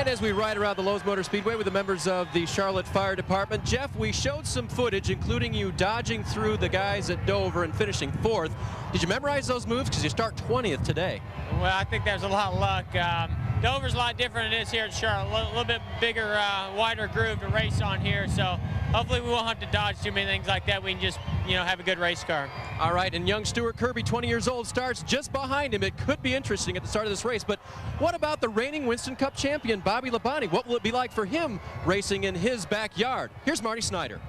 And as we ride around the Lowe's Motor Speedway with the members of the Charlotte Fire Department, Jeff, we showed some footage, including you dodging through the guys at Dover and finishing 4th. Did you memorize those moves? Because you start 20th today. Well, I think there's a lot of luck. Dover's a lot different than it is here at Charlotte. A little bit bigger, wider groove to race on here. So hopefully we won't have to dodge too many things like that. We can just, have a good race car. All right, and young Stuart Kirby, 20 years old, starts just behind him. It could be interesting at the start of this race. But what about the reigning Winston Cup champion, Bobby Labonte? What will it be like for him racing in his backyard? Here's Marty Snyder.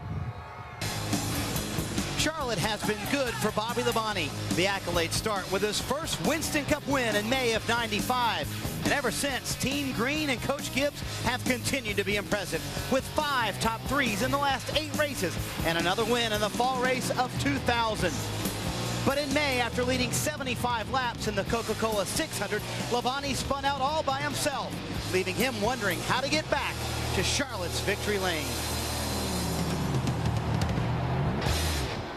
Charlotte has been good for Bobby Labonte. The accolades start with his first Winston Cup win in May of '95. And ever since, Team Green and Coach Gibbs have continued to be impressive with 5 top 3s in the last 8 races and another win in the fall race of 2000. But in May, after leading 75 laps in the Coca-Cola 600, Labonte spun out all by himself, leaving him wondering how to get back to Charlotte's victory lane.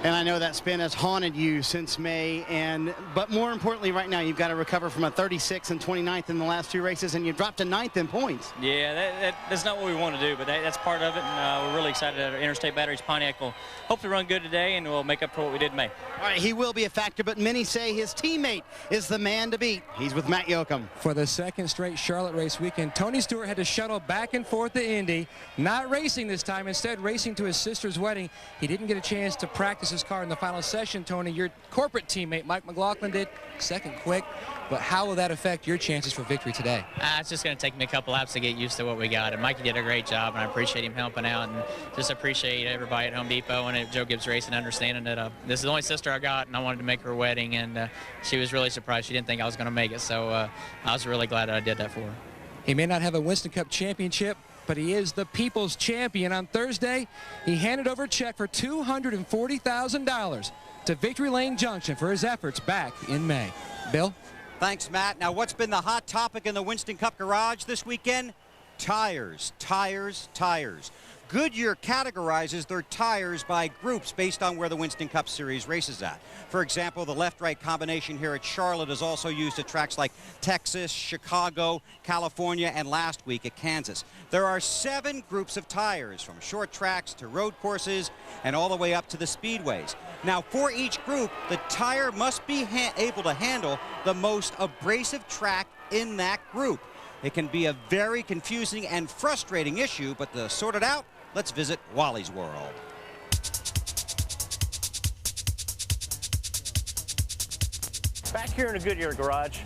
And I know that spin has haunted you since May, but more importantly right now, you've got to recover from a 36th and 29th in the last 2 races, and you dropped to 9th in points. Yeah, that's not what we want to do, but that's part of it, and we're really excited that our Interstate Batteries Pontiac will hopefully run good today, and we'll make up for what we did in May. All right, he will be a factor, but many say his teammate is the man to beat. He's with Matt Yoakum. For the 2nd straight Charlotte race weekend, Tony Stewart had to shuttle back and forth to Indy, not racing this time, instead racing to his sister's wedding. He didn't get a chance to practice his car in the final session. Tony, your corporate teammate Mike McLaughlin did 2nd quick, but how will that affect your chances for victory today? It's just going to take me a couple laps to get used to what we got, and Mikey did a great job, and I appreciate him helping out, and just appreciate everybody at Home Depot and at Joe Gibbs Racing understanding that this is the only sister I got, and I wanted to make her wedding, and she was really surprised. She didn't think I was going to make it, so I was really glad that I did that for her. He may not have a Winston Cup championship, but he is the people's champion. On Thursday, he handed over a check for $240,000 to Victory Lane Junction for his efforts back in May. Bill? Thanks, Matt. Now, what's been the hot topic in the Winston Cup garage this weekend? Tires, tires, tires. Goodyear categorizes their tires by groups based on where the Winston Cup Series races at. For example, the left-right combination here at Charlotte is also used at tracks like Texas, Chicago, California, and last week at Kansas. There are 7 groups of tires, from short tracks to road courses and all the way up to the speedways. Now, for each group, the tire must be able to handle the most abrasive track in that group. It can be a very confusing and frustrating issue, but to sort it out, let's visit Wally's World. Back here in the Goodyear garage,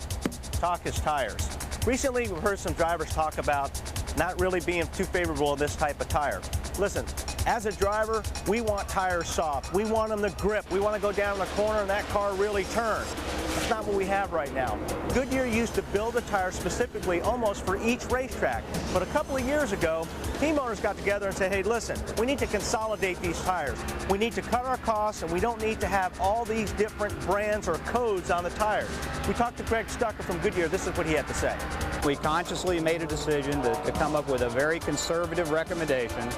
talk is tires. Recently, we've heard some drivers talk about not really being too favorable of this type of tire. Listen, as a driver, we want tires soft. We want them to grip. We want to go down the corner and that car really turn. That's not what we have right now. Goodyear used to build a tire specifically almost for each racetrack. But a couple of years ago, team owners got together and said, hey, listen, we need to consolidate these tires. We need to cut our costs, and we don't need to have all these different brands or codes on the tires. We talked to Greg Stucker from Goodyear. This is what he had to say. We consciously made a decision to come up with a very conservative recommendation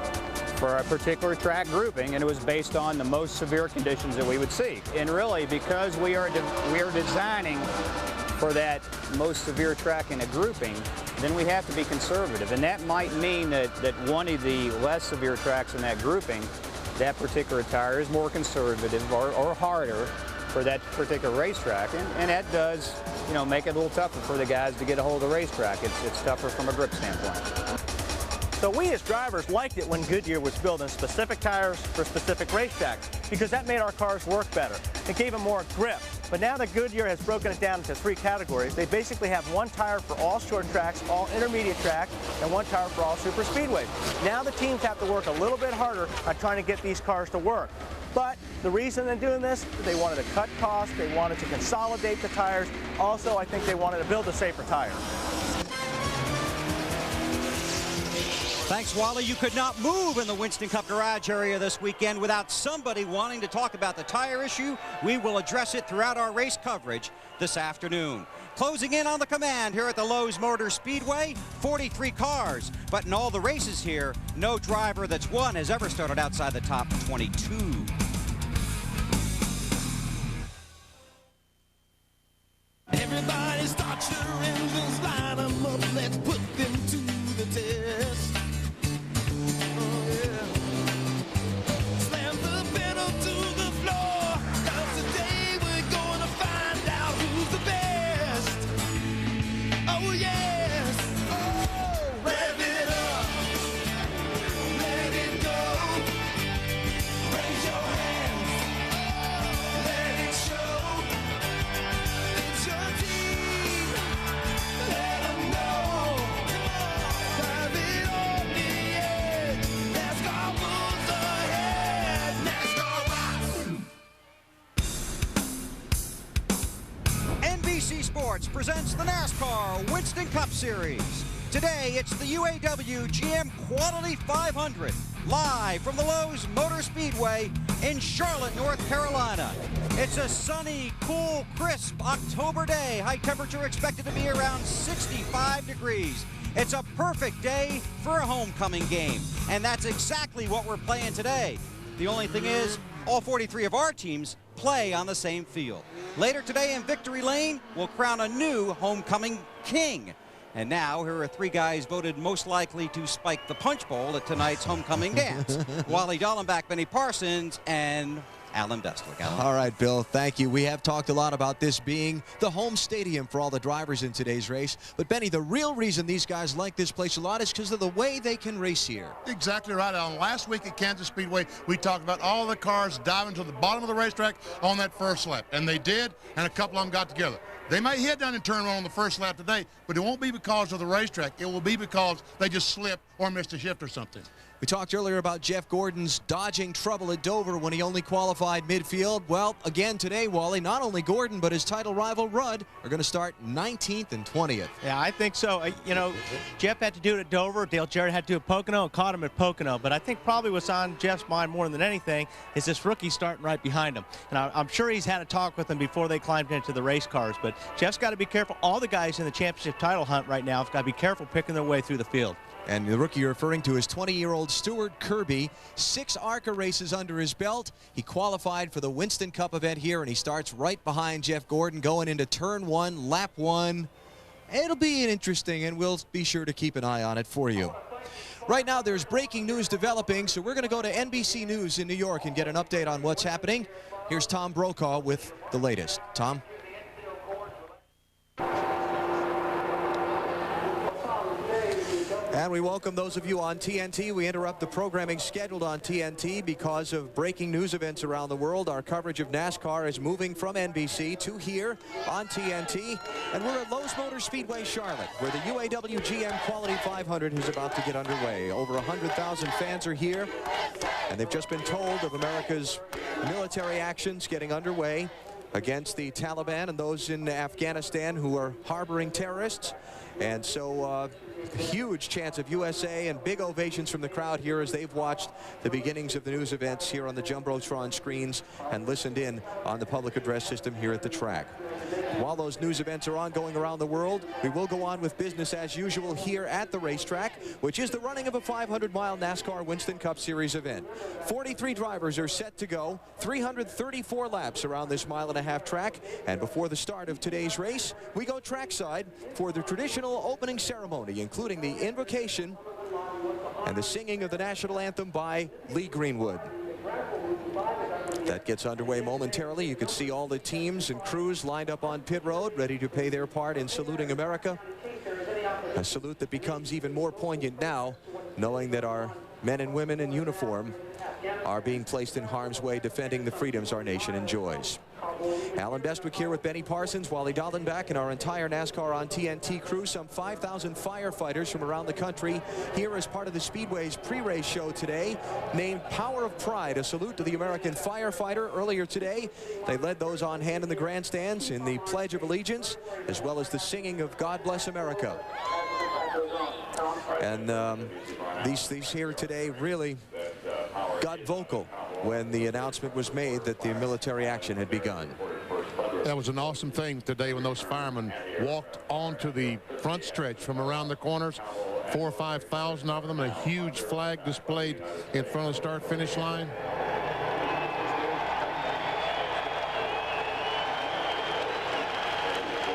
for a particular track grouping, and it was based on the most severe conditions that we would see. And really, because we are designing for that most severe track in a grouping, then we have to be conservative. And that might mean that one of the less severe tracks in that grouping, that particular tire is more conservative or harder for that particular racetrack. And that does, make it a little tougher for the guys to get a hold of the racetrack. It's tougher from a grip standpoint. So we as drivers liked it when Goodyear was building specific tires for specific racetracks, because that made our cars work better. It gave them more grip. But now that Goodyear has broken it down into 3 categories, they basically have 1 tire for all short tracks, all intermediate tracks, and 1 tire for all super speedways. Now the teams have to work a little bit harder on trying to get these cars to work. But the reason they're doing this, they wanted to cut costs, they wanted to consolidate the tires. Also, I think they wanted to build a safer tire. Thanks, Wally. You could not move in the Winston Cup garage area this weekend without somebody wanting to talk about the tire issue. We will address it throughout our race coverage this afternoon. Closing in on the command here at the Lowe's Motor Speedway, 43 cars. But in all the races here, no driver that's won has ever started outside the top 22. Everybody start your engines, line them up, let's put them to the test. NBC Sports presents the NASCAR Winston Cup Series. Today, it's the UAW GM-Quality 500, live from the Lowe's Motor Speedway in Charlotte, North Carolina. It's a sunny, cool, crisp October day. High temperature expected to be around 65 degrees. It's a perfect day for a homecoming game, and that's exactly what we're playing today. The only thing is, all 43 of our teams play on the same field. Later today in Victory Lane, we'll crown a new homecoming king. And now, here are 3 guys voted most likely to spike the punch bowl at tonight's homecoming dance. Wally Dallenbach, Benny Parsons, and Alan Bestwick. Alan. All right, Bill, thank you. We have talked a lot about this being the home stadium for all the drivers in today's race. But, Benny, the real reason these guys like this place a lot is because of the way they can race here. Exactly right, Alan. Last week at Kansas Speedway, we talked about all the cars diving to the bottom of the racetrack on that first lap. And they did, and a couple of them got together. They may head down in turn 1 on the first lap today, but it won't be because of the racetrack. It will be because they just slipped or missed a shift or something. We talked earlier about Jeff Gordon's dodging trouble at Dover when he only qualified midfield. Well, again today, Wally, not only Gordon, but his title rival Rudd are going to start 19th and 20th. Yeah, I think so. You know, Jeff had to do it at Dover. Dale Jarrett had to do it at Pocono and caught him at Pocono. But I think probably what's on Jeff's mind more than anything is this rookie starting right behind him. And I'm sure he's had a talk with him before they climbed into the race cars. But Jeff's got to be careful. All the guys in the championship title hunt right now have got to be careful picking their way through the field. And the rookie you're referring to is 20-year-old Stuart Kirby. 6 ARCA races under his belt. He qualified for the Winston Cup event here, and he starts right behind Jeff Gordon going into turn 1, lap 1. It'll be interesting, and we'll be sure to keep an eye on it for you. Right now, there's breaking news developing, so we're going to go to NBC News in New York and get an update on what's happening. Here's Tom Brokaw with the latest. Tom? And we welcome those of you on TNT. We interrupt the programming scheduled on TNT because of breaking news events around the world. Our coverage of NASCAR is moving from NBC to here on TNT. And we're at Lowe's Motor Speedway, Charlotte, where the UAW GM-Quality 500 is about to get underway. Over 100,000 fans are here, and they've just been told of America's military actions getting underway against the Taliban and those in Afghanistan who are harboring terrorists. And so huge chance of USA and big ovations from the crowd here as they've watched the beginnings of the news events here on the Jumbotron screens and listened in on the public address system here at the track. While those news events are ongoing around the world, we will go on with business as usual here at the racetrack, which is the running of a 500-mile NASCAR Winston Cup Series event. 43 drivers are set to go, 334 laps around this mile-and-a-half track, and before the start of today's race, we go trackside for the traditional opening ceremony, including the invocation and the singing of the national anthem by Lee Greenwood. That gets underway momentarily. You can see all the teams and crews lined up on pit road, ready to pay their part in saluting America. A salute that becomes even more poignant now, knowing that our men and women in uniform are being placed in harm's way defending the freedoms our nation enjoys. Alan Bestwick here with Benny Parsons, Wally Dallenbach, and our entire NASCAR on TNT crew. Some 5,000 firefighters from around the country here as part of the Speedway's pre-race show today, named Power of Pride, a salute to the American firefighter. Earlier today, they led those on hand in the grandstands in the Pledge of Allegiance, as well as the singing of God Bless America. And these here today really got vocal when the announcement was made that the military action had begun. That was an awesome thing today when those firemen walked onto the front stretch from around the corners, 4,000 or 5,000 of them, a huge flag displayed in front of the start-finish line.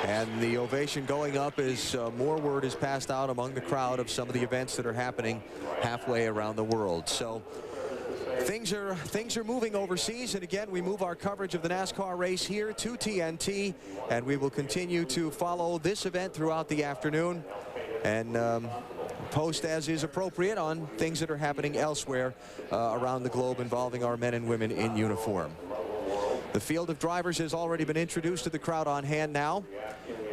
And the ovation going up as more word is passed out among the crowd of some of the events that are happening halfway around the world. So things are moving overseas, and again we move our coverage of the NASCAR race here to TNT, and we will continue to follow this event throughout the afternoon and post as is appropriate on things that are happening elsewhere around the globe involving our men and women in uniform. The field of drivers has already been introduced to the crowd on hand now.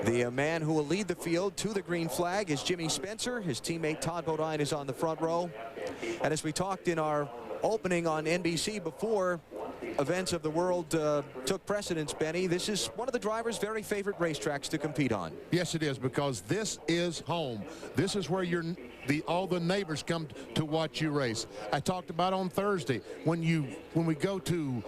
The man who will lead the field to the green flag is Jimmy Spencer. His teammate Todd Bodine is on the front row. And as we talked in our opening on NBC before, events of the world took precedence, Benny, this is one of the drivers' very favorite racetracks to compete on. Yes, it is, because this is home. This is where all the neighbors come to watch you race. I talked about on Thursday when we go to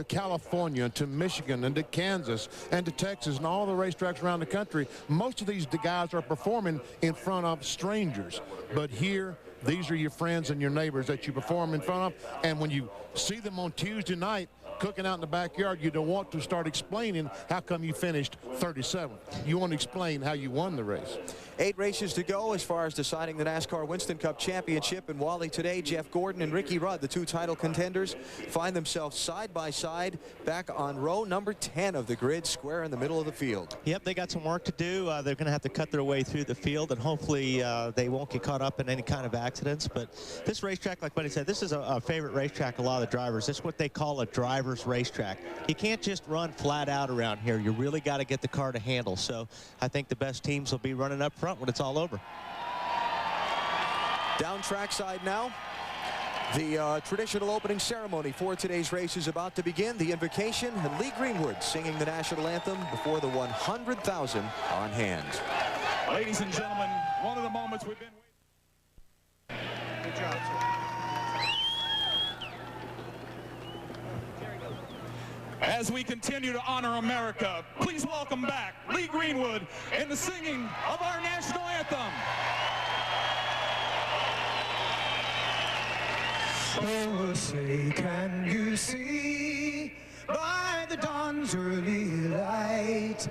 California, to Michigan, and to Kansas, and to Texas, and all the racetracks around the country, most of these guys are performing in front of strangers. But here, these are your friends and your neighbors that you perform in front of, and when you see them on Tuesday night cooking out in the backyard, you don't want to start explaining how come you finished 37th. You want to explain how you won the race. 8 races to go as far as deciding the NASCAR Winston Cup Championship. In Wally today, Jeff Gordon and Ricky Rudd, the 2 title contenders, find themselves side by side back on row number 10 of the grid, square in the middle of the field. Yep, they got some work to do. They're going to have to cut their way through the field, and hopefully they won't get caught up in any kind of accidents. But this racetrack, like Buddy said, this is a favorite racetrack of a lot of the drivers. This is what they call a driver's racetrack. You can't just run flat out around here. You really got to get the car to handle. So I think the best teams will be running up front when it's all over. Down trackside now. The traditional opening ceremony for today's race is about to begin. The invocation, and Lee Greenwood singing the national anthem before the 100,000 on hand. Ladies and gentlemen, one of the moments we've been waiting. Good job, sir. As we continue to honor America, please welcome back Lee Greenwood in the singing of our national anthem. Oh, say, can you see by the dawn's early light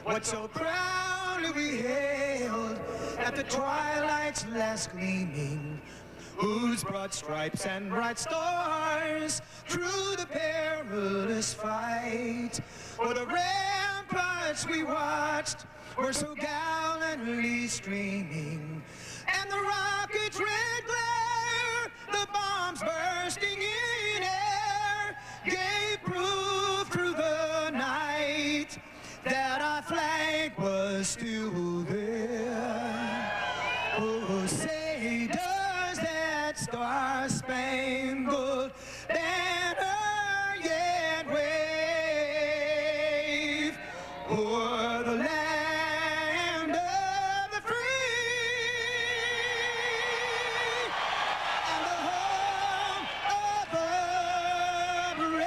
what so proudly we hailed at the twilight's last gleaming, whose broad stripes and bright stars through the perilous fight for the ramparts we watched were so gallantly streaming, and the rocket's red glare, the bombs bursting in air, gave proof through the night that our flag was still there. Oh, say, does that star-spangled banner yet wave o'er the land of the free and the home of the brave?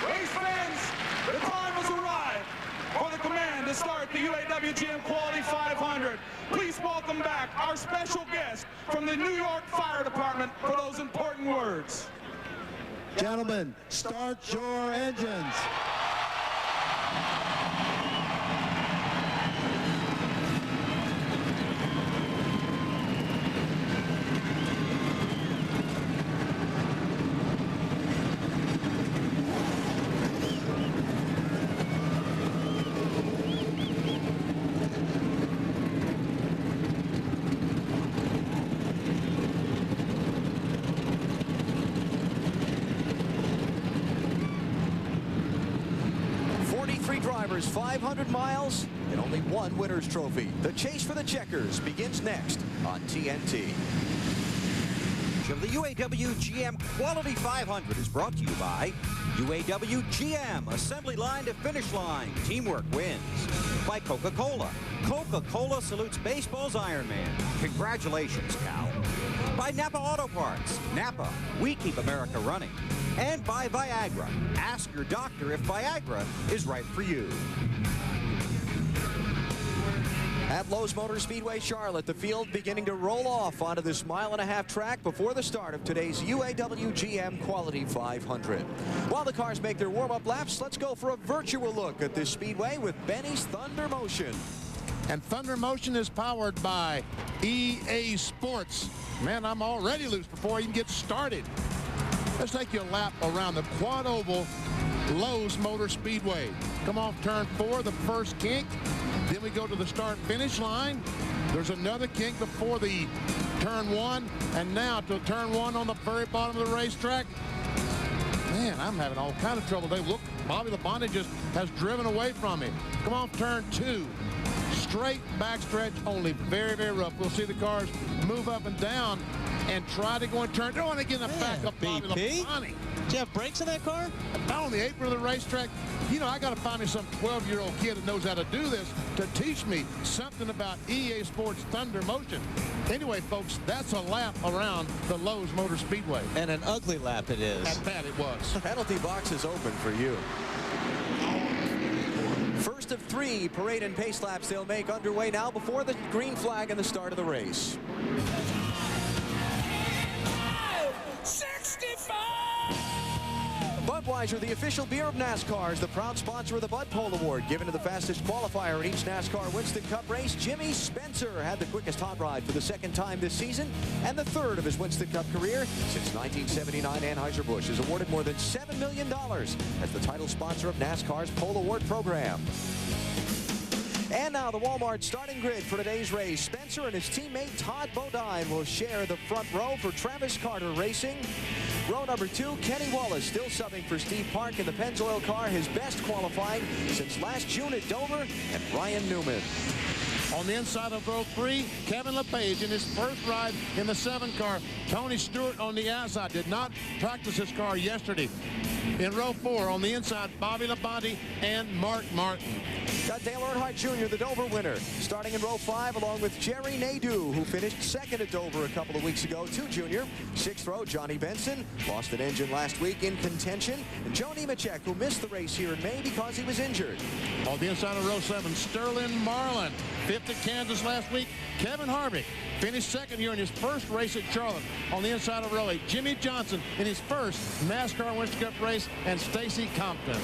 Race fans, the time has arrived for the command to start the UAW GM-Quality 500. Please welcome back our special guest from the New York Fire Department for those important words. Gentlemen, start your engines. Drivers, 500 miles, and only one winner's trophy. The chase for the checkers begins next on TNT. The UAW GM-Quality 500 is brought to you by UAW GM, assembly line to finish line, teamwork wins. By Coca-Cola. Coca-Cola salutes baseball's Iron Man. Congratulations, Cal. By Napa Auto Parts. Napa, we keep America running. And by Viagra. Ask your doctor if Viagra is right for you. At Lowe's Motor Speedway Charlotte, the field beginning to roll off onto this 1.5-mile track before the start of today's UAW GM-Quality 500. While the cars make their warm-up laps, let's go for a virtual look at this speedway with Benny's Thunder Motion. And Thunder Motion is powered by EA Sports. Man, I'm already loose before I even get started. Let's take you a lap around the quad oval Lowe's Motor Speedway. Come off turn 4, the first kink. Then we go to the start-finish line. There's another kink before the turn 1, and now to turn 1 on the very bottom of the racetrack. Man, I'm having all kind of trouble. Look, Bobby Labonte just has driven away from me. Come off turn 2. Straight backstretch only. Very, very rough. We'll see the cars move up and down and try to go and turn. Don't want to get in the back of Bobby Labonte. Did you have brakes in that car? Not on the apron of the racetrack. You know, I got to find me some 12-year-old kid that knows how to do this to teach me something about EA Sports Thunder Motion. Anyway, folks, that's a lap around the Lowe's Motor Speedway. And an ugly lap it is. At that it was. Penalty box is open for you. First of 3 parade and pace laps they'll make underway now before the green flag and the start of the race. 65! Budweiser, the official beer of NASCAR, is the proud sponsor of the Bud Pole Award, given to the fastest qualifier in each NASCAR Winston Cup race. Jimmy Spencer had the quickest hot rod for the 2nd time this season and the 3rd of his Winston Cup career. Since 1979, Anheuser-Busch has awarded more than $7 million as the title sponsor of NASCAR's Pole Award program. And now the Walmart starting grid for today's race. Spencer and his teammate Todd Bodine will share the front row for Travis Carter Racing. Row number 2, Kenny Wallace still subbing for Steve Park in the Pennzoil car, his best qualifying since last June at Dover, and Ryan Newman. On the inside of row 3, Kevin LePage in his first ride in the 7 car. Tony Stewart on the outside. Did not practice his car yesterday. In row 4, on the inside, Bobby Labonte and Mark Martin. Got Dale Earnhardt Jr., the Dover winner, starting in row 5 along with Jerry Nadeau, who finished 2nd at Dover a couple of weeks ago, 2 junior. 6th row, Johnny Benson, lost an engine last week in contention. And Joe Nemechek, who missed the race here in May because he was injured. On the inside of row 7, Sterling Marlin, 5th at Kansas last week. Kevin Harvick finished 2nd here in his first race at Charlotte. On the inside of row 8, Jimmy Johnson in his first NASCAR Winston Cup race, and Stacy Compton.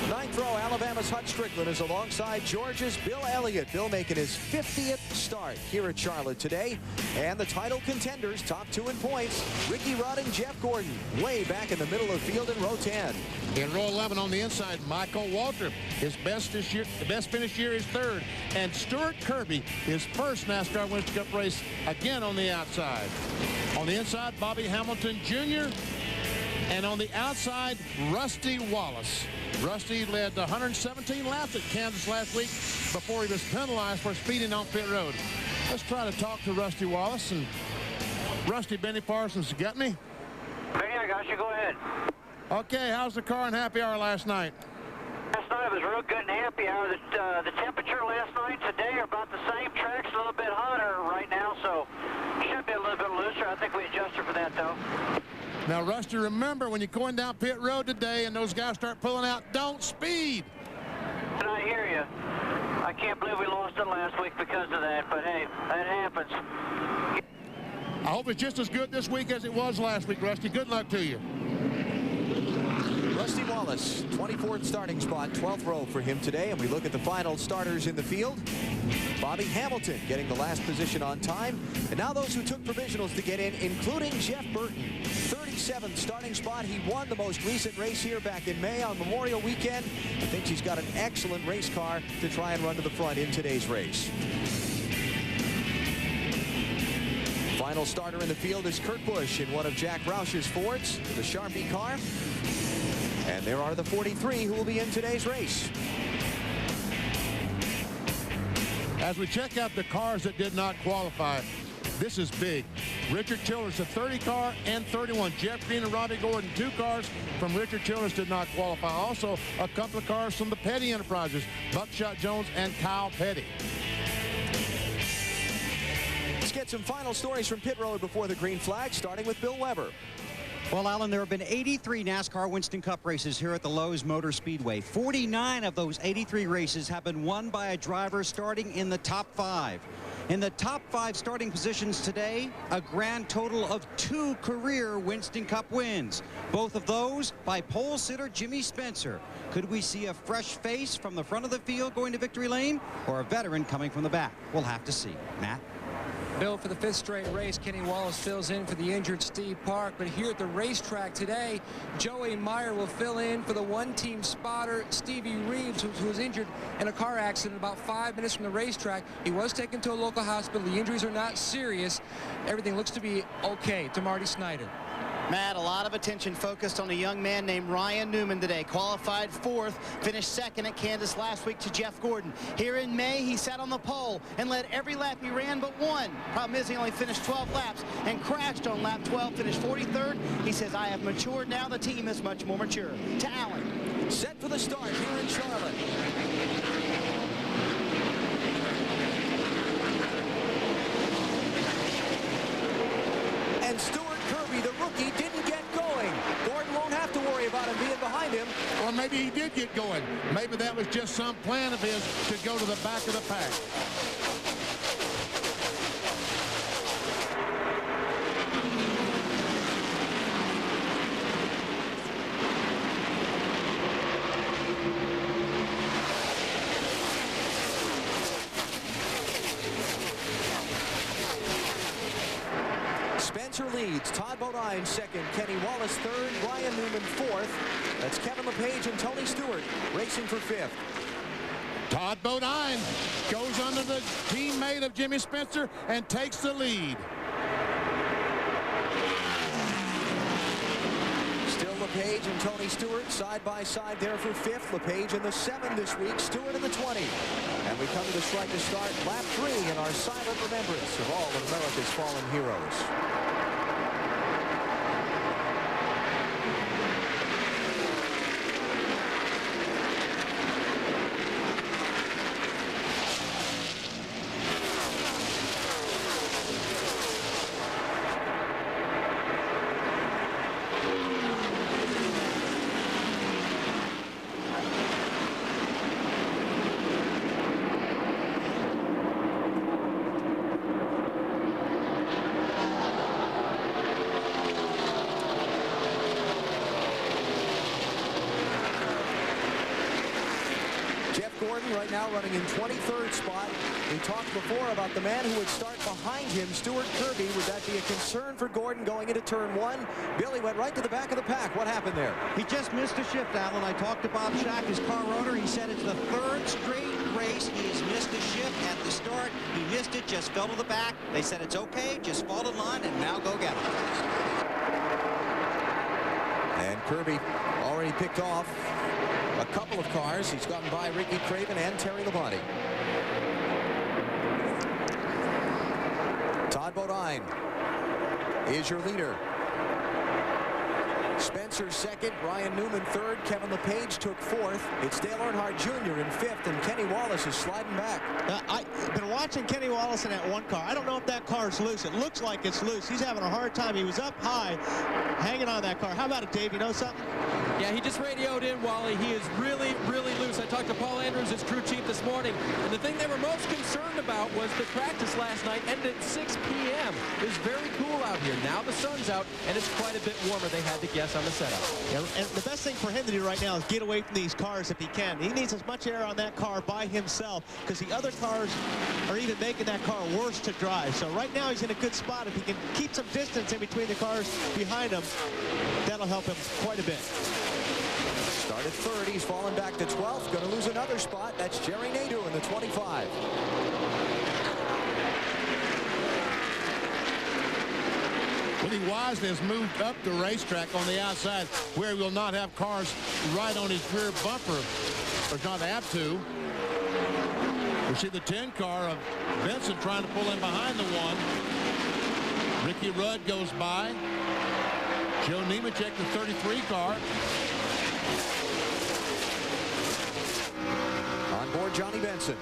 9th row, Alabama's Hut Strickland is alongside Georgia's Bill Elliott. Bill making his 50th start here at Charlotte today. And the title contenders, top 2 in points, Ricky Rudd and Jeff Gordon, way back in the middle of the field in row 10. In row 11 on the inside, Michael Waltrip, his best this year, the best finish here is 3rd. And Stuart Kirby, his first NASCAR Winston Cup race, again on the outside. On the inside, Bobby Hamilton Jr. And on the outside, Rusty Wallace. Rusty led 117 laps at Kansas last week before he was penalized for speeding on pit road. Let's try to talk to Rusty Wallace. And Rusty, Benny Parsons, you got me? Benny, I got you. Go ahead. Okay, how's the car and happy hour last night? Last night it was real good and happy hour. The temperature last night and today are about the same. Track's a little bit hotter right now, so should be a little bit looser. I think we adjusted for that, though. Now, Rusty, remember, when you're going down pit road today and those guys start pulling out, don't speed. And I hear you. I can't believe we lost it last week because of that, but hey, that happens. I hope it's just as good this week as it was last week, Rusty. Good luck to you. Rusty Wallace, 24th starting spot, 12th row for him today. And we look at the final starters in the field. Bobby Hamilton getting the last position on time. And now those who took provisionals to get in, including Jeff Burton. 37th starting spot. He won the most recent race here back in May on Memorial Weekend. I think he's got an excellent race car to try and run to the front in today's race. Final starter in the field is Kurt Busch in one of Jack Roush's Fords, the Sharpie car. And there are the 43 who will be in today's race. As we check out the cars that did not qualify, this is big. Richard Childress, a 30 car and 31. Jeff Green and Robbie Gordon, 2 cars from Richard Childress did not qualify. Also, a couple of cars from the Petty Enterprises, Buckshot Jones and Kyle Petty. Let's get some final stories from pit road before the green flag, starting with Bill Weber. Well, Alan, there have been 83 NASCAR Winston Cup races here at the Lowe's Motor Speedway. 49 of those 83 races have been won by a driver starting in the top 5. In the top 5 starting positions today, a grand total of 2 career Winston Cup wins. Both of those by pole sitter Jimmy Spencer. Could we see a fresh face from the front of the field going to victory lane, or a veteran coming from the back? We'll have to see. Matt? Bill, for the 5th straight race, Kenny Wallace fills in for the injured Steve Park. But here at the racetrack today, Joey Meyer will fill in for the one-team spotter, Stevie Reeves, who was injured in a car accident about 5 minutes from the racetrack. He was taken to a local hospital. The injuries are not serious. Everything looks to be okay to Marty Snyder. Matt, a lot of attention focused on a young man named Ryan Newman today. Qualified 4th, finished 2nd at Kansas last week to Jeff Gordon. Here in May, he sat on the pole and led every lap he ran but one. Problem is, he only finished 12 laps and crashed on lap 12, finished 43rd. He says, I have matured now. The team is much more mature. To Allen. Set for the start here in Charlotte. And Stuart Kirby, the rookie, didn't get going. Gordon won't have to worry about him being behind him. Or maybe he did get going. Maybe that was just some plan of his to go to the back of the pack. Spencer leads. Todd Bodine 2nd. Kenny Wallace 3rd. Ryan Newman 4th. That's Kevin LePage and Tony Stewart racing for 5th. Todd Bodine goes under the teammate of Jimmy Spencer and takes the lead. Still LePage and Tony Stewart side by side there for 5th. LePage in the 7 this week. Stewart in the 20. And we come to the strike to start lap 3 in our silent remembrance of all of America's fallen heroes. Right now running in 23rd spot. We talked before about the man who would start behind him, Stuart Kirby. Would that be a concern for Gordon going into turn 1? Billy went right to the back of the pack. What happened there? He just missed a shift, Alan. I talked to Bob Shack, his car owner. He said it's the 3rd straight race he has missed a shift at the start. He missed it, just fell to the back. They said it's okay, just fall in line, and now go get him. And Kirby already picked off a couple of cars. He's gotten by Ricky Craven and Terry Labonte. Todd Bodine is your leader. Spencer 2nd, Ryan Newman 3rd, Kevin LePage took 4th. It's Dale Earnhardt Jr. in 5th, and Kenny Wallace is sliding back. I've been watching Kenny Wallace in that one car. I don't know if that car is loose. It looks like it's loose. He's having a hard time. He was up high, hanging on that car. How about it, Dave? You know something? Yeah, he just radioed in, Wally. He is really, really loose. I talked to Paul Andrews, his crew chief, this morning, and the thing they were most concerned about was the practice last night ended at 6 p.m. It was very cool out here. Now the sun's out, and it's quite a bit warmer. They had to guess on the setup. Yeah, and the best thing for him to do right now is get away from these cars if he can. He needs as much air on that car by himself because the other cars are even making that car worse to drive. So right now he's in a good spot. If he can keep some distance in between the cars behind him, that'll help him quite a bit. Started 3rd. He's fallen back to 12th. Going to lose another spot. That's Jerry Nadeau in the 25. Willie Wisely has moved up the racetrack on the outside where he will not have cars right on his rear bumper, or not have to. We see the 10 car of Benson trying to pull in behind the 1. Ricky Rudd goes by. Joe Nemechek, the 33 car. On board Johnny Benson.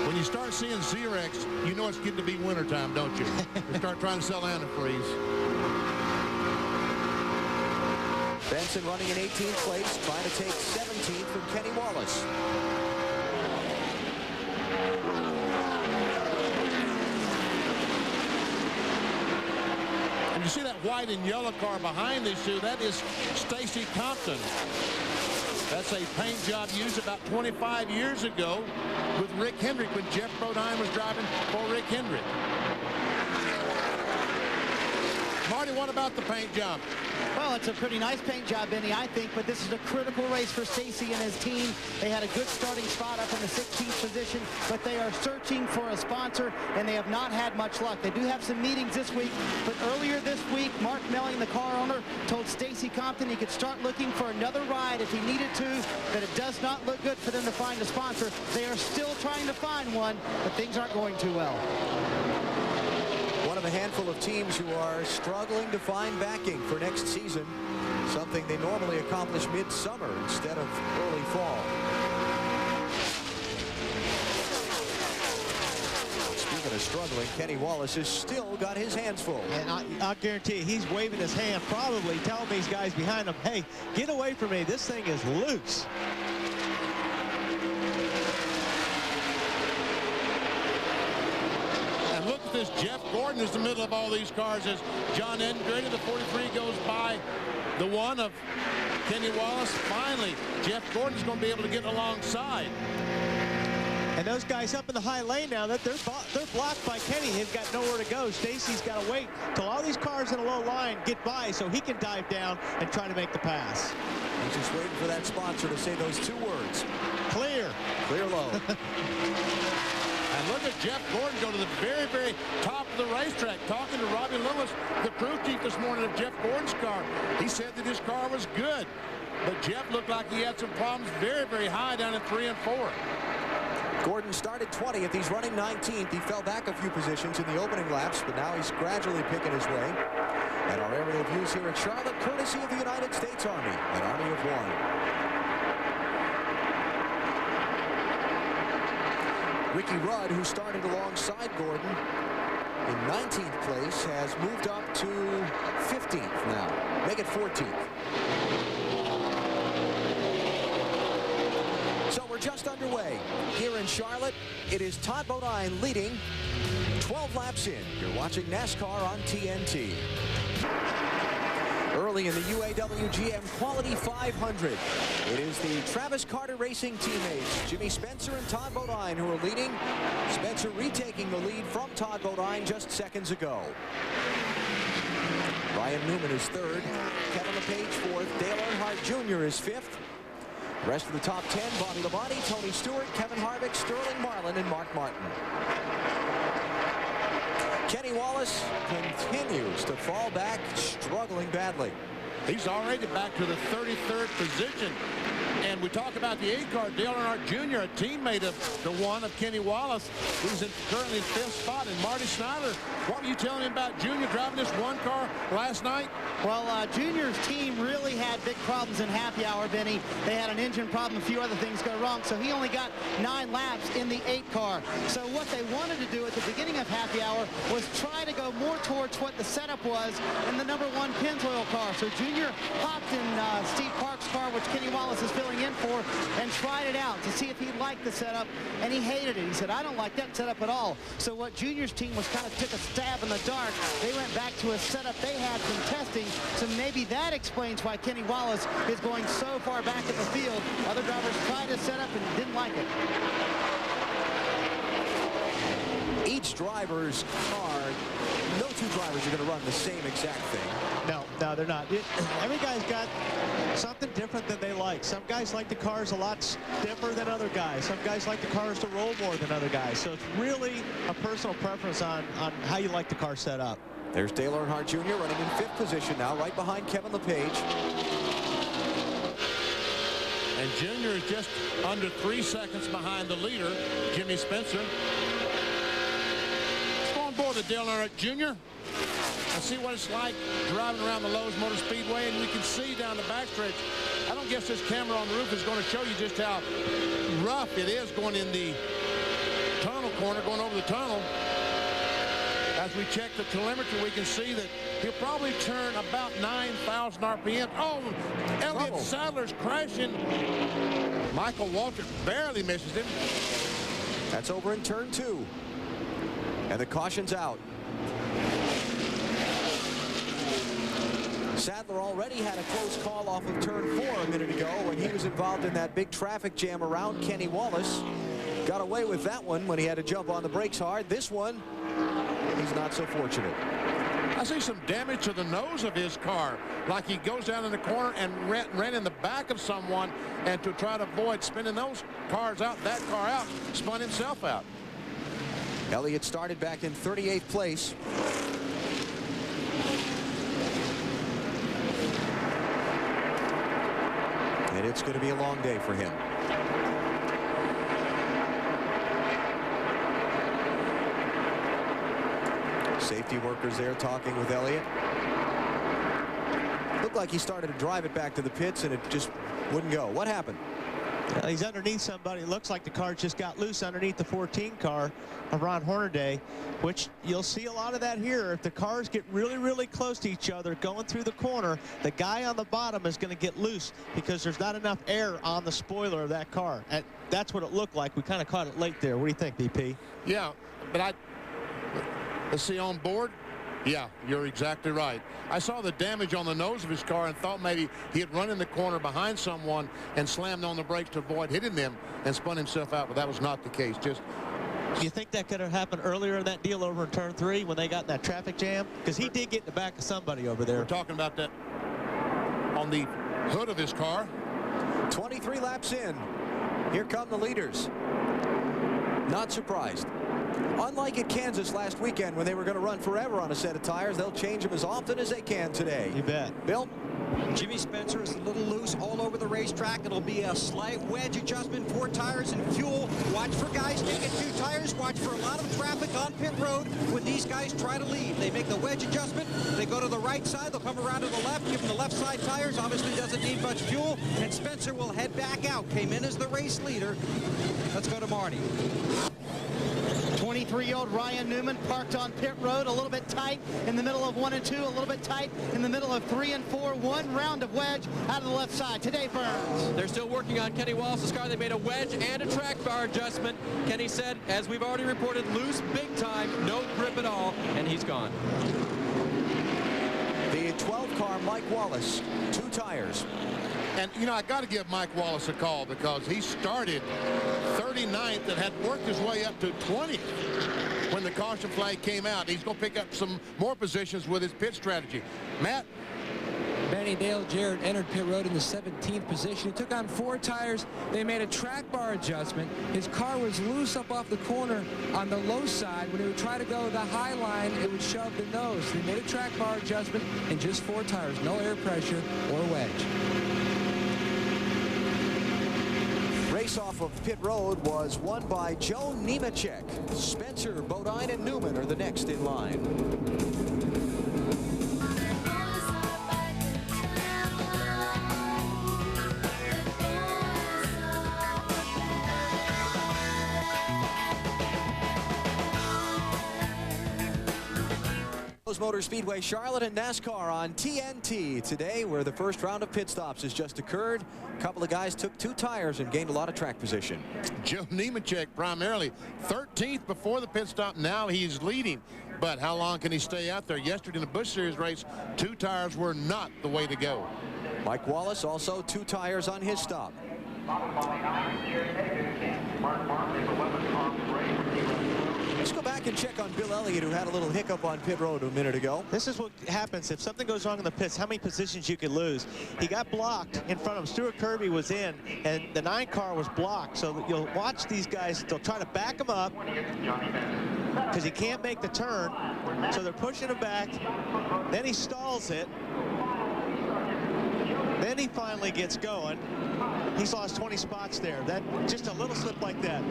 When you start seeing Xerox, you know it's getting to be wintertime, don't you? You start trying to sell antifreeze. Benson running in 18th place, trying to take 17th from Kenny Wallace. And you see that white and yellow car behind these two, that is Stacy Compton. That's a paint job used about 25 years ago with Rick Hendrick when Jeff Bodine was driving for Rick Hendrick. Marty, what about the paint job? Well, it's a pretty nice paint job, Benny, I think, but this is a critical race for Stacy and his team. They had a good starting spot up in the 16th position, but they are searching for a sponsor, and they have not had much luck. They do have some meetings this week, but earlier this week, Mark Melling, the car owner, told Stacy Compton he could start looking for another ride if he needed to, that it does not look good for them to find a sponsor. They are still trying to find one, but things aren't going too well. One of a handful of teams who are struggling to find backing for next season, something they normally accomplish mid-summer instead of early fall. Speaking of struggling, Kenny Wallace has still got his hands full. And I'll guarantee you, he's waving his hand, probably telling these guys behind him, hey, get away from me. This thing is loose. Look at this. Jeff Gordon is the middle of all these cars as John Engrady, the 43, goes by the one of Kenny Wallace. Finally, Jeff Gordon's going to be able to get alongside. And those guys up in the high lane now, that they're blocked by Kenny. They've got nowhere to go. Stacy's got to wait till all these cars in a low line get by so he can dive down and try to make the pass. He's just waiting for that sponsor to say those two words. Clear. Clear low. And look at Jeff Gordon go to the very, very top of the racetrack, talking to Robbie Lewis, the crew chief this morning of Jeff Gordon's car. He said that his car was good, but Jeff looked like he had some problems very, very high down in 3 and 4. Gordon started 20th. He's running 19th. He fell back a few positions in the opening laps, but now he's gradually picking his way. And our aerial views here at Charlotte, courtesy of the United States Army, an Army of one. Ricky Rudd, who started alongside Gordon in 19th place, has moved up to 15th now. Make it 14th. So we're just underway here in Charlotte. It is Todd Bodine leading 12 laps in. You're watching NASCAR on TNT. Early in the UAW GM-Quality 500. It is the Travis Carter Racing teammates, Jimmy Spencer and Todd Bodine, who are leading. Spencer retaking the lead from Todd Bodine just seconds ago. Ryan Newman is third. Kevin LePage fourth. Dale Earnhardt Jr. is fifth. The rest of the top 10, Bobby Labonte, Tony Stewart, Kevin Harvick, Sterling Marlin, and Mark Martin. Kenny Wallace continues to fall back, struggling badly. He's already back to the 33rd position. And we talk about the 8-car, Dale Earnhardt Jr., a teammate of the one of Kenny Wallace, who's currently in 5th spot. And Marty Snyder, what were you telling me about Jr. driving this one car last night? Well, Junior's team really had big problems in happy hour, Benny. They had an engine problem, a few other things go wrong, so he only got 9 laps in the 8-car. So what they wanted to do at the beginning of happy hour was try to go more towards what the setup was in the number 1 Pennzoil car. So Junior hopped in Steve Park's car, which Kenny Wallace is filling in for, and tried it out to see if he liked the setup, and he hated it. He said, I don't like that setup at all. So what Junior's team was kind of took a stab in the dark. They went back to a setup they had from testing, so maybe that explains why Kenny Wallace is going so far back in the field. Other drivers tried his setup and didn't like it. Each driver's car, no two drivers are going to run the same exact thing. No, they're not. Every guy's got something different than they like. Some guys like the cars a lot stiffer than other guys. Some guys like the cars to roll more than other guys. So it's really a personal preference on how you like the car set up. There's Dale Earnhardt Jr. running in 5th position now, right behind Kevin LePage. And Jr. is just under 3 seconds behind the leader, Jimmy Spencer. Let's go on board with Dale Earnhardt Jr. and see what it's like driving around the Lowe's Motor Speedway. And we can see down the backstretch. I don't guess this camera on the roof is going to show you just how rough it is going in the tunnel corner, going over the tunnel. As we check the telemetry, we can see that he'll probably turn about 9,000 RPM. Oh, Elliott Sadler's crashing. Michael Waltrip barely misses him. That's over in turn 2. And the caution's out. Sadler already had a close call off of turn 4 a minute ago when he was involved in that big traffic jam around Kenny Wallace. Got away with that one when he had to jump on the brakes hard. This one, he's not so fortunate. I see some damage to the nose of his car, like he goes down in the corner and ran in the back of someone, and to try to avoid spinning those cars out, that car out, spun himself out. Elliott started back in 38th place. And it's going to be a long day for him. Safety workers there talking with Elliott. Looked like he started to drive it back to the pits, and it just wouldn't go. What happened? He's underneath somebody. It looks like the car just got loose underneath the 14 car of Ron Hornaday, which you'll see a lot of that here. If the cars get really, really close to each other going through the corner, the guy on the bottom is going to get loose because there's not enough air on the spoiler of that car. And that's what it looked like. We kind of caught it late there. What do you think, BP? Yeah, but let's see on board. Yeah, you're exactly right. I saw the damage on the nose of his car and thought maybe he had run in the corner behind someone and slammed on the brakes to avoid hitting them and spun himself out, but that was not the case. Just. Do you think that could have happened earlier in that deal over in turn 3 when they got in that traffic jam? Because he did get in the back of somebody over there. We're talking about that on the hood of his car. 23 laps in. Here come the leaders. Not surprised. Unlike at Kansas last weekend when they were going to run forever on a set of tires, they'll change them as often as they can today. You bet. Bill? Jimmy Spencer is a little loose all over the racetrack. It'll be a slight wedge adjustment, 4 tires and fuel. Watch for guys taking 2 tires. Watch for a lot of traffic on pit road when these guys try to leave. They make the wedge adjustment. They go to the right side. They'll come around to the left, give them the left side tires. Obviously doesn't need much fuel. And Spencer will head back out. Came in as the race leader. Let's go to Marty. 23-year-old Ryan Newman parked on pit road, a little bit tight in the middle of 1 and 2, a little bit tight in the middle of 3 and 4. 1 round of wedge out of the left side. Today Burns. They're still working on Kenny Wallace's car. They made a wedge and a track bar adjustment. Kenny said, as we've already reported, loose big time, no grip at all, and he's gone. The 12 car, Mike Wallace, 2 tires. And, you know, I got to give Mike Wallace a call because he started 39th and had worked his way up to 20th when the caution flag came out. He's going to pick up some more positions with his pit strategy. Matt? Benny Dale Jarrett entered pit road in the 17th position. He took on 4 tires. They made a track bar adjustment. His car was loose up off the corner on the low side. When he would try to go the high line, it would shove the nose. They made a track bar adjustment and just 4 tires. No air pressure or wedge. Race off of pit road was won by Joe Nemechek. Spencer, Bodine, and Newman are the next in line. Motor Speedway Charlotte and NASCAR on TNT today, where the first round of pit stops has just occurred. A couple of guys took 2 tires and gained a lot of track position. Joe Nemechek primarily 13th before the pit stop. Now he's leading, but how long can he stay out there? Yesterday in the Busch Series race, 2 tires were not the way to go. Mike Wallace also 2 tires on his stop. Let's go back and check on Bill Elliott, who had a little hiccup on pit road a minute ago. This is what happens if something goes wrong in the pits, how many positions you could lose. He got blocked in front of him. Stuart Kirby was in, and the 9 car was blocked. So you'll watch these guys. They'll try to back him up because he can't make the turn. So they're pushing him back. Then he stalls it. Then he finally gets going. He's lost 20 spots there. That just a little slip like that.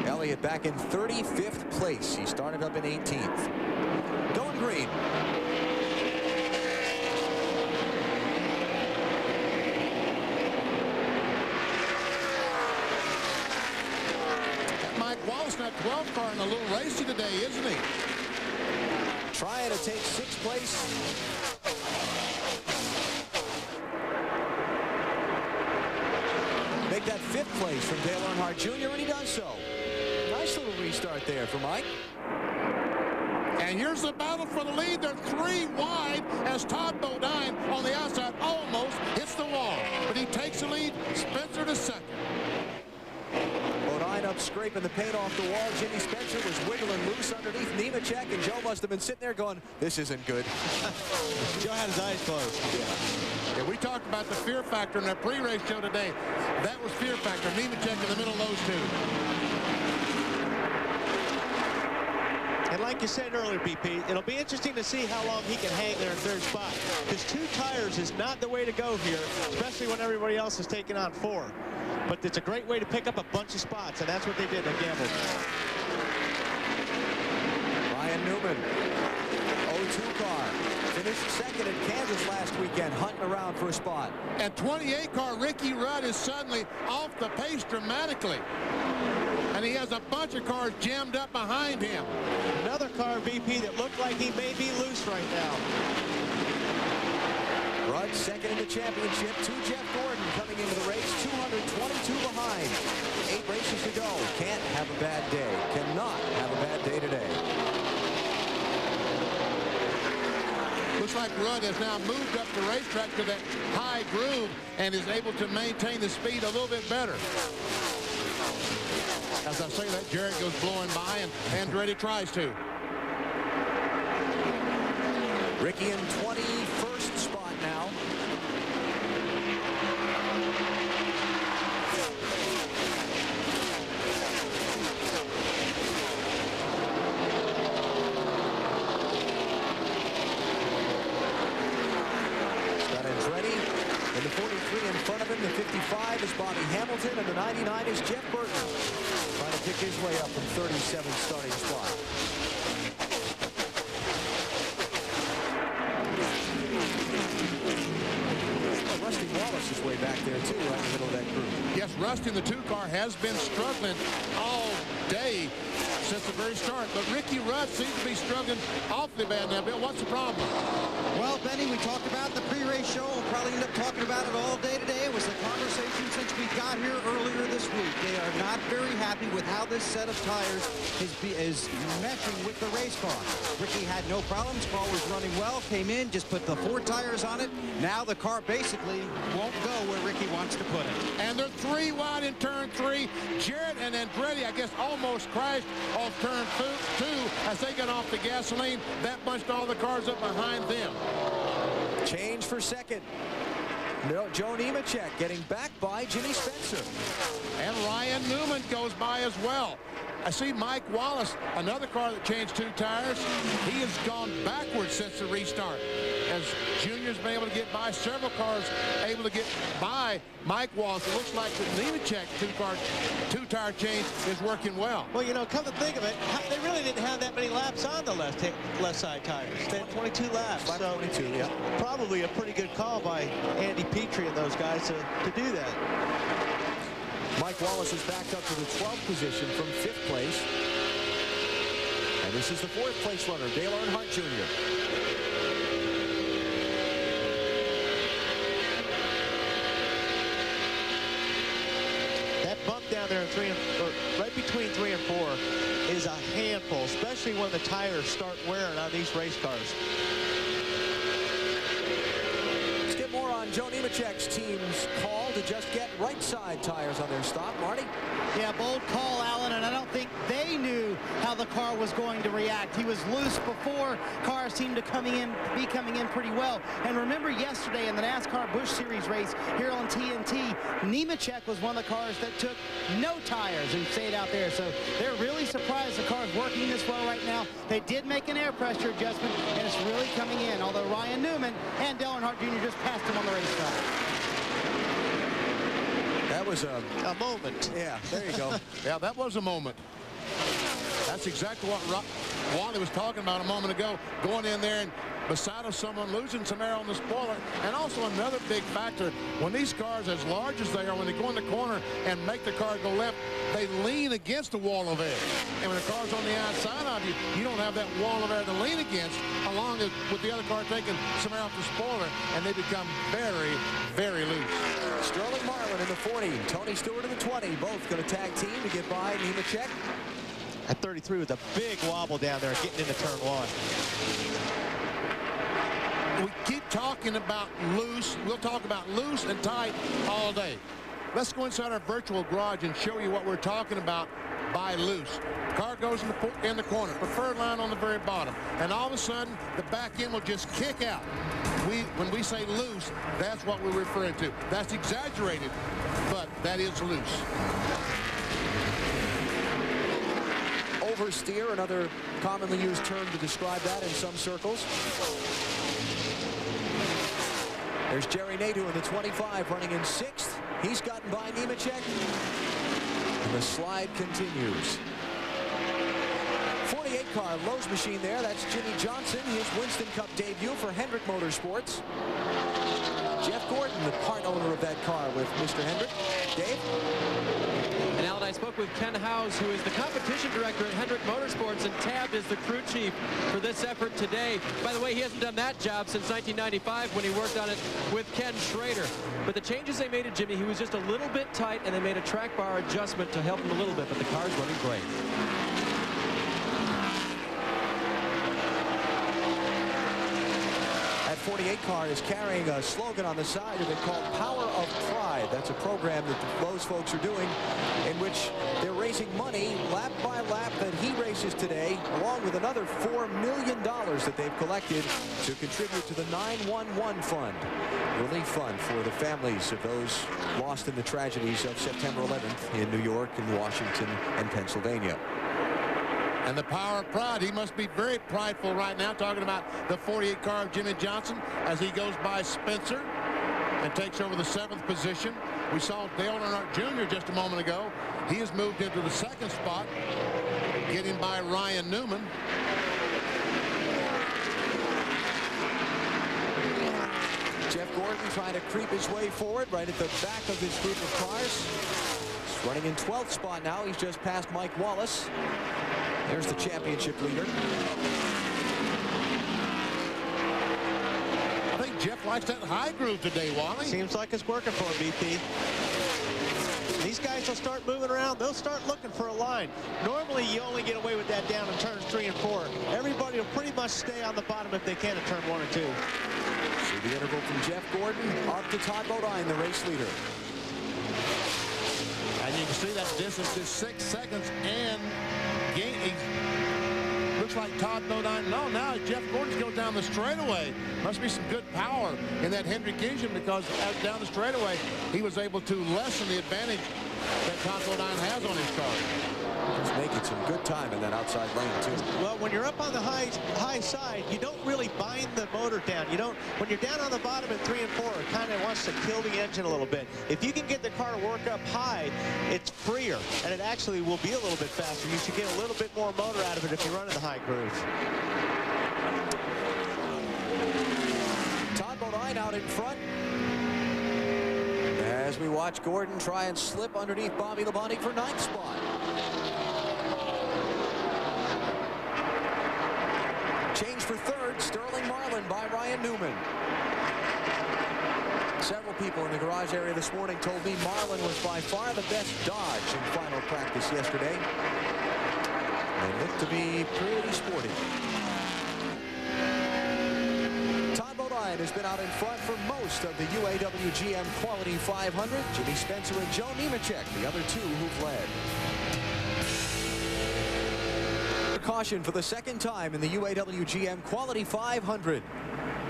Elliott back in 35th place. He started up in 18th. Going green. Mike Wallace, that 12 car in a little racy today, isn't he? Trying to take 6th place. Make that 5th place from Dale Earnhardt Jr., and he does so. Nice little restart there for Mike. And And here's the battle for the lead. They're 3 wide as Todd Bodine on the outside almost hits the wall. But he takes the lead. Spencer to second. Bodine up scraping the paint off the wall. Jimmy Spencer was wiggling loose underneath Nemechek, and Joe must have been sitting there going, this isn't good. Joe had his eyes closed. Yeah, we talked about the fear factor in that pre-race show today. That was fear factor. Nemechek in the middle of those two. And like you said earlier, BP, it'll be interesting to see how long he can hang there in third spot. Because 2 tires is not the way to go here, especially when everybody else is taking on 4. But it's a great way to pick up a bunch of spots, and that's what they did. They gambled. Ryan Newman, 02 car, finished second at Kansas last weekend, hunting around for a spot. And 28 car Ricky Rudd is suddenly off the pace dramatically. And he has a bunch of cars jammed up behind him. Another car, BP, that looked like he may be loose right now. Rudd second in the championship to Jeff Gordon coming into the race, 222 behind. 8 races to go. Can't have a bad day. Cannot have a bad day today. Looks like Rudd has now moved up the racetrack to that high groove and is able to maintain the speed a little bit better. As I say that, Jarrett goes blowing by, and Andretti tries to. Ricky in 21st spot now. Got Andretti in the 43 in front of him. The 55 is Bobby Hamilton, and the 99 is Jeff Burton. Trying to pick his way up from 37th starting spot. Rusty Wallace is way back there too, right in the middle of that group. Yes, Rusty in the 2 car has been struggling all day since the very start. But Ricky Rudd seems to be struggling awfully bad now. Bill, what's the problem? Well, Benny, we talked about the pre-race show. We'll probably end up talking about it all day today. It was a conversation since we got here earlier this week. They are not very happy with how this set of tires is meshing with the race car. Ricky had no problems. Car was running well. Came in, just put the 4 tires on it. Now the car basically won't go where Ricky wants to put it. And they're 3 wide in turn 3. Jarrett and Andretti, I guess, almost crashed off turn 2 as they got off the gasoline. That bunched all the cars up behind them. Change for second. No, Joe Nemechek getting back by Jimmy Spencer. And Ryan Newman goes by as well. I see Mike Wallace, another car that changed 2 tires. He has gone backwards since the restart. As Junior's been able to get by, several cars able to get by Mike Wallace. It looks like the Nemechek 2-tire change is working well. Well, you know, come to think of it, they really didn't have that many laps on the left side tires. They had 22 laps. So 22, yeah. Probably a pretty good call by Andy Petrie and those guys to do that. Mike Wallace is backed up to the 12th position from 5th place. And this is the 4th place runner, Dale Earnhardt Jr. That bump down there right between 3 and 4 is a handful, especially when the tires start wearing on these race cars. Let's get more on Joe Nemechek's team's call to just get right side tires on their stop. Marty? Yeah, bold call, Alan, and I don't think they knew how the car was going to react. He was loose before. Cars seemed to be coming in pretty well. And remember yesterday in the NASCAR Busch Series race here on TNT, Nemechek was one of the cars that took no tires and stayed out there. So they're really surprised the car's working this well right now. They did make an air pressure adjustment, and it's really coming in, although Ryan Newman and Dale Earnhardt Jr. just passed him on the racetrack. That was a moment. Yeah, there you go. Yeah, that was a moment. That's exactly what Wally was talking about a moment ago, going in there and beside of someone losing some air on the spoiler. And also another big factor, when these cars, as large as they are, when they go in the corner and make the car go left, they lean against the wall of air. And when the car's on the outside of you, you don't have that wall of air to lean against, along with the other car taking some air off the spoiler, and they become very, very loose. Sterling Marlin in the 40, Tony Stewart in the 20, both going to tag team to get by Nemechek. At 33 with a big wobble down there getting into turn one. We keep talking about loose. We'll talk about loose and tight all day. Let's go inside our virtual garage and show you what we're talking about by loose. Car goes in the corner, preferred line on the very bottom, and all of a sudden the back end will just kick out. When we say loose, that's what we're referring to. That's exaggerated, but that is loose. Oversteer, another commonly used term to describe that in some circles. There's Jerry Nadeau in the 25 running in 6th. He's gotten by Nemechek. And the slide continues. 48 car Lowe's machine there. That's Jimmy Johnson, his Winston Cup debut for Hendrick Motorsports. Jeff Gordon, the part owner of that car with Mr. Hendrick. Dave? And Alan, I spoke with Ken Howes, who is the competition director at Hendrick Motorsports, and tabbed as the crew chief for this effort today. By the way, he hasn't done that job since 1995 when he worked on it with Ken Schrader. But the changes they made to Jimmy, he was just a little bit tight, and they made a track bar adjustment to help him a little bit, but the car's running great. That 48 car is carrying a slogan on the side of it called Power of Pride. That's a program that the Lowe's folks are doing in which they're raising money lap by lap that he races today, along with another $4 million that they've collected to contribute to the 911 fund, relief fund for the families of those lost in the tragedies of September 11th in New York and Washington and Pennsylvania. And the power of pride. He must be very prideful right now, talking about the 48 car of Jimmy Johnson as he goes by Spencer and takes over the 7th position. We saw Dale Earnhardt Jr. just a moment ago. He has moved into the 2nd spot, getting by Ryan Newman. Jeff Gordon trying to creep his way forward right at the back of his group of cars. He's running in 12th spot now. He's just passed Mike Wallace. There's the championship leader. I think Jeff likes that high groove today, Wally. Seems like it's working for him, BP. These guys will start moving around. They'll start looking for a line. Normally, you only get away with that down in turns 3 and 4. Everybody will pretty much stay on the bottom if they can in turn 1 and 2. See the interval from Jeff Gordon up to Todd Bodine, the race leader. And you can see that distance is 6 seconds, and looks like Todd Bodine. No, now Jeff Gordon goes down the straightaway. Must be some good power in that Hendrick engine, because down the straightaway he was able to lessen the advantage that Todd Bodine has on his car. He's making some good time in that outside lane too. Well, when you're up on the high side, you don't really bind the motor down. You don't. When you're down on the bottom at 3 and 4, it kind of wants to kill the engine a little bit. If you can get the car to work up high, it's freer, and it actually will be a little bit faster. You should get a little bit more motor out of it if you run in the high groove. Todd Bodine out in front as we watch Gordon try and slip underneath Bobby Labonte for 9th spot. Change for 3rd, Sterling Marlin by Ryan Newman. Several people in the garage area this morning told me Marlin was by far the best Dodge in final practice yesterday. They look to be pretty sporty. Todd Bodine has been out in front for most of the UAW GM-Quality 500. Jimmy Spencer and Joe Nemechek, the other two who've led. Caution for the 2nd time in the UAW GM-Quality 500.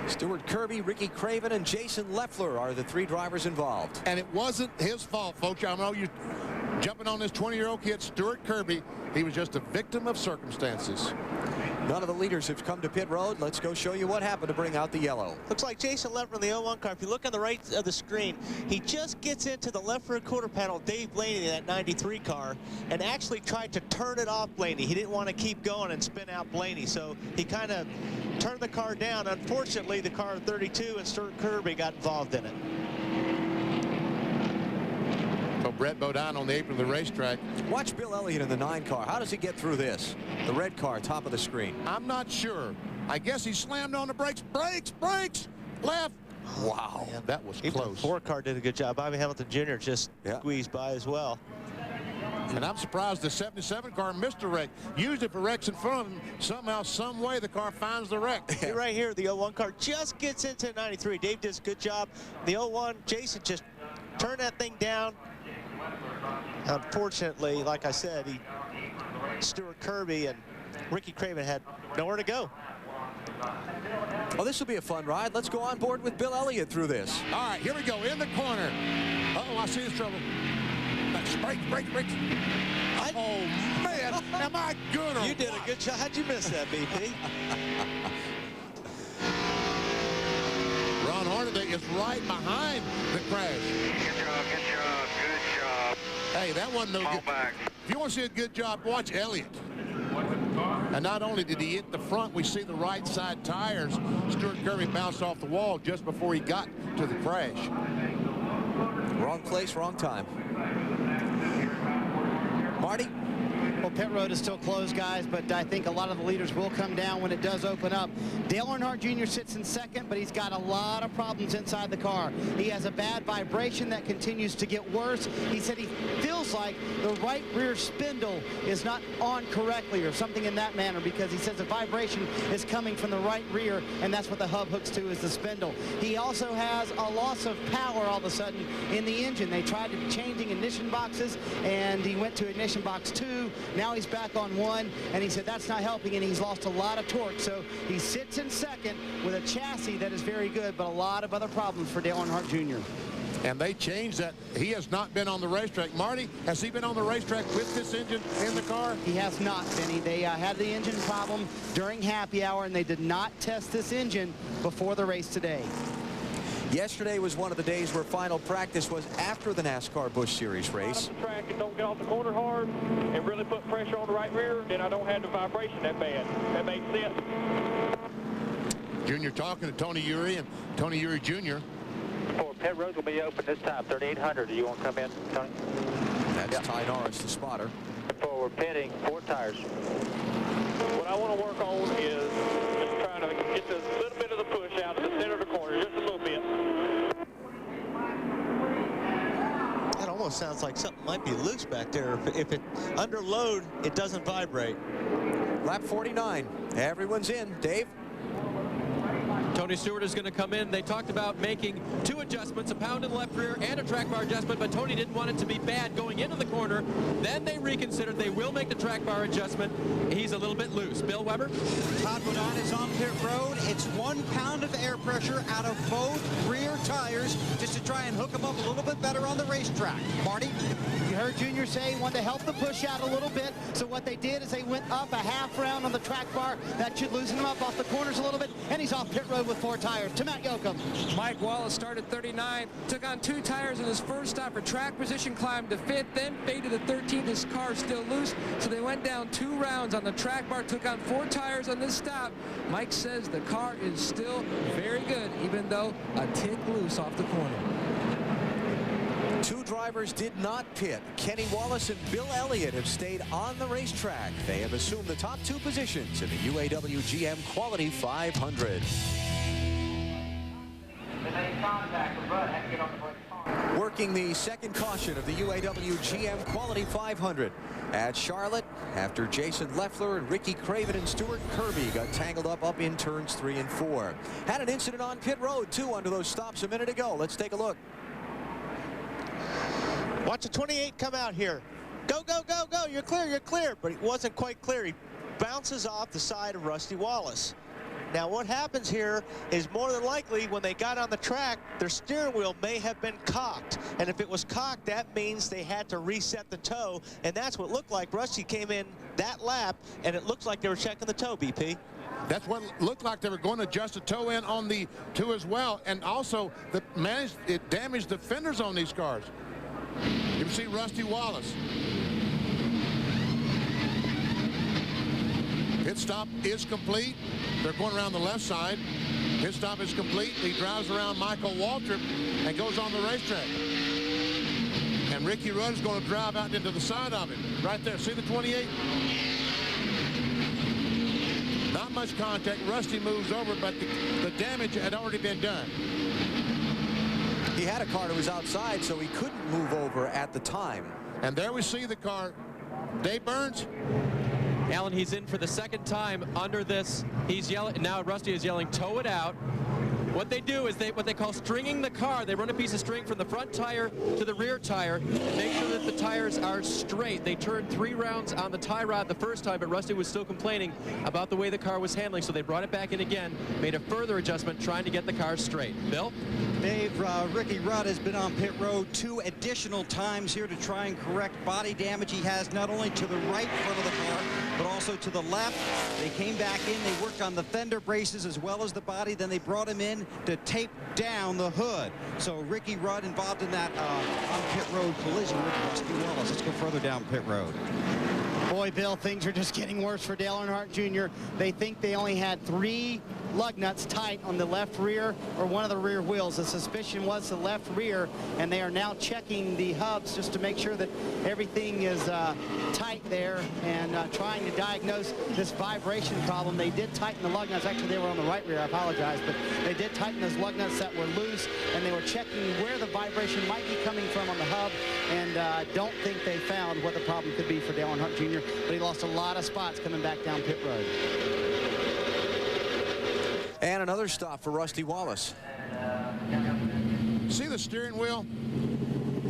Stuart Kirby, Ricky Craven, and Jason Leffler are the 3 drivers involved. And it wasn't his fault, folks. I know you're jumping on this 20-year-old kid, Stuart Kirby. He was just a victim of circumstances. None of the leaders have come to pit road. Let's go show you what happened to bring out the yellow. Looks like Jason Leffler in the 01 car. If you look on the right of the screen, he just gets into the left rear quarter panel, Dave Blaney, in that 93 car, and actually tried to turn it off Blaney. He didn't want to keep going and spin out Blaney, so he kind of turned the car down. Unfortunately, the car 32 and Stuart Kirby got involved in it. So Brett Bodine on the apron of the racetrack. Watch Bill Elliott in the 9 car. How does he get through this? The red car, top of the screen. I'm not sure. I guess he slammed on the brakes. Brakes, left. Wow, yeah, that was close. The 4 car did a good job. Bobby Hamilton Jr. just squeezed by as well. And I'm surprised the 77 car missed a wreck. Usually if a wreck's in front of him, somehow, some way, the car finds the wreck. Right here, the 01 car just gets into 93. Dave does a good job. The 01, Jason just turned that thing down. Unfortunately, like I said, Stuart Kirby and Ricky Craven had nowhere to go. Well, this will be a fun ride. Let's go on board with Bill Elliott through this. All right, here we go, in the corner. Uh-oh, I see his trouble. Break. Oh, man, am I good or You did a good job. How'd you miss that, BP? Ron Hornaday is right behind the crash. Good job. Hey, that wasn't no good. Back. If you want to see a good job, watch Elliott. And not only did he hit the front, we see the right side tires. Stuart Kirby bounced off the wall just before he got to the crash. Wrong place, wrong time. Marty? Well, pit road is still closed, guys, but I think a lot of the leaders will come down when it does open up. Dale Earnhardt Jr. sits in second, but he's got a lot of problems inside the car. He has a bad vibration that continues to get worse. He said he feels like the right rear spindle is not on correctly or something in that manner, because he says the vibration is coming from the right rear, and that's what the hub hooks to, is the spindle. He also has a loss of power all of a sudden in the engine. They tried changing ignition boxes, and he went to ignition box 2. Now he's back on 1, and he said that's not helping, and he's lost a lot of torque. So he sits in second with a chassis that is very good, but a lot of other problems for Dale Earnhardt Jr. And they changed that. He has not been on the racetrack. Marty, has he been on the racetrack with this engine in the car? He has not, Benny. They had the engine problem during happy hour, and they did not test this engine before the race today. Yesterday was one of the days where final practice was after the NASCAR Busch Series race. The track and don't get off the corner hard and really put pressure on the right rear, then I don't have the vibration that bad. That makes sense. Junior talking to Tony Uri, and Tony Uri Jr. For pit road will be open this time, 3800. Do you want to come in, Tony? That's Ty Norris, the spotter. For pitting, 4 tires. What I want to work on is just trying to get a little bit of the push out to the center of the corner, just a little bit. That almost sounds like something might be loose back there. If it under load, it doesn't vibrate. Lap 49. Everyone's in. Dave? Tony Stewart is going to come in. They talked about making 2 adjustments, a pound in the left rear and a track bar adjustment, but Tony didn't want it to be bad going into the corner. Then they reconsidered. They will make the track bar adjustment. He's a little bit loose. Bill Weber? Todd Bodine is on pit road. It's 1 pound of air pressure out of both rear tires just to try and hook them up a little bit better on the racetrack. Marty? You heard Junior say he wanted to help the push out a little bit, so what they did is they went up a half round on the track bar. That should loosen him up off the corners a little bit, and he's off pit road with 4 tires. To Matt Yoakum. Mike Wallace started 39, took on 2 tires in his first stop for track position, climbed to 5th, then faded to 13th. His car still loose, so they went down 2 rounds on the track bar, took on 4 tires on this stop. Mike says the car is still very good, even though a tick loose off the corner. 2 drivers did not pit. Kenny Wallace and Bill Elliott have stayed on the racetrack. They have assumed the top 2 positions in the UAW GM-Quality 500. Working the second caution of the UAW GM-Quality 500 at Charlotte after Jason Leffler and Ricky Craven and Stuart Kirby got tangled up in turns 3 and 4. Had an incident on pit road, too, under those stops a minute ago. Let's take a look. Watch the 28 come out here. Go, go, go, go. You're clear, you're clear. But he wasn't quite clear. He bounces off the side of Rusty Wallace. Now, what happens here is more than likely when they got on the track, their steering wheel may have been cocked. And if it was cocked, that means they had to reset the toe. And that's what looked like. Rusty came in that lap, and it looks like they were checking the toe, BP. That's what it looked like. They were going to adjust the toe in on the 2 as well. And also, it damaged the fenders on these cars. You can see Rusty Wallace. Pit stop is complete. They're going around the left side. Pit stop is complete. He drives around Michael Waltrip and goes on the racetrack. And Ricky Rudd is going to drive out into the side of him. Right there. See the 28? Not much contact. Rusty moves over, but the damage had already been done. He had a car that was outside, so he couldn't move over at the time. And there we see the car. Dave Burns. Alan, he's in for the second time under this. He's yelling. Now Rusty is yelling, tow it out. What they do is what they call stringing the car. They run a piece of string from the front tire to the rear tire and make sure that the tires are straight. They turned 3 rounds on the tie rod the first time, but Rusty was still complaining about the way the car was handling, so they brought it back in again, made a further adjustment, trying to get the car straight. Bill? Dave, Ricky Rudd has been on pit road 2 additional times here to try and correct body damage he has not only to the right front of the car, but also to the left. They came back in, they worked on the fender braces as well as the body, then they brought him in to tape down the hood. So Ricky Rudd involved in that on pit road collision with Rusty Wallace. Let's go further down pit road. Boy, Bill, things are just getting worse for Dale Earnhardt Jr. They think they only had 3 lug nuts tight on the left rear or one of the rear wheels. The suspicion was the left rear, and they are now checking the hubs just to make sure that everything is tight there and trying to diagnose this vibration problem. They did tighten the lug nuts. Actually, they were on the right rear. I apologize, but they did tighten those lug nuts that were loose, and they were checking where the vibration might be coming from on the hub, and don't think they found what the problem could be for Dale Earnhardt Jr., but he lost a lot of spots coming back down pit road. And another stop for Rusty Wallace. See the steering wheel?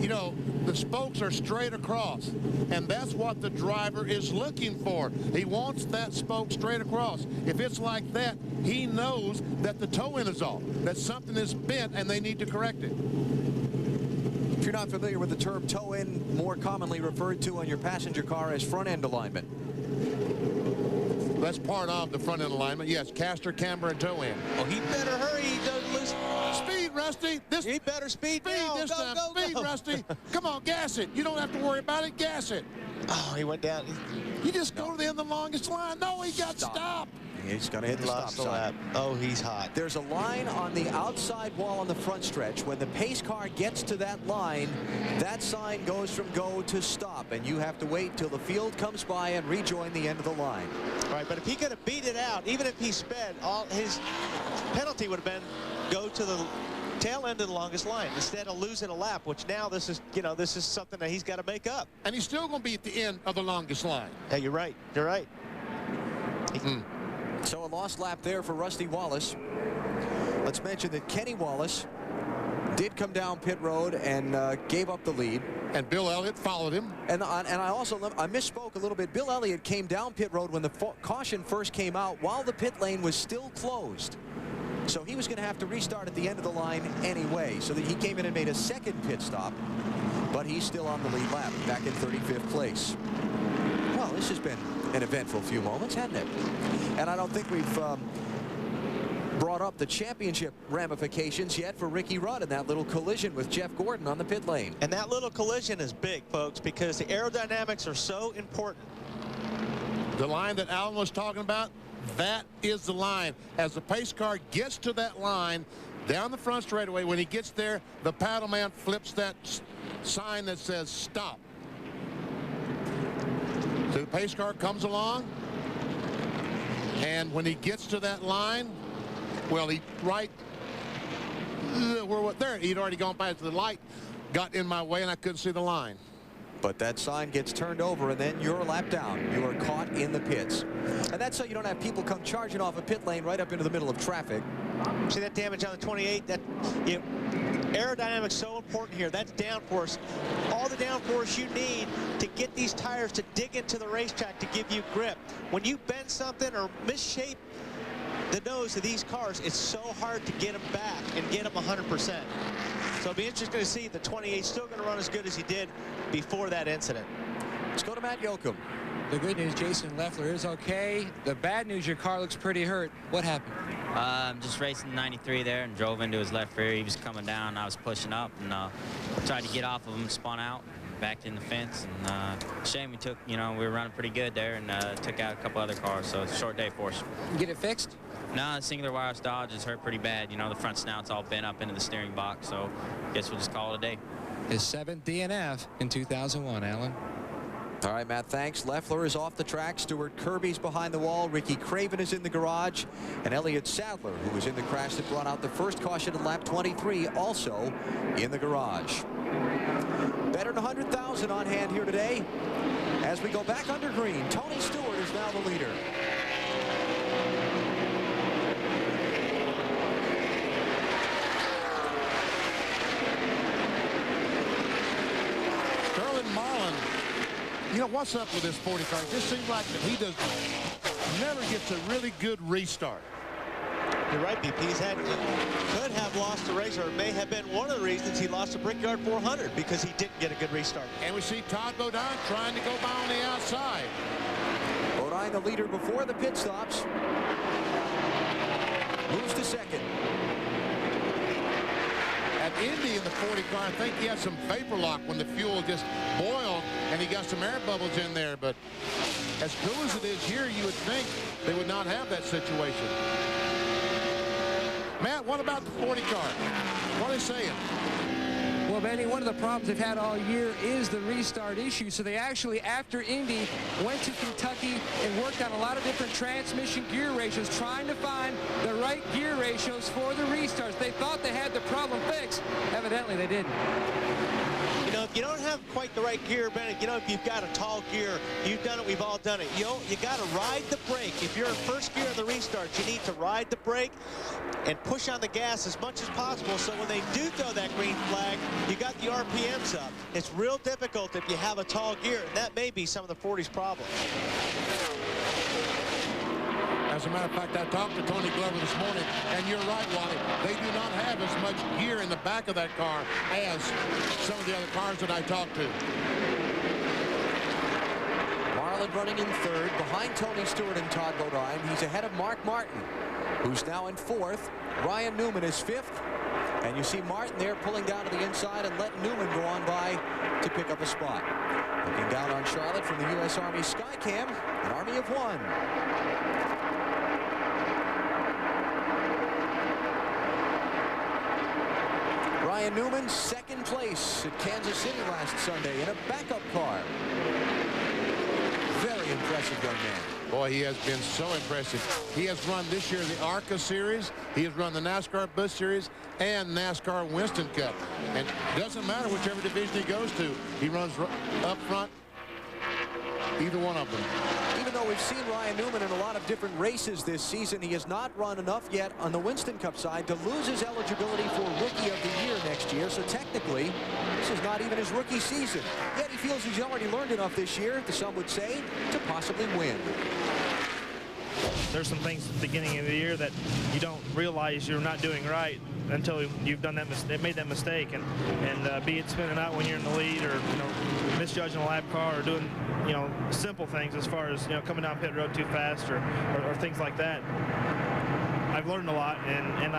You know, the spokes are straight across, and that's what the driver is looking for. He wants that spoke straight across. If it's like that, he knows that the toe-in is off, that something is bent, and they need to correct it. If you're not familiar with the term toe-in, more commonly referred to on your passenger car as front-end alignment. That's part of the front-end alignment. Yes, caster, camber, and toe-in. Oh, he better hurry. He doesn't lose. Speed, Rusty. He better speed now. This time. Speed, Rusty. Come on, gas it. You don't have to worry about it. Gas it. Oh, he went down. You just go to the end of the longest line. No, he got stopped. He's got to hit the stop sign. Oh, he's hot. There's a line on the outside wall on the front stretch. When the pace car gets to that line, that sign goes from go to stop, and you have to wait till the field comes by and rejoin the end of the line. Right, but if he could have beat it out, even if he sped, all his penalty would have been go to the tail end of the longest line instead of losing a lap, which now this is, you know, this is something that he's got to make up. And he's still going to be at the end of the longest line. Yeah, you're right. You're right. So a lost lap there for Rusty Wallace. Let's mention that Kenny Wallace did come down pit road and gave up the lead. And Bill Elliott followed him. And I misspoke a little bit. Bill Elliott came down pit road when the caution first came out while the pit lane was still closed. So he was going to have to restart at the end of the line anyway. So that he came in and made a second pit stop. But he's still on the lead lap, back in 35th place. Well, this has been an eventful few moments, hasn't it? And I don't think we've brought up the championship ramifications yet for Ricky Rudd in that little collision with Jeff Gordon on the pit lane. And that little collision is big, folks, because the aerodynamics are so important. The line that Alan was talking about, that is the line. As the pace car gets to that line, down the front straightaway, when he gets there, the paddle man flips that sign that says stop. So the pace car comes along, and when he gets to that line, well, he there, he'd already gone past the light, got in my way, and I couldn't see the line. But that sign gets turned over, and then you're a lap down. You are caught in the pits. And that's so you don't have people come charging off a pit lane right up into the middle of traffic. See that damage on the 28? That, you know, aerodynamics so important here. That's downforce. All the downforce you need to get these tires to dig into the racetrack to give you grip. When you bend something or misshape the nose of these cars, it's so hard to get them back and get them 100%. So it'll be interesting to see the 28 still going to run as good as he did before that incident. Let's go to Matt Yoakum. The good news, Jason Leffler is okay. The bad news, your car looks pretty hurt. What happened? Just racing 93 there and drove into his left rear. He was coming down. I was pushing up and tried to get off of him, spun out, backed in the fence. And shame we took, you know, we were running pretty good there and took out a couple other cars. So it's a short day for us. Get it fixed? No, the singular wireless Dodge is hurt pretty bad. You know, the front snout's all bent up into the steering box. So I guess we'll just call it a day. His 7th DNF in 2001, Alan. All right, Matt, thanks. Leffler is off the track. Stuart Kirby's behind the wall. Ricky Craven is in the garage. And Elliott Sadler, who was in the crash that brought out the first caution in lap 23, also in the garage. Better than 100,000 on hand here today. As we go back under green, Tony Stewart is now the leader. Marlin, you know, what's up with this 40 car? It just seems like that he never gets a really good restart. You're right, BP. Could have lost the race, or it may have been one of the reasons he lost the Brickyard 400, because he didn't get a good restart. And we see Todd Bodine trying to go by on the outside. Bodine, the leader before the pit stops, moves to second. At Indy in the 40 car, I think he had some vapor lock when the fuel just boiled and he got some air bubbles in there. But as cool as it is here, you would think they would not have that situation. Matt, what about the 40 car? What are they saying? Well, Benny, one of the problems they've had all year is the restart issue. So they actually, after Indy, went to Kentucky and worked on a lot of different transmission gear ratios, trying to find the right gear ratios for the restarts. They thought they had the problem fixed. Evidently, they didn't. You know, if you don't have quite the right gear, Bennett, you know, if you've got a tall gear, you've done it, we've all done it. You know, you got to ride the brake. If you're in first gear of the restart, you need to ride the brake and push on the gas as much as possible, so when they do throw that green flag, you got the RPMs up. It's real difficult if you have a tall gear, and that may be some of the 40's problems. As a matter of fact, I talked to Tony Glover this morning, and you're right, Wally. They do not have as much gear in the back of that car as some of the other cars that I talked to. Marlin running in third, behind Tony Stewart and Todd Bodine. He's ahead of Mark Martin, who's now in fourth. Ryan Newman is fifth. And you see Martin there pulling down to the inside and letting Newman go on by to pick up a spot. Looking down on Charlotte from the U.S. Army Skycam, an army of one. Ryan Newman, second place at Kansas City last Sunday in a backup car. Very impressive young man. Boy, he has been so impressive. He has run this year the ARCA Series. He has run the NASCAR Busch Series and NASCAR Winston Cup. And it doesn't matter whichever division he goes to. He runs up front, either one of them. Even though we've seen Ryan Newman in a lot of different races this season, he has not run enough yet on the Winston Cup side to lose his eligibility for Rookie of the Year next year. So technically, this is not even his rookie season. Yet he feels he's already learned enough this year, some would say, to possibly win. There's some things at the beginning of the year that you don't realize you're not doing right until you've done that made that mistake, and be it spinning out when you're in the lead, or misjudging a lap car, or doing simple things as far as coming down pit road too fast, or things like that. I've learned a lot, and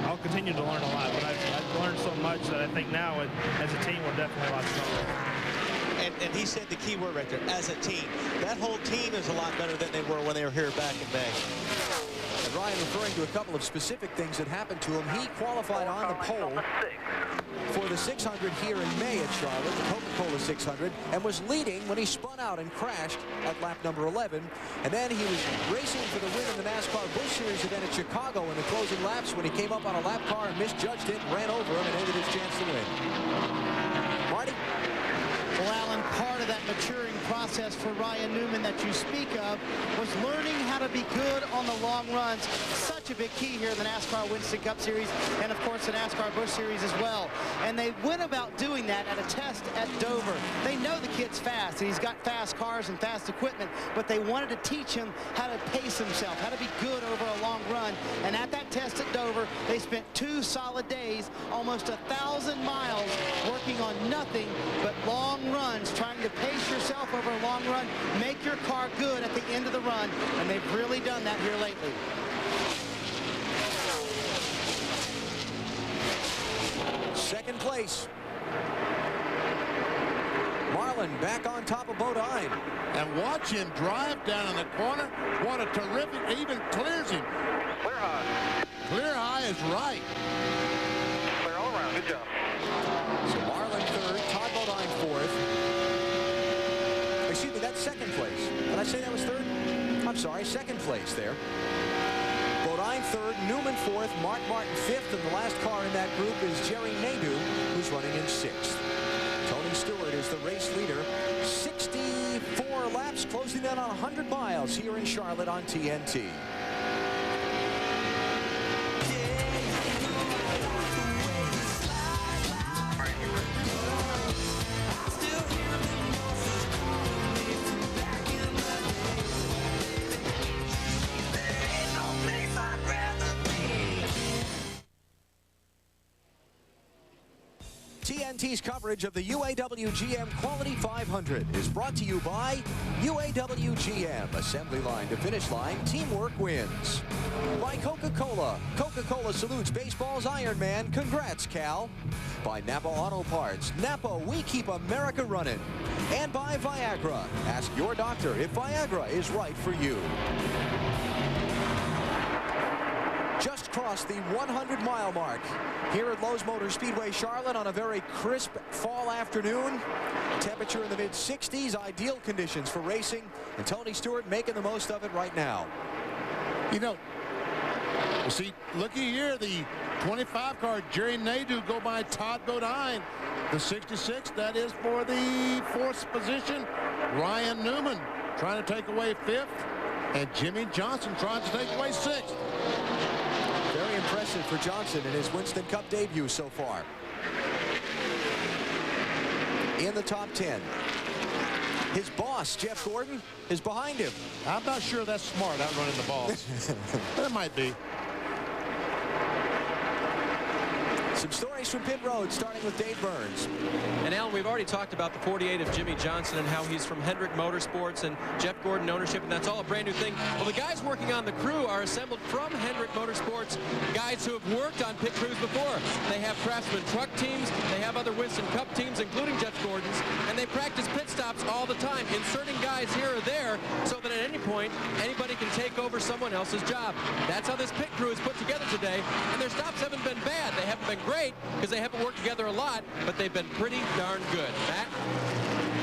I'll continue to learn a lot, but I've learned so much that I think now as a team we're definitely a lot stronger. And he said the key word right there, as a team. That whole team is a lot better than they were when they were here back in May. And Ryan referring to a couple of specific things that happened to him. He qualified on the pole for the 600 here in May at Charlotte, the Coca-Cola 600, and was leading when he spun out and crashed at lap number 11. And then he was racing for the win in the NASCAR Busch Series event at Chicago in the closing laps when he came up on a lap car and misjudged it, ran over him, and ended his chance to win. Marty? Well, Alan, part of that maturing process for Ryan Newman that you speak of was learning how to be good on the long runs. Such a big key here in the NASCAR Winston Cup Series, and of course the NASCAR Busch Series as well. And they went about doing that at a test at Dover. They know the kid's fast, and he's got fast cars and fast equipment, but they wanted to teach him how to pace himself, how to be good over a long run. And at that test at Dover, they spent 2 solid days, almost 1,000 miles, working on nothing but long runs, trying to pace yourself over a long run, make your car good at the end of the run, and they've really done that here lately. Second place. Marlin back on top of Bodine. And watch him drive down in the corner. What a terrific, even clears him. Clear high. Clear high is right. Clear all around. Good job. So Marlin third, Todd Bodine fourth. Excuse me, that's second place. Did I say that was third? I'm sorry, second place there. Bodine Klein third, Newman fourth, Mark Martin fifth, and the last car in that group is Jerry Nadeau, who's running in sixth. Tony Stewart is the race leader. 64 laps, closing in on 100 miles here in Charlotte on TNT. TNT's coverage of the UAW GM-Quality 500 is brought to you by UAW GM. Assembly line to finish line, teamwork wins. By Coca-Cola. Coca-Cola salutes baseball's Iron Man. Congrats, Cal. By Napa Auto Parts. Napa, we keep America running. And by Viagra. Ask your doctor if Viagra is right for you. Just crossed the 100-mile mark here at Lowe's Motor Speedway, Charlotte, on a very crisp fall afternoon. Temperature in the mid-60s, ideal conditions for racing, and Tony Stewart making the most of it right now. You know, see, looky here, the 25 car, Jerry Nadeau, go by Todd Bodine. The 66, that is for the fourth position. Ryan Newman trying to take away fifth, and Jimmy Johnson trying to take away sixth. Very impressive for Johnson in his Winston Cup debut so far. In the top 10. His boss, Jeff Gordon, is behind him. I'm not sure that's smart, outrunning the boss. That might be. Some stories from pit road, starting with Dave Burns. And Alan, we've already talked about the 48 of Jimmy Johnson and how he's from Hendrick Motorsports and Jeff Gordon ownership, and that's all a brand new thing. Well, the guys working on the crew are assembled from Hendrick Motorsports, guys who have worked on pit crews before. They have Craftsman truck teams, they have other Winston Cup teams, including Jeff Gordon's, and they practice pit stops all the time, inserting guys here or there so that at any point, anybody can take over someone else's job. That's how this pit crew is put together today, and their stops haven't been bad. They haven't been great because they haven't worked together a lot, but they've been pretty darn good. Matt?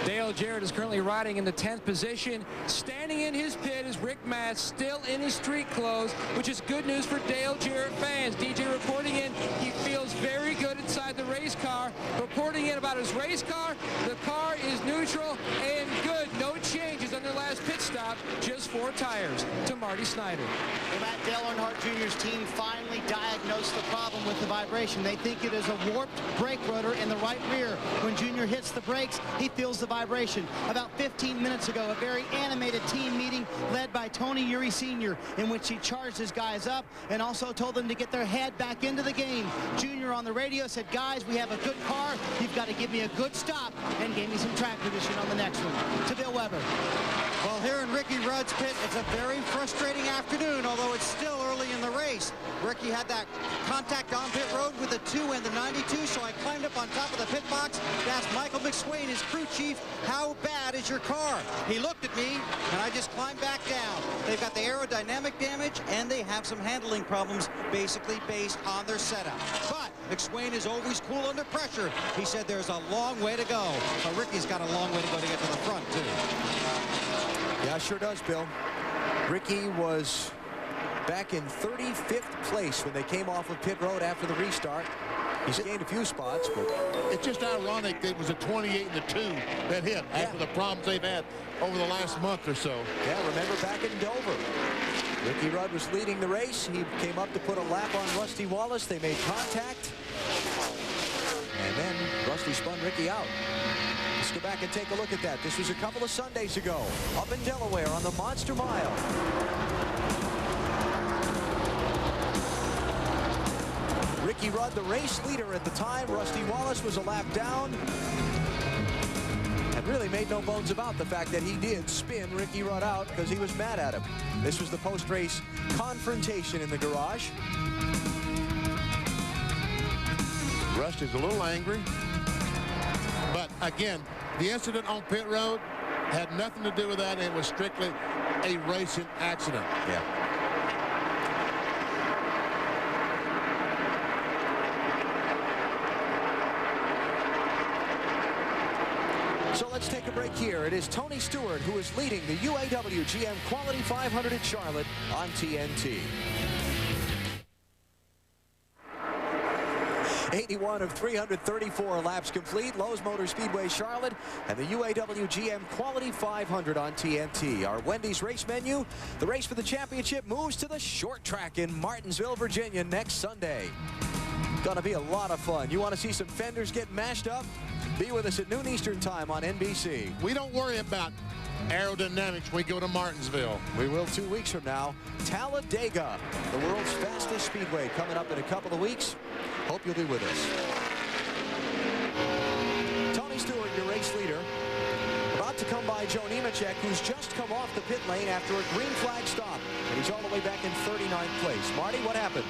Dale Jarrett is currently riding in the 10th position. Standing in his pit is Rick Matz, still in his street clothes, which is good news for Dale Jarrett fans. DJ reporting in, he feels very good inside the race car. Reporting in about his race car, the car is neutral and good. No changes on their last pit stop, just 4 tires. To Marty Snyder. Well, Matt, Dale Earnhardt Jr.'s team finally diagnosed the problem with the vibration. They think it is a warped brake rotor in the right rear. When Jr. hits the brakes, he feels the vibration. About 15 minutes ago, a very animated team meeting led by Tony Uri Sr., in which he charged his guys up and also told them to get their head back into the game. Jr. on the radio said, guys, we have a good car. You've got to give me a good stop, and gave me some track position on the next one. To Bill Weber. Well, here in Ricky Rudd's pit, it's a very frustrating afternoon, although it's still early in the race. Ricky had that contact on pit road with the 2 and the 92, so I climbed up on top of the pit box to ask Michael McSwain, his crew chief, how bad is your car? He looked at me, and I just climbed back down. They've got the aerodynamic damage, and they have some handling problems, basically based on their setup. But McSwain is always cool under pressure. He said there's a long way to go. So Ricky's got a long way to go to get to the front, too. Yeah, sure does, Bill. Ricky was back in 35th place when they came off of pit road after the restart. He's gained a few spots, but it's just ironic that it was a 28 and a 2 that hit after the problems they've had over the last month or so. Yeah, remember back in Dover, Ricky Rudd was leading the race. He came up to put a lap on Rusty Wallace. They made contact, and then Rusty spun Ricky out. Let's go back and take a look at that. This was a couple of Sundays ago, up in Delaware on the Monster Mile. Ricky Rudd, the race leader at the time. Rusty Wallace was a lap down. And really made no bones about the fact that he did spin Ricky Rudd out because he was mad at him. This was the post-race confrontation in the garage. Rusty's a little angry. But again, the incident on pit road had nothing to do with that. It was strictly a racing accident. Yeah. So let's take a break here. It is Tony Stewart who is leading the UAW GM-Quality 500 at Charlotte on TNT. 81 of 334 laps complete. Lowe's Motor Speedway Charlotte and the UAW GM-Quality 500 on TNT. Our Wendy's race menu. The race for the championship moves to the short track in Martinsville, Virginia next Sunday. Gonna be a lot of fun. You want to see some fenders get mashed up? Be with us at noon Eastern time on NBC. We don't worry about aerodynamics when we go to Martinsville. We will 2 weeks from now. Talladega, the world's fastest speedway, coming up in a couple of weeks. Hope you'll be with us. Tony Stewart, your race leader, about to come by Joe Nemechek, who's just come off the pit lane after a green flag stop. And he's all the way back in 39th place. Marty, what happened?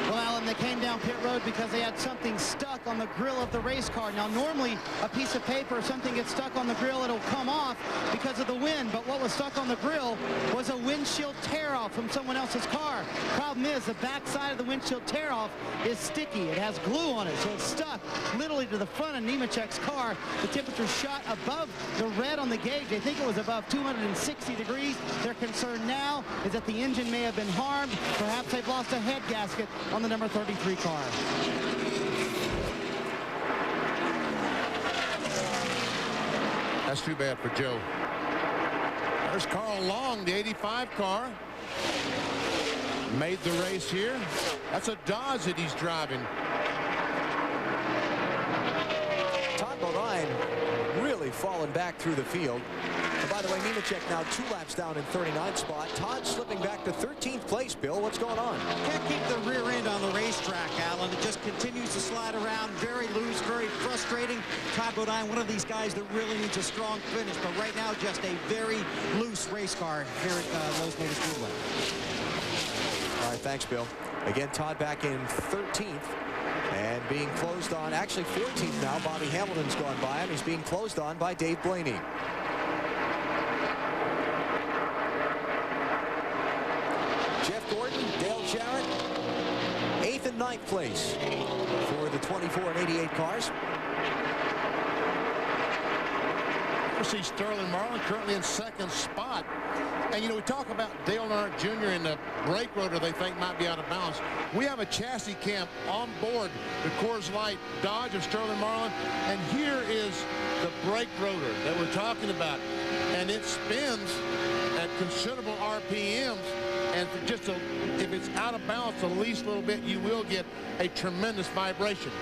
Well, Alan, they came down pit road because they had something stuck on the grill of the race car. Now, normally a piece of paper or something gets stuck on the grill, it'll come off because of the wind. But what was stuck on the grill was a windshield tear-off from someone else's car. Problem is, the back side of the windshield tear-off is sticky. It has glue on it, so it's stuck literally to the front of Nemechek's car. The temperature shot above the red on the gauge. They think it was above 260 degrees. Their concern now is that the engine may have been harmed. Perhaps they've lost a head gasket on the number 33 car. That's too bad for Joe. There's Carl Long, the 85 car. Made the race here. That's a Dodge that he's driving. Todd Bodine really falling back through the field. And by the way, Nemechek now 2 laps down in 39th spot. Todd slipping back to 13th place. Bill, what's going on? Can't keep the rear end on the racetrack, Alan. It just continues to slide around, very loose, very frustrating. Todd Bodine, one of these guys that really needs a strong finish, but right now just a very loose race car here at Lowe's Motor Speedway. All right, thanks, Bill. Again, Todd back in 13th. And being closed on, actually 14th now. Bobby Hamilton's gone by him. He's being closed on by Dave Blaney. Jeff Gordon, Dale Jarrett, 8th and 9th place for the 24 and 88 cars. We see Sterling Marlin currently in 2nd spot. And, you know, we talk about Dale Earnhardt Jr. and the brake rotor they think might be out of balance. We have a chassis cam on board the Coors Light Dodge of Sterling Marlin. And here is the brake rotor that we're talking about. And it spins at considerable RPMs. And for just if it's out of balance the least little bit, you will get a tremendous vibration.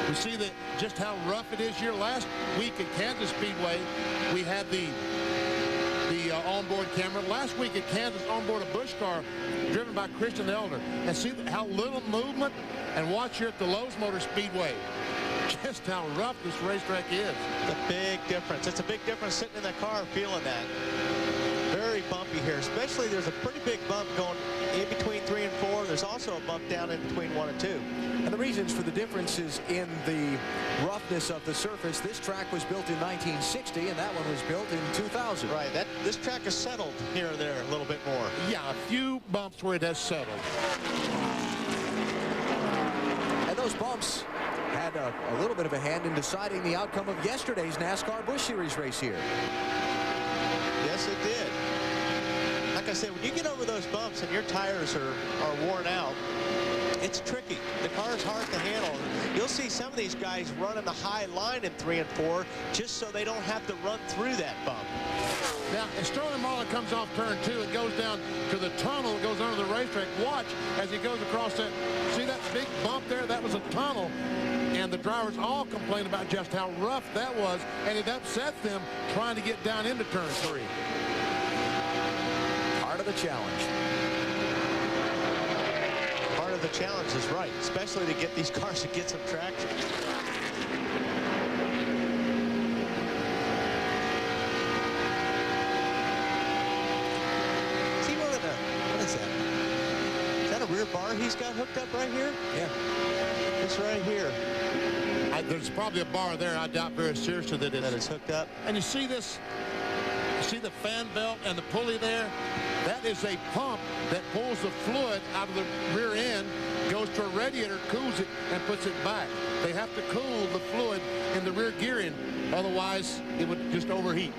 We see that just how rough it is here. Last week at Kansas Speedway, we had the onboard camera. Last week at Kansas, onboard a Busch car driven by Christian Elder. And see how little movement. And watch here at the Lowe's Motor Speedway. Just how rough this racetrack is. It's a big difference. It's a big difference sitting in that car and feeling that. Very bumpy here, especially there's a pretty big bump going in between 3 and 4. There's also a bump down in between 1 and 2. And the reasons for the differences in the roughness of the surface. This track was built in 1960 and that one was built in 2000. Right, this track is settled here and there a little bit more. Yeah, a few bumps where it has settled. And those bumps had a little bit of a hand in deciding the outcome of yesterday's NASCAR Busch Series race here. Yes, it did. Like I said, when you get over those bumps and your tires are worn out, it's tricky. The car is hard to handle. You'll see some of these guys running the high line in 3 and 4 just so they don't have to run through that bump. Now, as Sterling Marlin comes off turn 2 and goes down to the tunnel that goes under the racetrack, watch as he goes across that. See that big bump there? That was a tunnel. And the drivers all complain about just how rough that was, and it upsets them trying to get down into turn 3. Part of the challenge. Part of the challenge is right, especially to get these cars to get some traction. See what is that? Is that a rear bar he's got hooked up right here? Yeah. It's right here. There's probably a bar there. I doubt very seriously that it's hooked up. And you see this, you see the fan belt and the pulley there? That is a pump that pulls the fluid out of the rear end, goes to a radiator, cools it, and puts it back. They have to cool the fluid in the rear gearing, otherwise it would just overheat.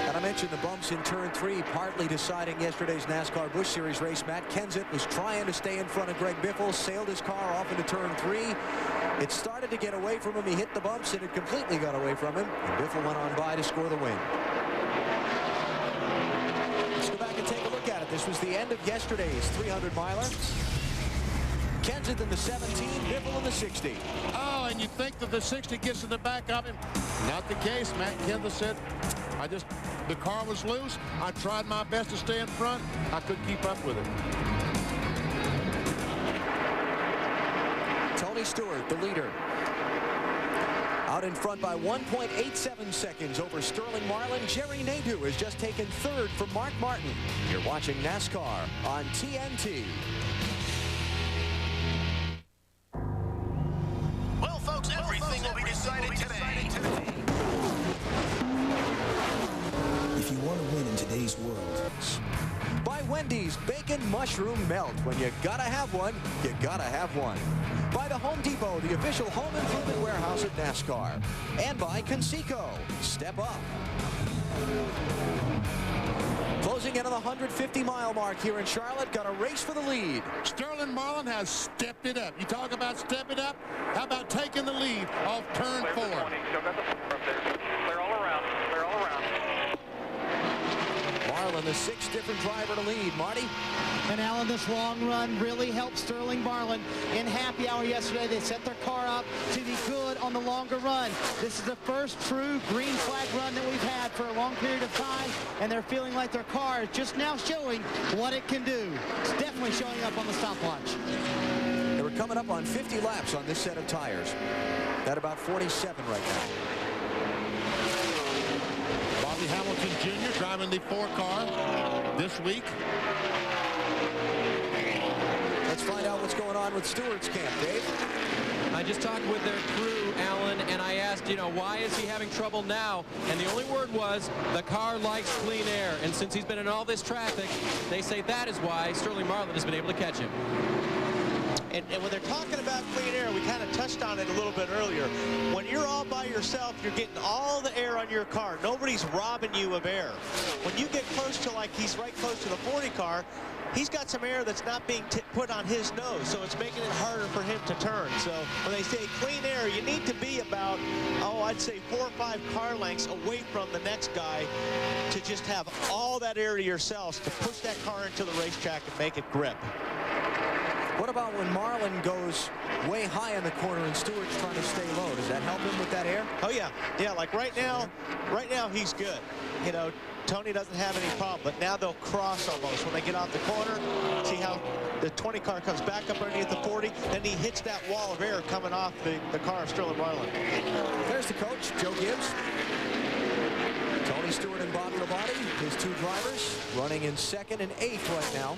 And I mentioned the bumps in turn 3, partly deciding yesterday's NASCAR Busch Series race. Matt Kenseth was trying to stay in front of Greg Biffle, sailed his car off into turn 3. It started to get away from him. He hit the bumps, and it completely got away from him. And Biffle went on by to score the win. Let's go back and take a look at it. This was the end of yesterday's 300-miler. Kenseth in the 17, Biffle in the 60. Oh, and you think that the 60 gets to the back of him. Not the case. Matt Kenseth said, the car was loose. I tried my best to stay in front. I couldn't keep up with it. Tony Stewart, the leader, out in front by 1.87 seconds over Sterling Marlin. Jerry Nadeau has just taken third from Mark Martin. You're watching NASCAR on TNT. Well, folks, everything will be decided today. If you want to win in today's world. By Wendy's Bacon Mushroom Melt. When you gotta have one, you gotta have one. By the Home Depot, the official home improvement warehouse of NASCAR. And by Conseco. Step up. Closing in on the 150-mile mark here in Charlotte. Got a race for the lead. Sterling Marlin has stepped it up. You talk about stepping up. How about taking the lead off turn 4? Still got the 4 up there. Clear all around. Clear all around. Marlin, the 6th different driver to lead. Marty? And Alan, this long run really helped Sterling Marlin. In happy hour yesterday, they set their car up to be good on the longer run. This is the first true green flag run that we've had for a long period of time, and they're feeling like their car is just now showing what it can do. It's definitely showing up on the stopwatch. They were coming up on 50 laps on this set of tires. At about 47 right now. Bobby Hamilton Jr. driving the 4 car this week. Let's find out what's going on with Stewart's camp, Dave. I just talked with their crew, Alan, and I asked, why is he having trouble now? And the only word was, the car likes clean air. And since he's been in all this traffic, they say that is why Sterling Marlin has been able to catch him. And when they're talking about clean air, we kind of touched on it a little bit earlier. When you're all by yourself, you're getting all the air on your car. Nobody's robbing you of air. When you get close to, like he's right close to the 40 car, he's got some air that's not being put on his nose, so it's making it harder for him to turn. So when they say clean air, you need to be about, I'd say 4 or 5 car lengths away from the next guy to just have all that air to yourselves to push that car into the racetrack and make it grip. What about when Marlin goes way high in the corner and Stewart's trying to stay low? Does that help him with that air? Oh, yeah. Yeah, like right now he's good. Tony doesn't have any problem, but now they'll cross almost when they get off the corner. See how the 20 car comes back up underneath the 40, then he hits that wall of air coming off the car of Sterling Marlin. There's the coach, Joe Gibbs. Tony Stewart and Bobby Labonte, his 2 drivers, running in 2nd and 8th right now.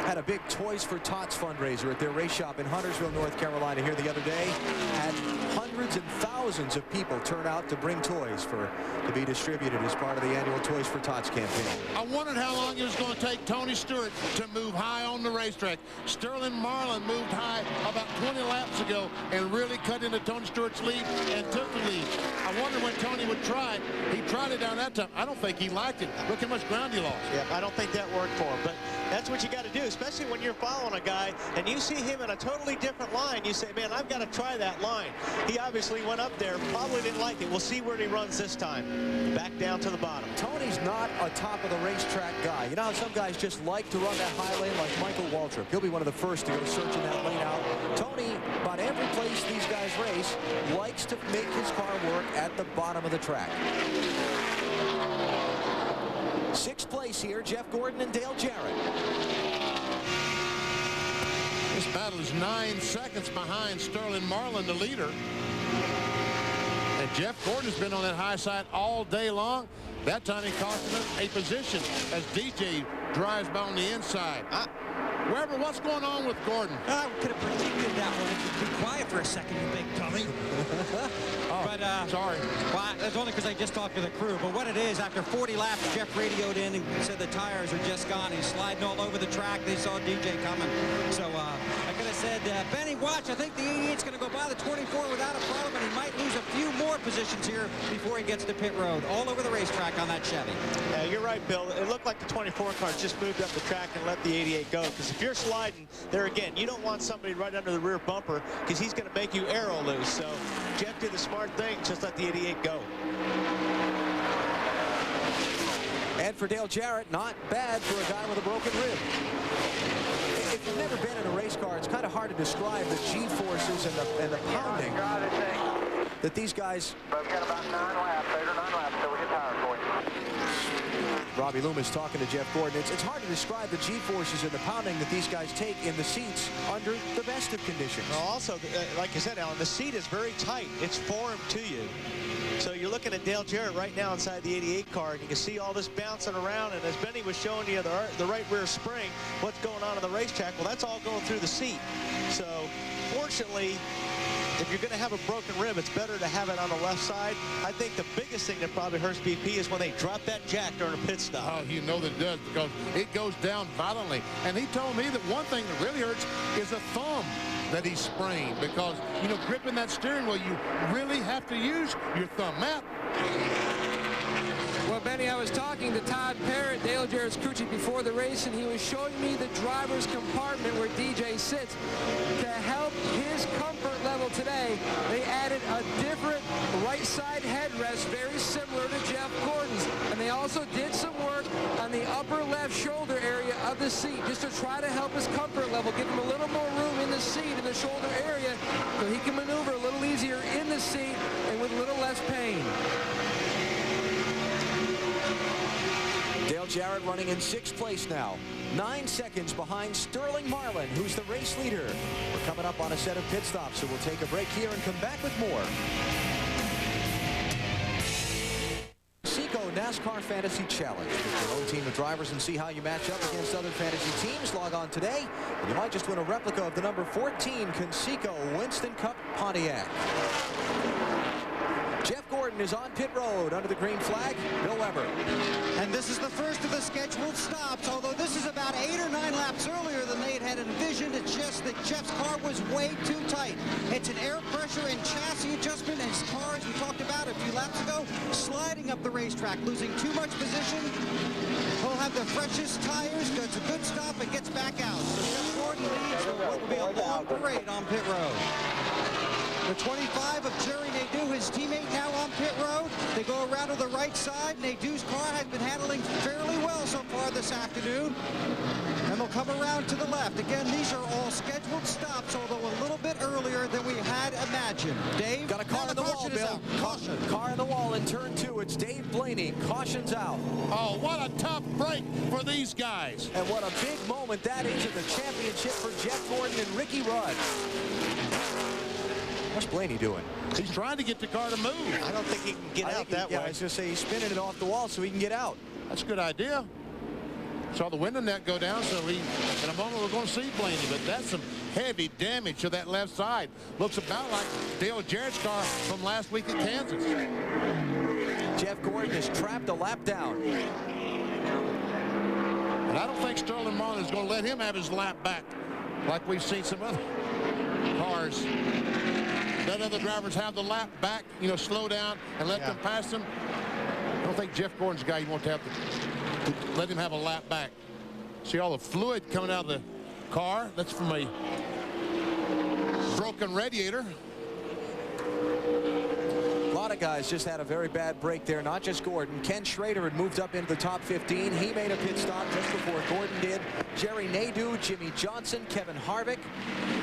Had a big Toys for Tots fundraiser at their race shop in Huntersville, North Carolina here the other day. Had hundreds and thousands of people turn out to bring toys to be distributed as part of the annual Toys for Tots campaign. I wondered how long it was going to take Tony Stewart to move high on the racetrack. Sterling Marlin moved high about 20 laps ago and really cut into Tony Stewart's lead and took the lead. I wondered when Tony would try it. He tried it down that time. I don't think he liked it. Look how much ground he lost. Yeah, I don't think that worked for him, but that's what you got to do, especially when you're following a guy and you see him in a totally different line. You say, man, I've got to try that line. He obviously went up there, probably didn't like it. We'll see where he runs this time. Back down to the bottom. Tony's not a top of the racetrack guy. You know how some guys just like to run that high lane, like Michael Waltrip. He'll be one of the first to go searching that lane out. Tony, about every place these guys race, likes to make his car work at the bottom of the track. 6th place here, Jeff Gordon and Dale Jarrett. This battle is 9 seconds behind Sterling Marlin, the leader. And Jeff Gordon's been on that high side all day long. That time he cost him a position as DJ drives by on the inside. Weber, what's going on with Gordon? I could have predicted that one. If you'd be quiet for a second, you big dummy. Sorry. Well, that's only because I just talked to the crew. But what it is, after 40 laps, Jeff radioed in and said the tires are just gone. He's sliding all over the track. They saw DJ coming. So I could have said, Benny, watch. I think the 88's going to go by the 24 24 without a problem, and he might lose a few more positions here before he gets to pit road. All over the racetrack on that Chevy. Yeah, you're right, Bill. It looked like the 24 car just moved up the track and let the 88 go. Because if you're sliding there again, you don't want somebody right under the rear bumper because he's going to make you arrow loose. So Jeff did the smart thing, just let the 88 go. And for Dale Jarrett, not bad for a guy with a broken rib. If you've never been in a race car, it's kind of hard to describe the G-forces and the pounding that these guys. But we've got about 9 laps, 8 or 9 laps till we get tired for you. Robbie Loomis talking to Jeff Gordon. It's hard to describe the G-forces and the pounding that these guys take in the seats under the best of conditions. Well, also, like you said, Alan, the seat is very tight. It's formed to you. So you're looking at Dale Jarrett right now inside the 88 car, and you can see all this bouncing around. And as Benny was showing you the right rear spring, what's going on in the racetrack, well, that's all going through the seat. So fortunately, if you're going to have a broken rib, it's better to have it on the left side. I think the biggest thing that probably hurts BP is when they drop that jack during a pit stop. Oh, you know that it does, because it goes down violently. And he told me that one thing that really hurts is a thumb that he sprained, because, you know, gripping that steering wheel, you really have to use your thumb. Matt? Well, Benny, I was talking to Todd Parrott, Dale Jarrett's crew chief, before the race, and he was showing me the driver's compartment where DJ sits. To help his comfort level today, they added a different right side headrest, very similar to Jeff Gordon's. And they also did some work on the upper left shoulder area of the seat, just to try to help his comfort level, give him a little more room in the seat, in the shoulder area, so he can maneuver a little easier in the seat and with a little less pain. Dale Jarrett running in 6th place now. 9 seconds behind Sterling Marlin, who's the race leader. We're coming up on a set of pit stops, so we'll take a break here and come back with more. Seco NASCAR Fantasy Challenge. Pick your own team of drivers and see how you match up against other fantasy teams. Log on today, and you might just win a replica of the number 14 Conseco Winston Cup Pontiac. Jeff Gordon is on pit road under the green flag. Bill Weber. And this is the first of the scheduled stops, although this is about 8 or 9 laps earlier than they had envisioned. It's just that Jeff's car was way too tight. It's an air pressure and chassis adjustment, and his car, as we talked about a few laps ago, sliding up the racetrack, losing too much position. He'll have the freshest tires, does a good stop, and gets back out. So Jeff Gordon leads what will be a long parade on pit road. The 25 of Jerry Nadeau, his teammate, now on pit road. They go around to the right side. Nadeau's car has been handling fairly well so far this afternoon. And they'll come around to the left. Again, these are all scheduled stops, although a little bit earlier than we had imagined. Dave? Got a car in the wall, Bill. Caution. Car in the wall in turn 2. It's Dave Blaney. Caution's out. Oh, what a tough break for these guys. And what a big moment that is in the championship for Jeff Gordon and Ricky Rudd. What's Blaney doing? He's trying to get the car to move. I don't think he can get out that way. Yeah, I was going to say he's spinning it off the wall so he can get out. That's a good idea. Saw the window net go down, so in a moment we're going to see Blaney, but that's some heavy damage to that left side. Looks about like Dale Jarrett's car from last week at Kansas. Jeff Gordon is trapped a lap down. And I don't think Sterling Marlin is going to let him have his lap back like we've seen some other cars. Let other drivers have the lap back, you know, slow down and let them pass them. I don't think Jeff Gordon's the guy you want to have to let him have a lap back. See all the fluid coming out of the car? That's from a broken radiator. A lot of guys just had a very bad break there, not just Gordon. Ken Schrader had moved up into the top 15. He made a pit stop just before Gordon did. Jerry Nadeau, Jimmy Johnson, Kevin Harvick,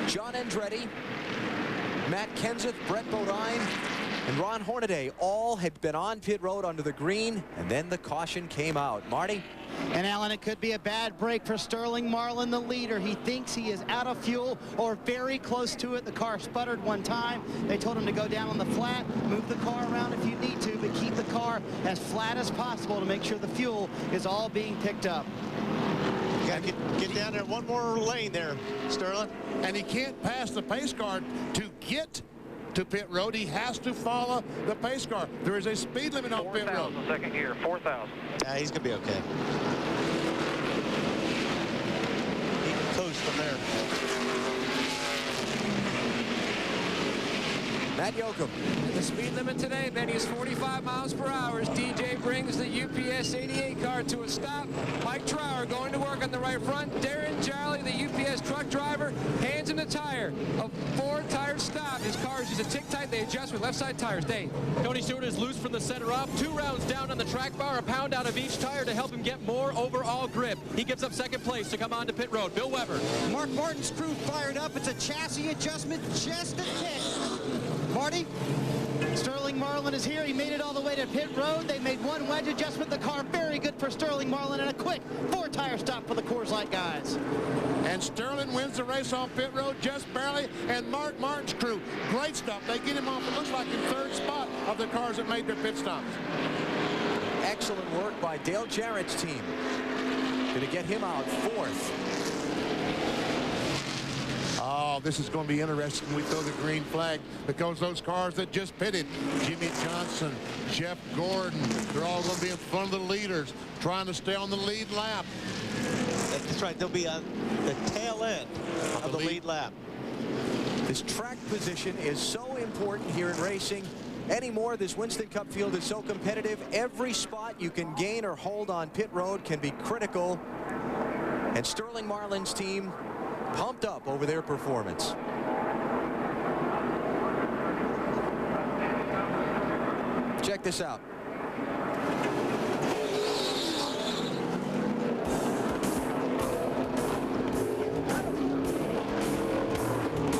John Andretti, Matt Kenseth, Brett Bodine, and Ron Hornaday all had been on pit road under the green, and then the caution came out. Marty? And Alan, it could be a bad break for Sterling Marlin, the leader. He thinks he is out of fuel or very close to it. The car sputtered one time. They told him to go down on the flat, move the car around if you need to, but keep the car as flat as possible to make sure the fuel is all being picked up. You got to get down there one more lane there, Sterling. And he can't pass the pace car to get to pit road. He has to follow the pace car. There is a speed limit on pit road. 4,000 second gear, 4,000. He's going to be okay. He can coast from there. Matt Yoakum. The speed limit today, Benny, is 45 miles per hour. DJ brings the UPS 88 car to a stop. Mike Trower going to work on the right front. Darren Jarley, the UPS truck driver, hands him the tire. A 4-tire stop. His car is just a tick tight. They adjust with left side tires. Dave. Tony Stewart is loose from the center up. 2 rounds down on the track bar, a pound out of each tire to help him get more overall grip. He gives up second place to come on to pit road. Bill Weber. Mark Martin's crew fired up. It's a chassis adjustment, just a tick. Marty? Sterling Marlin is here. He made it all the way to pit road. They made one wedge adjustment. The car very good for Sterling Marlin, and a quick 4-tire stop for the Coors Light guys. And Sterling wins the race off pit road just barely. And Mark Martin's crew, great stuff. They get him off, it looks like, in 3rd spot of the cars that made their pit stops. Excellent work by Dale Jarrett's team. Going to get him out 4th. Oh, this is going to be interesting when we throw the green flag, because those cars that just pitted, Jimmy Johnson, Jeff Gordon, they're all going to be in front of the leaders, trying to stay on the lead lap. That's right. They'll be on the tail end of the lead lap. This track position is so important here in racing. Anymore, this Winston Cup field is so competitive. Every spot you can gain or hold on pit road can be critical. And Sterling Marlin's team pumped up over their performance. Check this out.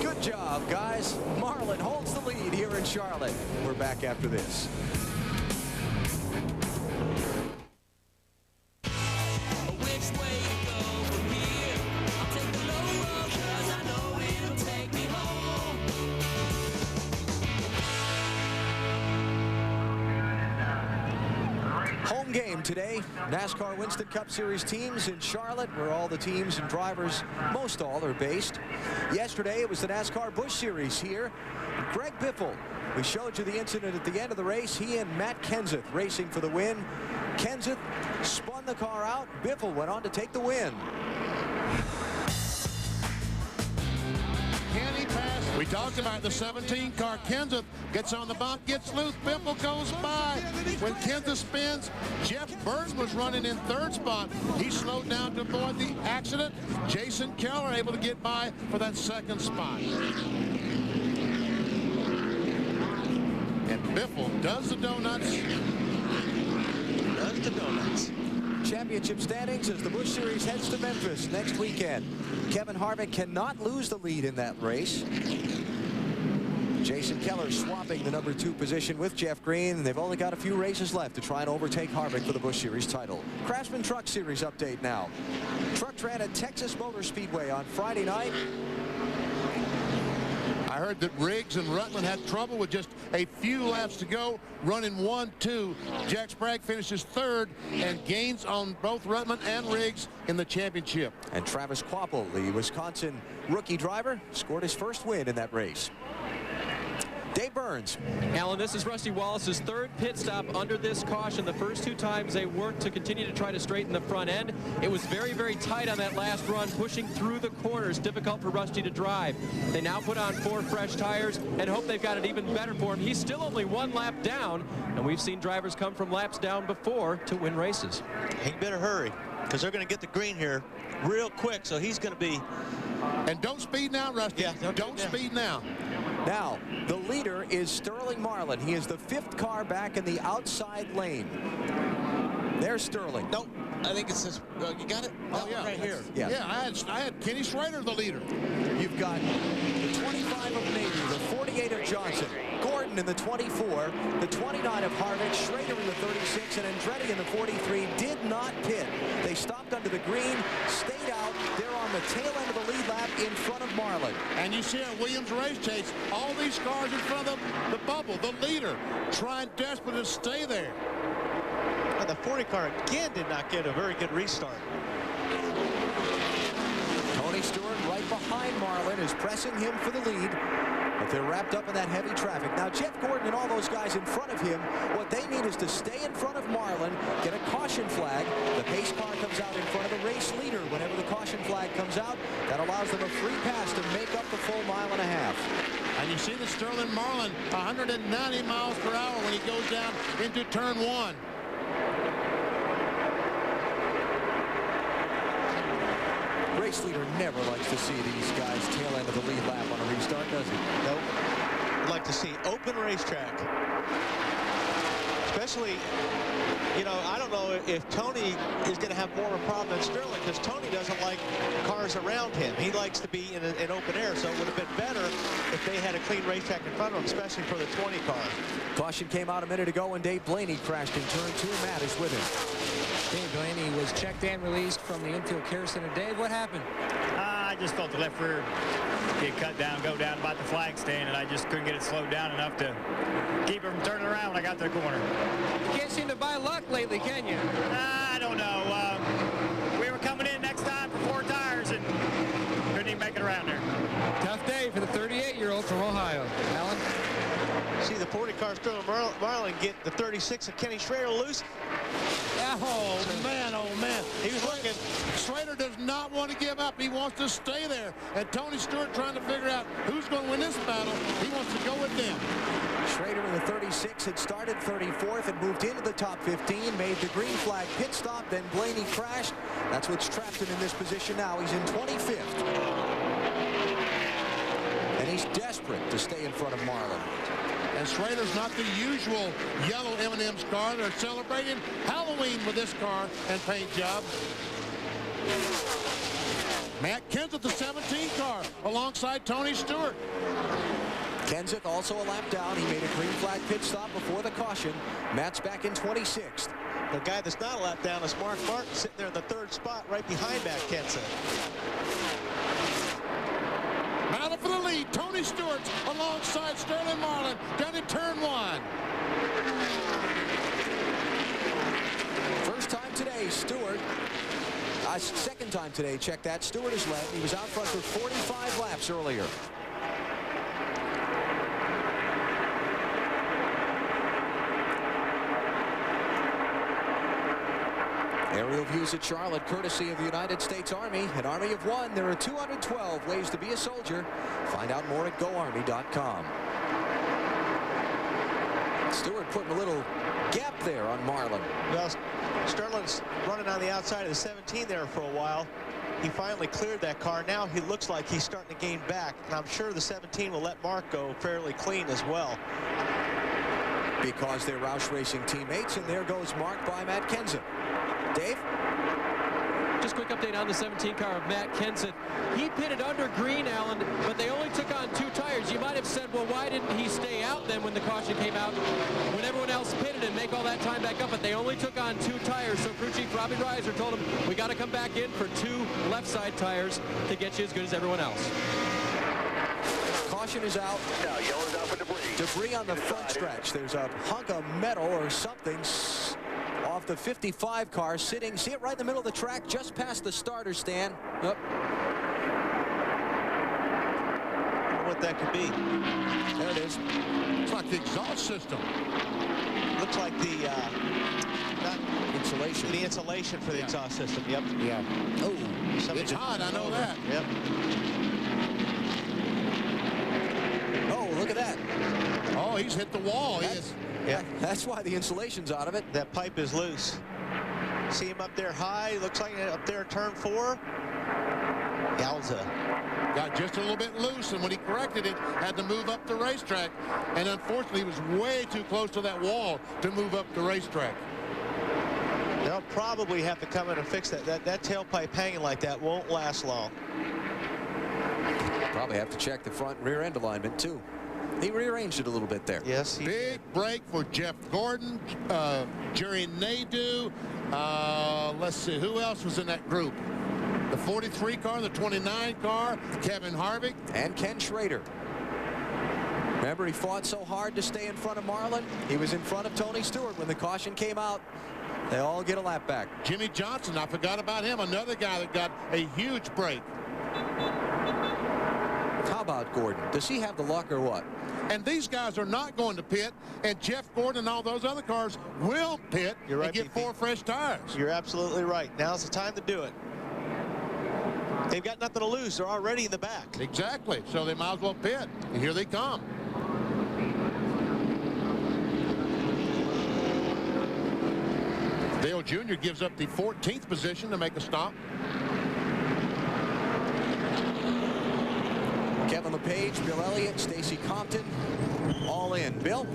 Good job, guys. Marlin holds the lead here in Charlotte. We're back after this. Game today, NASCAR Winston Cup Series teams in Charlotte, where all the teams and drivers, most all, are based. Yesterday, it was the NASCAR Busch Series here. Greg Biffle, we showed you the incident at the end of the race. He and Matt Kenseth racing for the win. Kenseth spun the car out. Biffle went on to take the win. Can he pass? We talked about the 17 car. Kenseth gets on the bump, gets loose. Biffle goes by. When Kenseth spins, Jeff Burton was running in 3rd spot. He slowed down to avoid the accident. Jason Keller able to get by for that 2nd spot. And Biffle does the donuts. Does the donuts. Championship standings as the Busch Series heads to Memphis next weekend. Kevin Harvick cannot lose the lead in that race. Jason Keller swapping the number 2 position with Jeff Green. They've only got a few races left to try and overtake Harvick for the Busch Series title. Craftsman Truck Series update now. Trucks ran at Texas Motor Speedway on Friday night. I heard that Riggs and Rutland had trouble with just a few laps to go, running 1-2. Jack Sprague finishes 3rd and gains on both Rutland and Riggs in the championship. And Travis Kvapil, the Wisconsin rookie driver, scored his first win in that race. Dave Burns. Alan, this is Rusty Wallace's 3rd pit stop under this caution. The first 2 times they worked to continue to try to straighten the front end. It was very, very tight on that last run, pushing through the corners. Difficult for Rusty to drive. They now put on 4 fresh tires and hope they've got it even better for him. He's still only 1 lap down, and we've seen drivers come from laps down before to win races. He better hurry, because they're going to get the green here real quick, so he's going to be... And don't speed now, Rusty. Yeah, don't speed now. Now, the leader is Sterling Marlin. He is the 5th car back in the outside lane. There's Sterling. Nope. I think it's this. You got it? Oh, yeah. Right here. Yeah, I had Kenny Schrader the leader. You've got the 25 of Navy, the 48 of Johnson, Gordon in the 24, the 29 of Harvick, Schrader in the 36, and Andretti in the 43 did not pit. They stopped under the green, stayed out. They're on the tail end of the lead lap in front of Marlin. And you see our Williams race chase, all these cars in front of the bubble, the leader, trying desperately to stay there. And the 40 car again did not get a very good restart. Tony Stewart right behind Marlin is pressing him for the lead, but they're wrapped up in that heavy traffic. Now, Jeff Gordon and all those guys in front of him, what they need is to stay in front of Marlin, get a caution flag. The pace car comes out in front of the race leader whenever the caution flag comes out. That allows them a free pass to make up the full 1.5 miles. And you see the Sterling Marlin 190 miles per hour when he goes down into turn 1. Race leader never likes to see these guys tail end of the lead lap on a restart, does he? Nope. I'd like to see open racetrack. Especially, you know, I don't know if Tony is going to have more of a problem than Sterling, because Tony doesn't like cars around him. He likes to be in open air, so it would have been better if they had a clean racetrack in front of him, especially for the 20 car. Caution came out a minute ago when Dave Blaney crashed in turn 2. Matt is with him. Dave Blaney was checked and released from the infield care center. Dave, what happened? I just felt the left rear get cut down, go down about the flag stand, and I just couldn't get it slowed down enough to keep it from turning around when I got to the corner. You can't seem to buy luck lately, can you? I don't know. We were coming in next time for 4 tires and couldn't even make it around there. Tough day for the 38-year-old from Ohio. Alan? See the 40 car Sterling Marlin get the 36 of Kenny Schrader loose. Oh, man. He was looking. Schrader does not want to give up. He wants to stay there. And Tony Stewart trying to figure out who's going to win this battle. He wants to go with them. Schrader in the 36 had started 34th and moved into the top 15, made the green flag pit stop, then Blaney crashed. That's what's trapped him in this position now. He's in 25th. And he's desperate to stay in front of Marlin. And Schrader's not the usual yellow M&M's car. They're celebrating Halloween with this car and paint job. Matt Kenseth, the 17 car, alongside Tony Stewart. Kenseth also a lap down. He made a green flag pit stop before the caution. Matt's back in 26th. The guy that's not a lap down is Mark Martin, sitting there in the 3rd spot right behind Matt Kenseth. Battle for the lead. Tony Stewart alongside Sterling Marlin down in turn 1. First time today, Stewart. Second time today, check that. Stewart has led. He was out front for 45 laps earlier. Aerial views at Charlotte, courtesy of the United States Army. An Army of one. There are 212 ways to be a soldier. Find out more at GoArmy.com. Stewart putting a little gap there on Marlin. Well, Sterling's running on the outside of the 17 there for a while. He finally cleared that car. Now he looks like he's starting to gain back. And I'm sure the 17 will let Mark go fairly clean as well. Because they're Roush Racing teammates, and there goes Mark by Matt Kenseth. Dave? Just quick update on the 17 car of Matt Kenseth. He pitted under green, Alan, but they only took on 2 tires. You might have said, well, why didn't he stay out then when the caution came out, when everyone else pitted and make all that time back up? But they only took on 2 tires. So crew chief Robbie Reiser told him, we got to come back in for 2 left side tires to get you as good as everyone else. Caution is out. Now yelling down for debris. Debris on the front stretch. There's a hunk of metal or something off the 55 car sitting. See it right in the middle of the track, just past the starter stand. Yep. What that could be. There it is. It's like the exhaust system. Looks like the insulation. The insulation for the exhaust system. Yep. Yeah. Oh, it's hot. I know that. Yep. Oh, look at that. Oh, he's hit the wall. He is. Yeah, that's why the insulation's out of it. That pipe is loose. See him up there high. Looks like up there turn 4. Yowza. Got just a little bit loose, and when he corrected it, had to move up the racetrack. And unfortunately, he was way too close to that wall to move up the racetrack. They'll probably have to come in and fix that. That tailpipe hanging like that won't last long. Probably have to check the front and rear end alignment, too. He rearranged it a little bit there. Yes. Big break for Jeff Gordon, Jerry Nadeau. Let's see, who else was in that group? The 43 car, the 29 car, Kevin Harvick. And Ken Schrader. Remember, he fought so hard to stay in front of Marlin. He was in front of Tony Stewart when the caution came out. They all get a lap back. Jimmy Johnson, I forgot about him. Another guy that got a huge break. How about Gordon? Does he have the luck or what? And these guys are not going to pit, and Jeff Gordon and all those other cars will pit and get 4 fresh tires. You're absolutely right. Now's the time to do it. They've got nothing to lose. They're already in the back. Exactly. So they might as well pit. And here they come. Dale Jr. gives up the 14th position to make a stop. Kevin LePage, Bill Elliott, Stacy Compton, all in. Bill?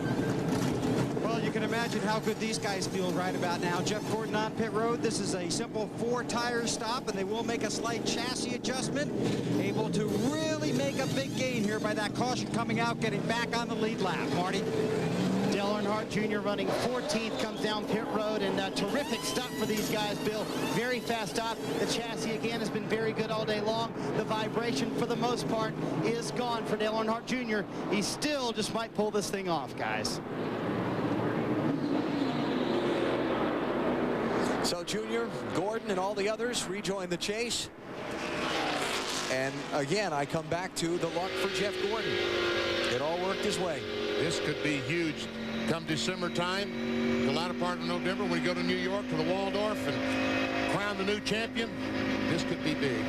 Well, you can imagine how good these guys feel right about now. Jeff Gordon on pit road. This is a simple 4-tire stop, and they will make a slight chassis adjustment. Able to really make a big gain here by that caution coming out, getting back on the lead lap. Marty? Dale Earnhardt Jr. running 14th, comes down pit road, and a terrific stop for these guys, Bill. Very fast stop. The chassis, again, has been very good all day long. The vibration, for the most part, is gone for Dale Earnhardt Jr. He still just might pull this thing off, guys. So Junior, Gordon, and all the others rejoin the chase. And again, I come back to the luck for Jeff Gordon. It all worked his way. This could be huge come December time, the latter part of November, when we go to New York to the Waldorf and crown the new champion. This could be big.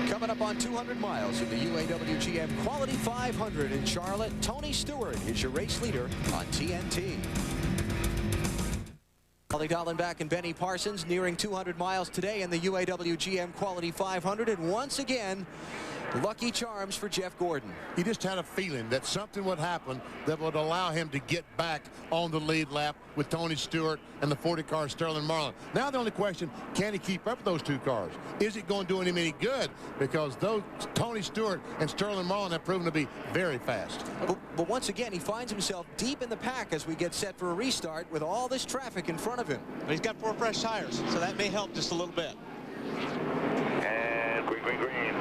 Coming up on 200 miles of the UAW GM-Quality 500 in Charlotte, Tony Stewart is your race leader on TNT. Ollie Dallenbach and Benny Parsons nearing 200 miles today in the UAW GM-Quality 500, and once again, lucky charms for Jeff Gordon. He just had a feeling that something would happen that would allow him to get back on the lead lap with Tony Stewart and the 40-car Sterling Marlin. Now the only question, can he keep up with those two cars? Is it going to do him any good? Because those Tony Stewart and Sterling Marlin have proven to be very fast. But once again, he finds himself deep in the pack as we get set for a restart with all this traffic in front of him. But he's got 4 fresh tires, so that may help just a little bit. And green, green, green.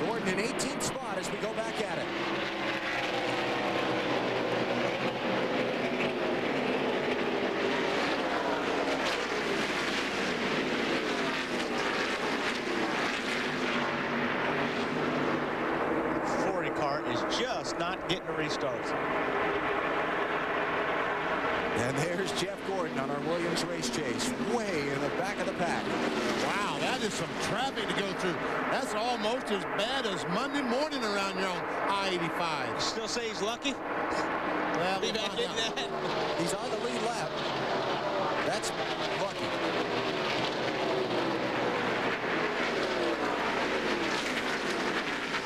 Gordon in 18th spot as we go back at it. The 40 car is just not getting a restart. And there's Jeff Gordon on our Williams race chase, way in the back of the pack. Wow, that is some traffic to go through. That's almost as bad as Monday morning around here on I-85. Still say he's lucky? Well, He's on the lead lap. That's lucky.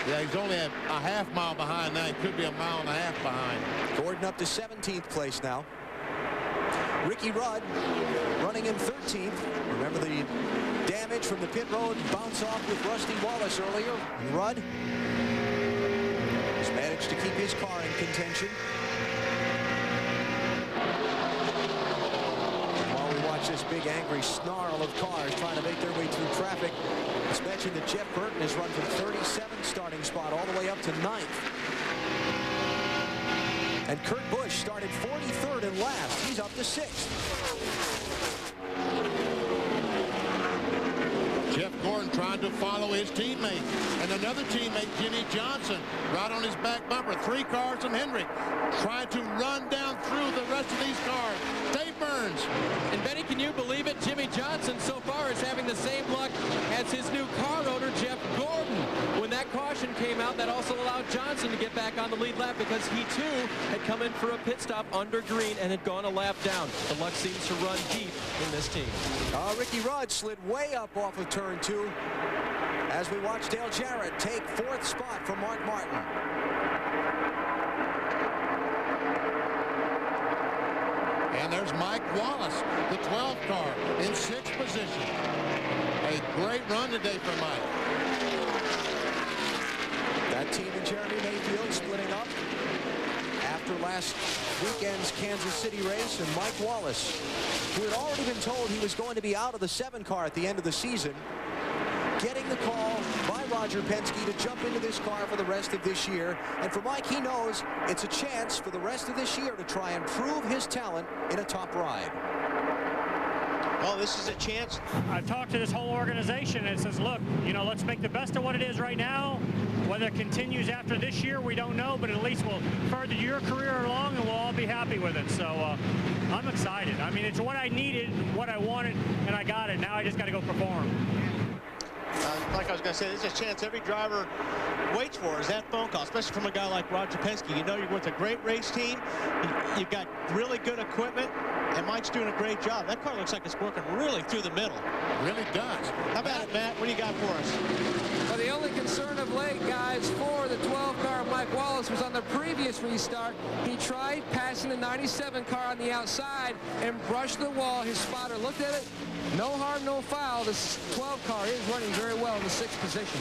Yeah, he's only a half mile behind now. He could be a mile and a half behind. Gordon up to 17th place now. Ricky Rudd running in 13th. Remember the damage from the pit road bounce off with Rusty Wallace earlier. And Rudd has managed to keep his car in contention. And while we watch this big angry snarl of cars trying to make their way through traffic, let's mention that Jeff Burton has run from 37th starting spot all the way up to 9th. And Kurt Busch started 43rd and last. He's up to 6th. Jeff Gordon trying to follow his teammate. And another teammate, Jimmy Johnson, right on his back bumper. 3 cars from Hendrick, trying to run down through the rest of these cars. Dave Burns. And Benny, can you believe it? Jimmy Johnson so far is having the same luck as his new car owner, Jeff Gordon. When that caution came out, that also allowed Johnson to get back on the lead lap because he too had come in for a pit stop under green and had gone a lap down. The luck seems to run deep in this team. Ricky Rudd slid way up off of turn 2 as we watch Dale Jarrett take 4th spot from Mark Martin. And there's Mike Wallace, the 12th car, in 6th position. A great run today for Mike. That team and Jeremy Mayfield splitting up after last weekend's Kansas City race, and Mike Wallace, who had already been told he was going to be out of the 7 car at the end of the season, getting the call by Roger Penske to jump into this car for the rest of this year. And for Mike, he knows it's a chance for the rest of this year to try and prove his talent in a top ride. Well, this is a chance. I've talked to this whole organization and it says, look, you know, let's make the best of what it is right now. Whether it continues after this year, we don't know, but at least we'll further your career along and we'll all be happy with it. So I'm excited. I mean, it's what I needed, what I wanted, and I got it. Now I just got to go perform. Like I was going to say, there's a chance every driver waits for is that phone call, especially from a guy like Roger Penske. You know you're with a great race team. You've got really good equipment, and Mike's doing a great job. That car looks like it's working really through the middle. Really does. How about it, Matt? What do you got for us? Well, the only concern of late, guys, for the 12 car Mike Wallace was on the previous restart. He tried passing the 97 car on the outside and brushed the wall. His spotter looked at it. No harm, no foul. This 12 car is running very well in the 6th position.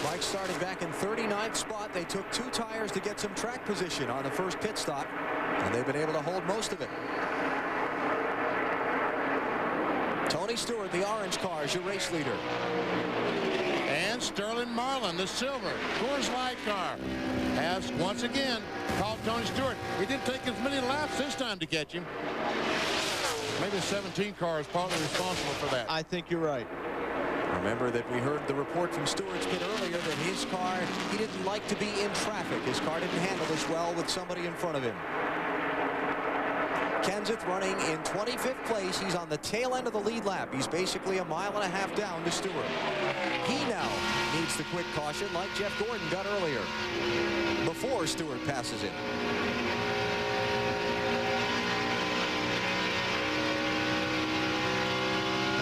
Mike started back in 39th spot. They took 2 tires to get some track position on the first pit stop, and they've been able to hold most of it. Tony Stewart, the orange car, is your race leader. And Sterling Marlin, the silver Coors Light car, has once again caught Tony Stewart. He didn't take as many laps this time to catch him. Maybe the 17 car is partly responsible for that. I think you're right. Remember that we heard the report from Stewart's pit earlier that his car, he didn't like to be in traffic. His car didn't handle this well with somebody in front of him. Kenseth running in 25th place. He's on the tail end of the lead lap. He's basically a mile and a half down to Stewart. He now needs the quick caution like Jeff Gordon got earlier before Stewart passes him.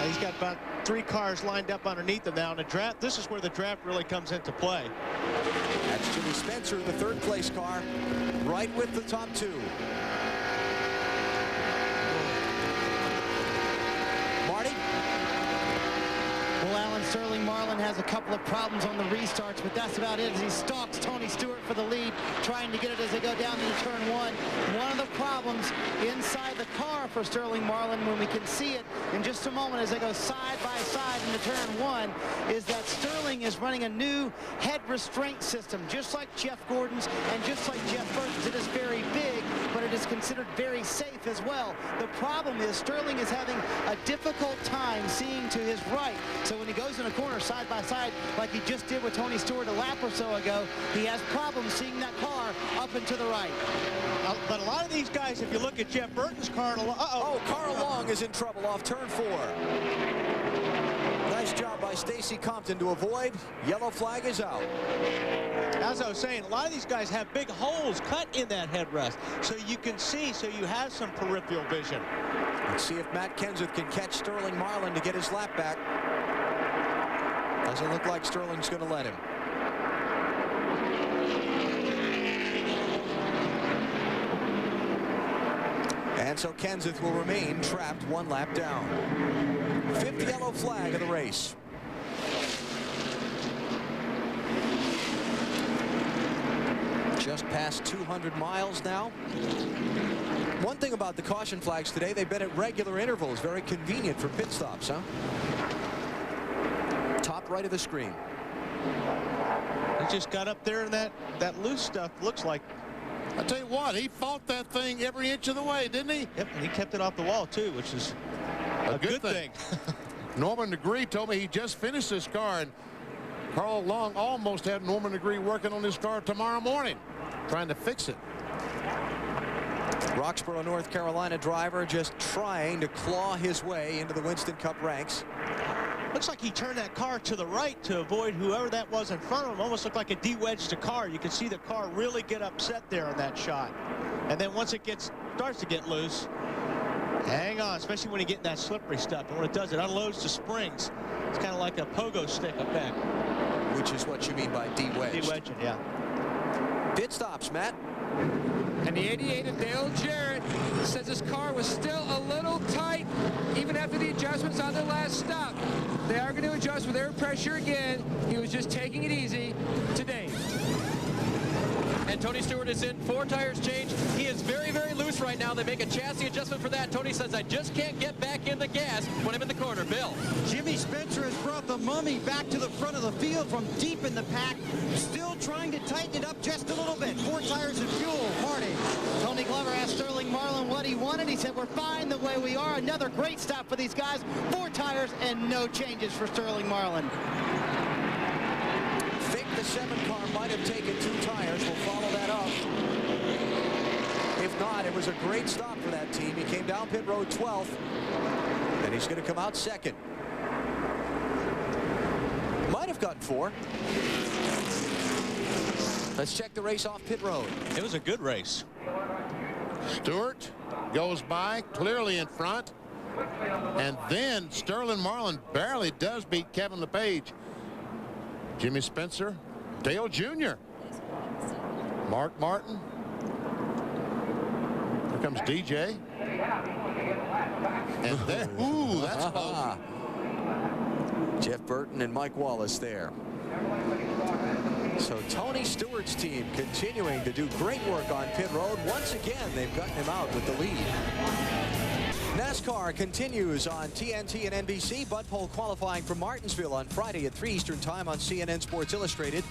He's got about 3 cars lined up underneath him now in the draft. This is where the draft really comes into play. That's Jimmy Spencer, the 3rd place car, right with the top 2. Marty? Well, Alan, Sterling Marlin has a couple of problems on the restarts, but that's about it as he stalks Tony Stewart for the lead, trying to get it as they go down into turn 1. One of the problems inside the car for Sterling Marlin, when we can see it in just a moment as they go side by side into turn 1, is that Sterling is running a new head restraint system, just like Jeff Gordon's and just like Jeff Burton's. It is very big, but it is considered very safe as well. The problem is Sterling is having a difficult time seeing to his right. So when he goes in a corner side by side like he just did with Tony Stewart a lap or so ago, he has problems seeing that car up and to the right. But a lot of these guys, if you look at Jeff Burton's car, Carl Long is in trouble off turn 4. Nice job by Stacy Compton to avoid. Yellow flag is out. As I was saying, a lot of these guys have big holes cut in that headrest, so you can see, so you have some peripheral vision. Let's see if Matt Kenseth can catch Sterling Marlin to get his lap back. Doesn't look like Sterling's going to let him. And so Kenseth will remain trapped 1 lap down. 5th yellow flag of the race. Just past 200 miles now. One thing about the caution flags today, they've been at regular intervals. Very convenient for pit stops, huh? Top right of the screen. He just got up there and that loose stuff looks like. I tell you what, he fought that thing every inch of the way, didn't he? Yep, and he kept it off the wall too, which is a good thing. Norman Degree told me he just finished this car, and Carl Long almost had Norman Degree working on this car tomorrow morning, trying to fix it. Roxborough, North Carolina driver just trying to claw his way into the Winston Cup ranks. Looks like he turned that car to the right to avoid whoever that was in front of him. Almost looked like a de-wedged the car. You could see the car really get upset there on that shot. And then once it starts to get loose, hang on, especially when you get in that slippery stuff. And when it does, it unloads the springs. It's kind of like a pogo stick effect. Which is what you mean by de-wedged. De-wedging, yeah. Pit stops, Matt. And the 88 of Dale Jarrett says his car was still a little tight even after the adjustments on the last stop. They are going to adjust with air pressure again. He was just taking it easy today. And Tony Stewart is in, 4 tires changed. He is very, very loose right now. They make a chassis adjustment for that. Tony says, I just can't get back in the gas when I'm in the corner. Bill. Jimmy Spencer has brought the Mummy back to the front of the field from deep in the pack, still trying to tighten it up just a little bit. 4 tires and fuel. Marty. Tony Glover asked Sterling Marlin what he wanted. He said, we're fine the way we are. Another great stop for these guys. 4 tires and no changes for Sterling Marlin. Think the 7 car might have taken 2 tires. We'll follow that up. If not, it was a great stop for that team. He came down pit road 12th, and he's going to come out 2nd. gotten 4. Let's check the race off pit road. It was a good race. Stewart goes by, clearly in front. And then Sterling Marlin barely does beat Kevin LePage. Jimmy Spencer, Dale Jr., Mark Martin. Here comes DJ. And there, ooh, that's close. Jeff Burton and Mike Wallace there. So Tony Stewart's team continuing to do great work on pit road. Once again, they've gotten him out with the lead. NASCAR continues on TNT and NBC. Bud Pole qualifying from Martinsville on Friday at 3 Eastern Time on CNN Sports Illustrated.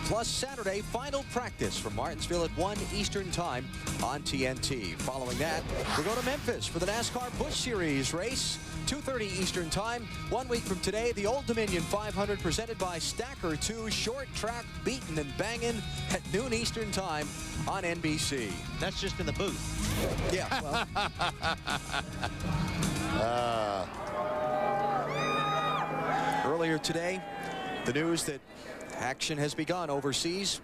Plus Saturday, final practice from Martinsville at 1 Eastern Time on TNT. Following that, we go to Memphis for the NASCAR Busch Series race. 2:30 Eastern Time. 1 week from today, the Old Dominion 500 presented by Stacker 2, short track beating and banging at noon Eastern Time on NBC. That's just in the booth. Yeah, well. Earlier today, the news that action has begun overseas.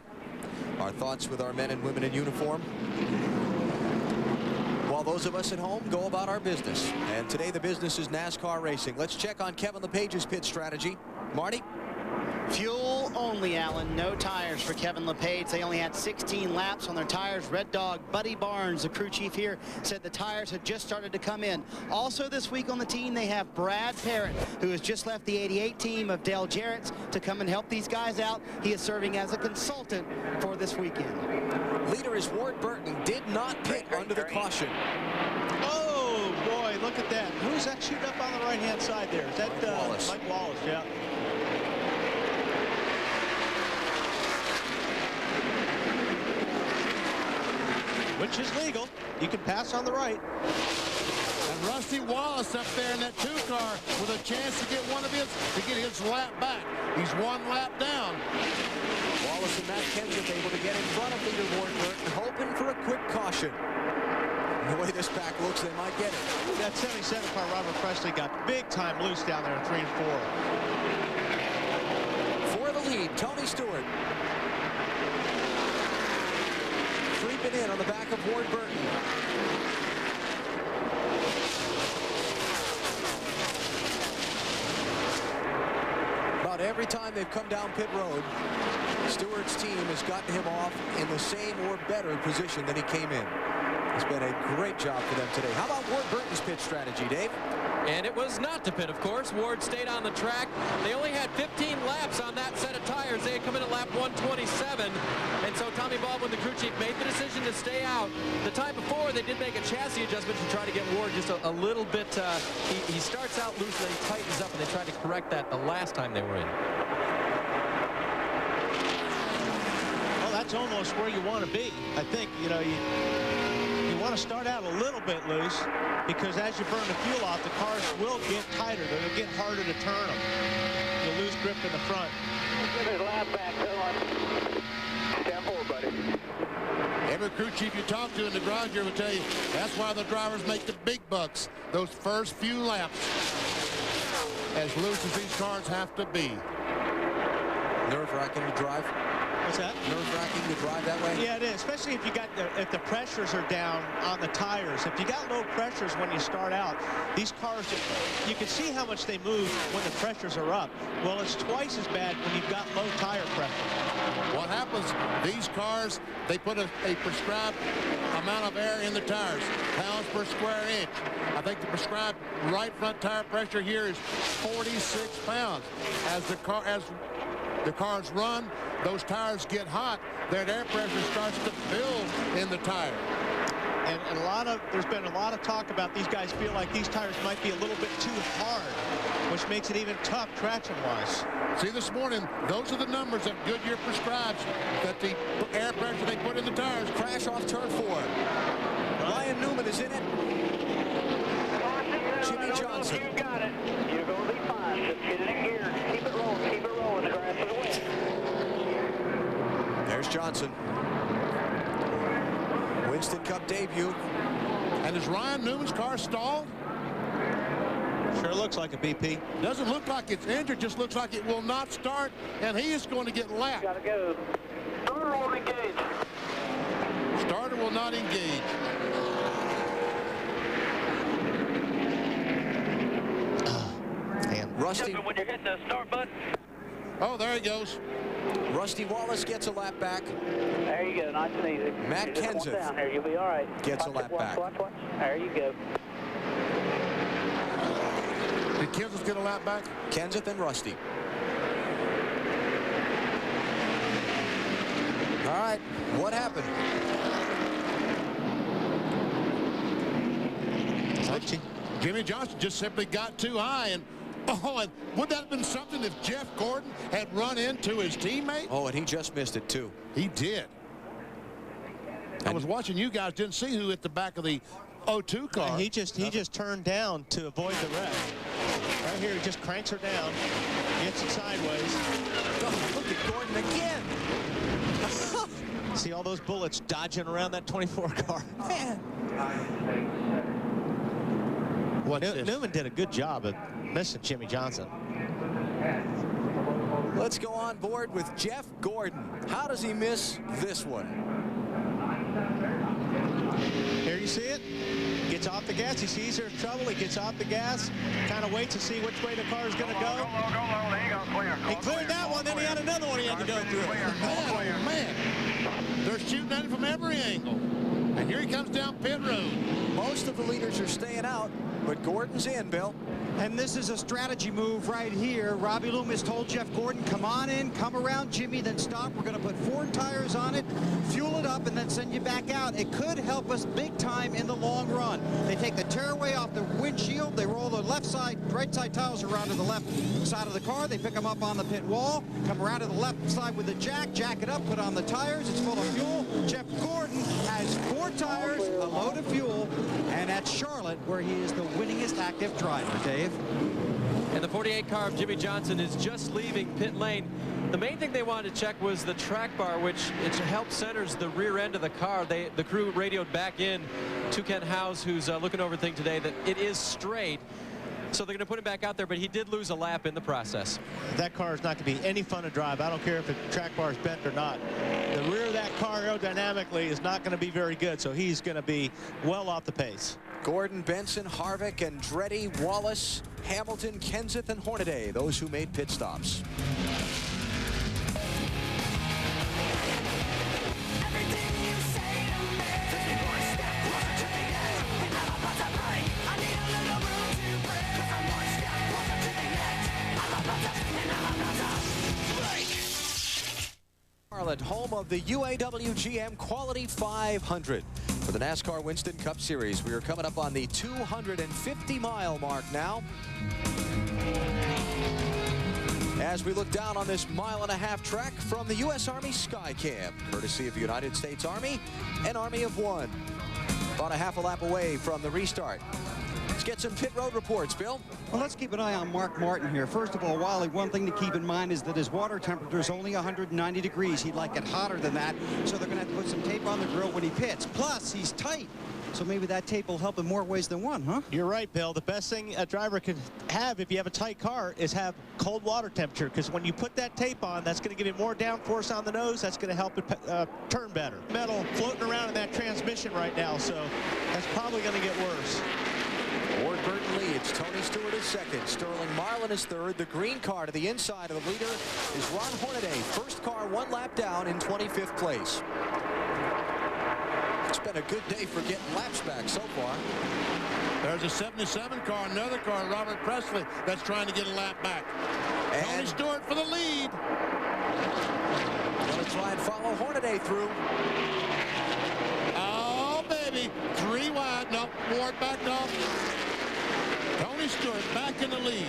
Our thoughts with our men and women in uniform, while those of us at home go about our business. And today the business is NASCAR racing. Let's check on Kevin LePage's pit strategy. Marty? Fuel only, Alan. No tires for Kevin LePage. They only had 16 laps on their tires. Red Dog Buddy Barnes, the crew chief here, said the tires had just started to come in. Also this week on the team, they have Brad Parrott, who has just left the 88 team of Dale Jarrett's to come and help these guys out. He is serving as a consultant for this weekend. Leader is Ward Burton. Did not pit under the caution. Oh, boy, look at that. Who's that shooting up on the right-hand side there? Is that Mike Wallace? Mike Wallace, yeah. Which is legal. You can pass on the right. And Rusty Wallace up there in that 2 car with a chance to get his lap back. He's 1 lap down. Wallace and Matt Kenseth able to get in front of leader Ward Burton, hoping for a quick caution. And the way this pack looks, they might get it. That 77 car, Robert Presley, got big time loose down there in 3 and 4. For the lead, Tony Stewart. Creeping in on the back of Ward Burton. About every time they've come down pit road, Stewart's team has gotten him off in the same or better position than he came in. It's been a great job for them today. How about Ward Burton's pit strategy, Dave? And it was not to pit, of course. Ward stayed on the track. They only had 15 laps on that set of tires. They had come in at lap 127. And so Tommy Baldwin, the crew chief, made the decision to stay out. The time before, they did make a chassis adjustment to try to get Ward just a little bit. He starts out loose and then he tightens up, and they tried to correct that the last time they were in. Well, that's almost where you want to be. I think, you know, you want to start out a little bit loose, because as you burn the fuel off, the cars will get tighter. They'll get harder to turn them. You'll lose grip in the front. Give his lap back, Dylan. Step forward, buddy. Every crew chief you talk to in the garage here will tell you that's why the drivers make the big bucks those first few laps. As loose as these cars have to be. Nerve-wracking to drive. What's that? Nerve-wracking to drive that way? Yeah, it is, especially if you got if the pressures are down on the tires. If you got low pressures when you start out, these cars, you can see how much they move when the pressures are up. Well, it's twice as bad when you've got low tire pressure. What happens, these cars, they put a prescribed amount of air in the tires, pounds per square inch. I think the prescribed right front tire pressure here is 46 pounds. As the cars run, those tires get hot, that air pressure starts to build in the tire. And there's been a lot of talk about these guys feel like these tires might be a little bit too hard, which makes it even tough traction-wise. See, this morning, those are the numbers that Goodyear prescribes, that the air pressure they put in the tires. Crash off turn 4. Ryan Newman is in it. Jimmy Johnson. You got it. You're going to be fine. Just get it in gear. Keep it rolling. Keep it rolling. The grass is wet. There's Johnson. Winston Cup debut. And is Ryan Newman's car stalled? Sure looks like a BP. Doesn't look like it's injured, just looks like it will not start, and he is going to get lapped. Gotta go. Starter won't engage. Starter will not engage. And Rusty, when you hit the start button. Oh, there he goes. Rusty Wallace gets a lap back. There you go, nice and easy. Matt Kenseth down here, you'll be all right. gets a lap back. Watch. There you go. Did Kenseth get a lap back? Kenseth and Rusty. All right, what happened? Jimmy Johnson just simply got too high, and and would that have been something if Jeff Gordon had run into his teammate? Oh, and he just missed it too. He did. I was watching you guys, didn't see who hit the back of the 02 car. He just turned down to avoid the wreck. Right here, he just cranks her down, gets it sideways. Oh, look at Gordon again. See all those bullets dodging around that 24 car. Man. Newman did a good job of missing Jimmy Johnson. Let's go on board with Jeff Gordon. How does he miss this one? Here you see it. Gets off the gas. He sees there's trouble. He gets off the gas. Kind of waits to see which way the car is going to go. He cleared that one. Then he had another one he had to go through. Oh, man. They're shooting at him from every angle. And here he comes down pit road. Most of the leaders are staying out, but Gordon's in, Bill. And this is a strategy move right here. Robbie Loomis told Jeff Gordon, come on in, come around Jimmy, then stop. We're going to put 4 tires on it, fuel it up, and then send you back out. It could help us big time in the long run. They take the tearaway off the windshield. They roll the left side, right side tires around to the left side of the car. They pick them up on the pit wall, come around to the left side with the jack it up, put on the tires. It's full of fuel. Jeff Gordon has 4 tires, a load of fuel, and at Charlotte, where he is the winningest active driver, Dave. And the 48 car of Jimmy Johnson is just leaving pit lane. The main thing they wanted to check was the track bar, which it helps centers the rear end of the car. The crew radioed back in to Ken Howes, who's looking over things today, that it is straight. So they're going to put him back out there, but he did lose a lap in the process. That car is not going to be any fun to drive. I don't care if the track bar is bent or not. The rear of that car aerodynamically is not going to be very good, so he's going to be well off the pace. Gordon, Benson, Harvick, Andretti, Wallace, Hamilton, Kenseth, and Hornaday, those who made pit stops. Charlotte, home of the UAW GM-Quality 500 for the NASCAR Winston Cup Series. We are coming up on the 250-mile mark now. As we look down on this 1.5 mile track from the U.S. Army Skycam, courtesy of the United States Army and Army of One. About a half a lap away from the restart. Let's get some pit road reports, Bill. Well, let's keep an eye on Mark Martin here. First of all, Wally, one thing to keep in mind is that his water temperature is only 190 degrees. He'd like it hotter than that, so they're going to have to put some tape on the grill when he pits. Plus, he's tight, so maybe that tape will help in more ways than one, huh? You're right, Bill. The best thing a driver can have if you have a tight car is have cold water temperature, because when you put that tape on, that's going to give you more downforce on the nose. That's going to help it turn better. Metal floating around in that transmission right now, so that's probably going to get worse. Ward Burton leads. Tony Stewart is second. Sterling Marlin is third. The green car to the inside of the leader is Ron Hornaday. First car 1 lap down in 25th place. It's been a good day for getting laps back so far. There's a 77 car, another car, Robert Presley, that's trying to get a lap back. And Tony Stewart for the lead. Going to try and follow Hornaday through. Oh, baby. 3 wide. No, Ward backed off. Tony Stewart back in the lead.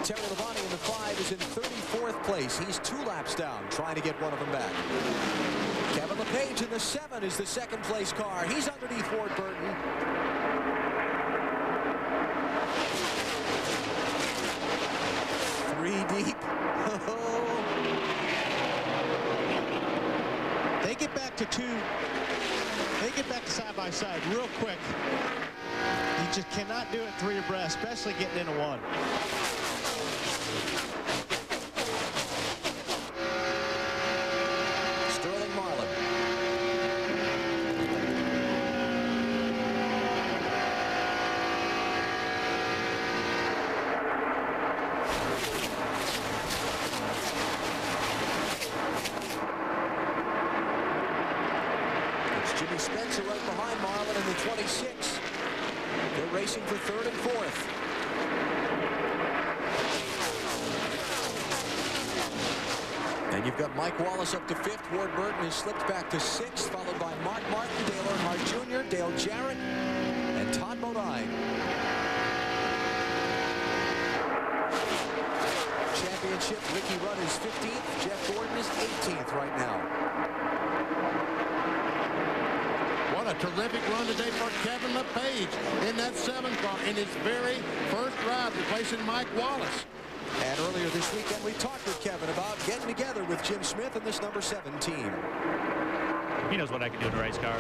Terry Labonte in the 5 is in 34th place. He's 2 laps down, trying to get one of them back. Kevin LePage in the 7 is the second place car. He's underneath Ward Burton. Deep. They get back to 2. They they get back to side-by-side real quick, you just cannot do it 3 abreast, especially getting into 1. Sterling Marlin. Jimmy Spencer right behind Marlin in the 26. They're racing for 3rd and 4th. And you've got Mike Wallace up to 5th. Ward Burton has slipped back to 6th, followed by Mark Martin, Dale Earnhardt Jr., Dale Jarrett, and Todd Bodine. Championship, Ricky Rudd is 15th. Jeff Gordon is 18th right now. What a terrific run today for Kevin LePage in that 7 car in his very first ride, replacing Mike Wallace. And earlier this weekend, we talked with Kevin about getting together with Jim Smith and this number 7 team. He knows what I can do in a race car.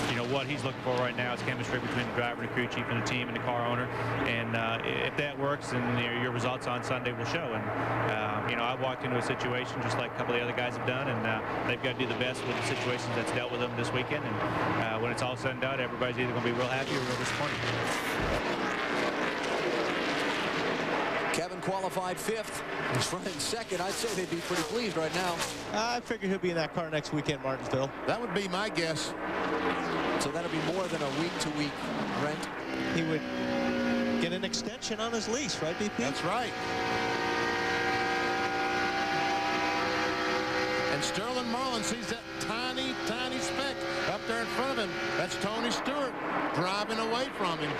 You know, what he's looking for right now is chemistry between the driver and the crew chief and the team and the car owner. And if that works, then your results on Sunday will show. And, you know, I've walked into a situation just like a couple of the other guys have done, and they've got to do the best with the situations that's dealt with them this weekend. And when it's all said and done, everybody's either going to be real happy or real disappointed. Kevin qualified 5th. He's running 2nd. I'd say they'd be pretty pleased right now. I figure he'll be in that car next weekend, Martinsville. That would be my guess. So that'll be more than a week-to-week rent. He would get an extension on his lease, right, BP? That's right. And Sterling Marlin sees that tiny, tiny speck up there in front of him. That's Tony Stewart driving away from him.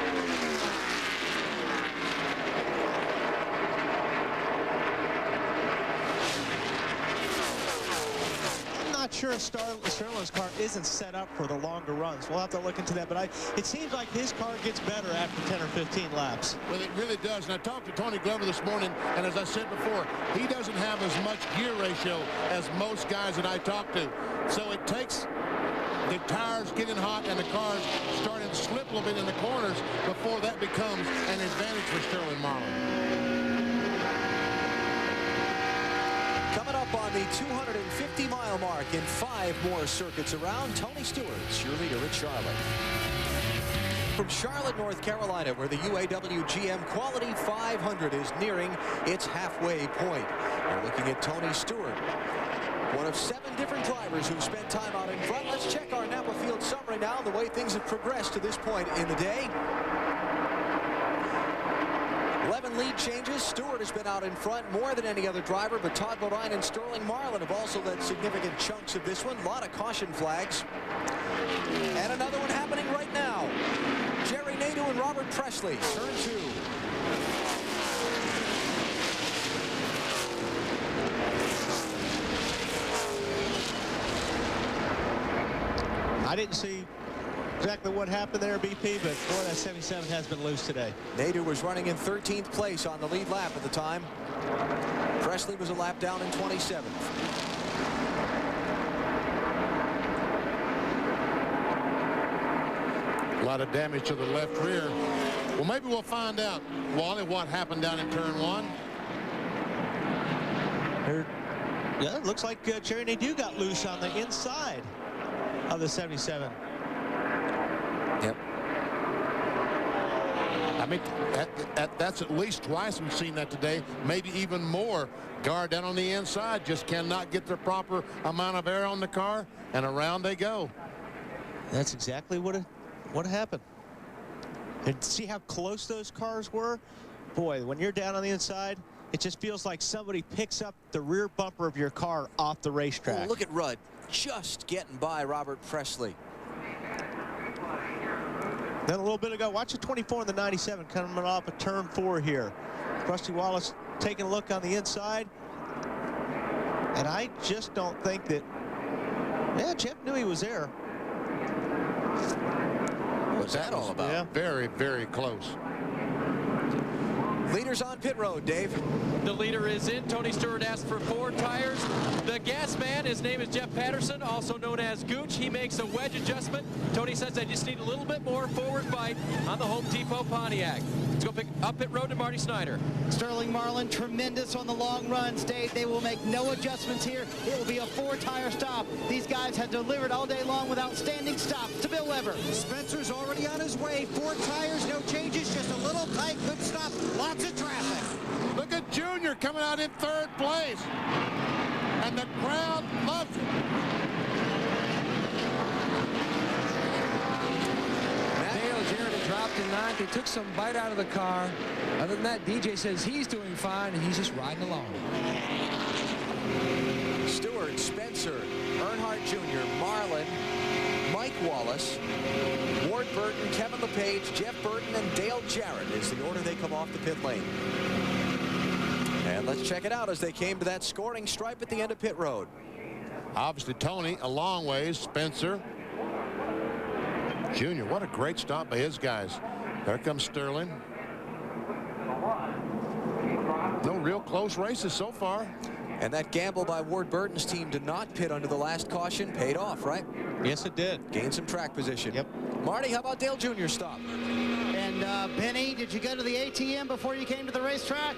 Not sure if Sterling's car isn't set up for the longer runs. We'll have to look into that, but it seems like his car gets better after 10 or 15 laps. Well, it really does. And I talked to Tony Glover this morning, and as I said before, he doesn't have as much gear ratio as most guys that I talk to. So it takes the tires getting hot and the cars starting to slip a little bit in the corners before that becomes an advantage for Sterling Marlin. Coming up on the 250-mile mark in 5 more circuits around, Tony Stewart's your leader at Charlotte. From Charlotte, North Carolina, where the UAW GM-Quality 500 is nearing its halfway point. We're looking at Tony Stewart, one of 7 different drivers who've spent time out in front. Let's check our Napa Field summary now, the way things have progressed to this point in the day. 11 lead changes. Stewart has been out in front more than any other driver, but Todd Bodine and Sterling Marlin have also led significant chunks of this one. A lot of caution flags. And another one happening right now. Jerry Nadeau and Robert Presley, turn 2. I didn't see exactly what happened there, BP, but boy, that 77 has been loose today. Nadeau was running in 13th place on the lead lap at the time. Presley was a lap down in 27th. A lot of damage to the left rear. Well, maybe we'll find out, Wally, what happened down in turn 1. Yeah, it looks like Jerry Nadeau got loose on the inside of the 77. Yep. I mean, that's at least twice we've seen that today, maybe even more. Guard down on the inside, just cannot get the proper amount of air on the car, and around they go. That's exactly what happened. And see how close those cars were? Boy, when you're down on the inside, it just feels like somebody picks up the rear bumper of your car off the racetrack. Oh, look at Rudd just getting by Robert Presley. Then a little bit ago, watch the 24 and the 97 coming off of turn 4 here. Rusty Wallace taking a look on the inside. And I just don't think that, yeah, Jeff knew he was there. What's that all about? Yeah, very, very close. Leaders on pit road, Dave. The leader is in. Tony Stewart asked for 4 tires. The gas man His name is Jeff Patterson, also known as Gooch. He makes a wedge adjustment. Tony says they just need a little bit more forward bite on the Home Depot Pontiac. Let's go pick up pit road to Marty Snyder. Sterling Marlin, tremendous on the long runs, Dave. They will make no adjustments here. It will be a 4-tire stop. These guys have delivered all day long with outstanding stops to Bill Weber. Spencer's already on his way. 4 tires, no changes, just a little tight, good stop, lots of traffic. Look at Junior coming out in 3rd place. And the crowd loves it. Dale Jarrett had dropped in 9th. He took some bite out of the car. Other than that, DJ says he's doing fine, and he's just riding along. Stewart, Spencer, Earnhardt Jr., Marlin, Mike Wallace, Ward Burton, Kevin LePage, Jeff Burton, and Dale Jarrett is the order they come off the pit lane. And let's check it out as they came to that scoring stripe at the end of pit road. Obviously, Tony a long ways. Spencer Jr. What a great stop by his guys. There comes Sterling. No real close races so far. And that gamble by Ward Burton's team to not pit under the last caution paid off, right? Yes, it did. Gained some track position. Yep. Marty, how about Dale Jr.'s stop? And Benny, did you go to the ATM before you came to the racetrack?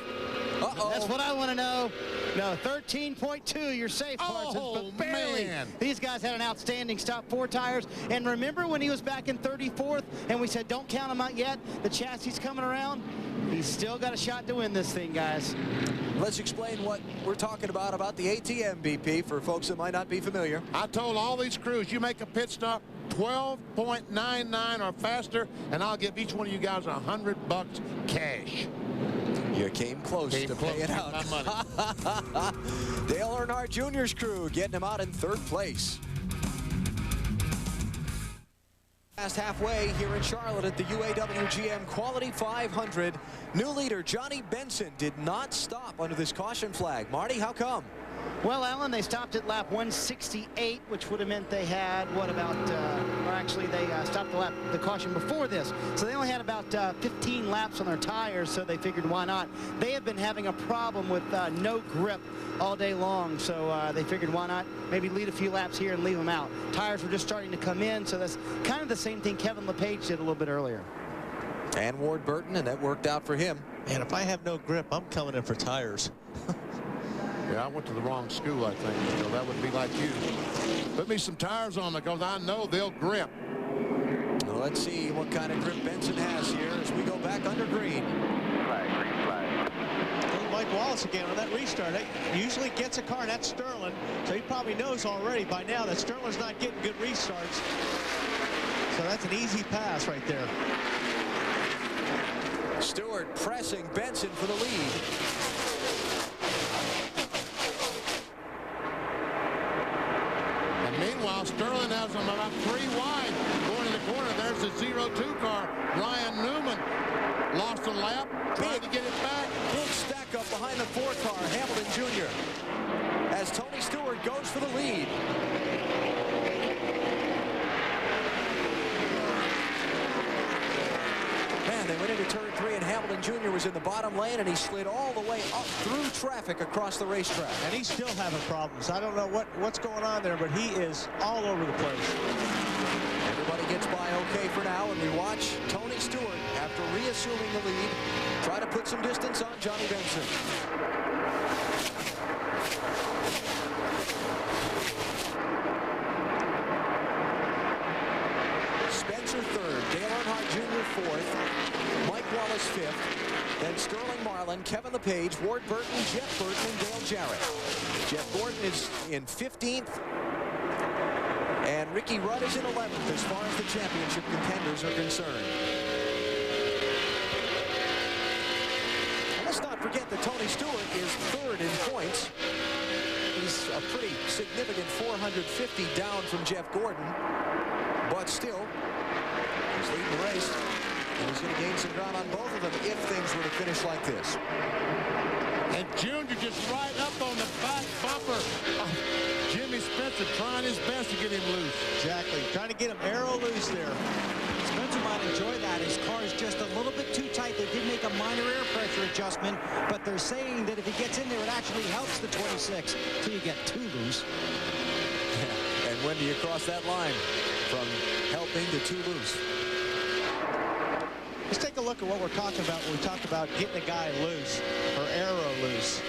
Uh-oh. That's what I want to know. No, 13.2, your safe parts. Oh, but barely. man. These guys had an outstanding stop, 4 tires. And remember when he was back in 34th and we said, don't count him out yet? The chassis coming around. He's still got a shot to win this thing, guys. Let's explain what we're talking about the ATM, BP, for folks that might not be familiar. I told all these crews, you make a pit stop 12.99 or faster, and I'll give each one of you guys $100 cash. You came close to paying out. Dale Earnhardt Jr.'s crew getting him out in 3rd place. Past halfway here in Charlotte at the UAW GM-Quality 500. New leader Johnny Benson did not stop under this caution flag. Marty, how come? Well, Alan, they stopped at lap 168, which would have meant they had, what about, or actually they stopped the caution before this. So they only had about 15 laps on their tires, so they figured why not. They have been having a problem with no grip all day long, so they figured why not maybe lead a few laps here and leave them out. Tires were just starting to come in, so that's kind of the same thing Kevin LePage did a little bit earlier. And Ward Burton, and that worked out for him. And if I have no grip, I'm coming in for tires. Yeah, I went to the wrong school, I think. You know, that would be like you. Put me some tires on because I know they'll grip. Well, let's see what kind of grip Benson has here as we go back under green. Green flag. Mike Wallace again on that restart. He usually gets a car, and that's Sterling. So he probably knows already by now that Sterling's not getting good restarts. So that's an easy pass right there. Stewart pressing Benson for the lead. Meanwhile, Sterling has them about 3 wide going in the corner. There's the 0-2 car. Ryan Newman lost a lap, trying to get it back. Big stack up behind the 4 car, Hamilton Jr. as Tony Stewart goes for the lead. Man, they went into turn 3 and Hamilton Jr. was in the bottom lane and he slid all the way up through traffic across the racetrack. And he's still having problems. I don't know what's going on there, but he is all over the place. Everybody gets by okay for now, and we watch Tony Stewart, after reassuming the lead, try to put some distance on Johnny Benson. Spencer 3rd, Dale Earnhardt Jr. 4th, Mike Wallace 5th, then Sterling Marlin, Kevin LePage, Ward Burton, Jeff Burton, and Dale Jarrett. Jeff Gordon is in 15th. And Ricky Rudd is in 11th as far as the championship contenders are concerned. And let's not forget that Tony Stewart is 3rd in points. He's a pretty significant 450 down from Jeff Gordon. But still, he's leading the race. And he's going to gain some ground on both of them if things were to finish like this. And Junior just right up on the back bumper. Jimmy Spencer trying his best to get him loose. Exactly. Trying to get him arrow loose there. Spencer might enjoy that. His car is just a little bit too tight. They did make a minor air pressure adjustment, but they're saying that if he gets in there, it actually helps the 26. So you get 2 loose. And when do you cross that line from helping to too loose? Let's take a look at what we're talking about when we talk about getting a guy loose or arrow loose.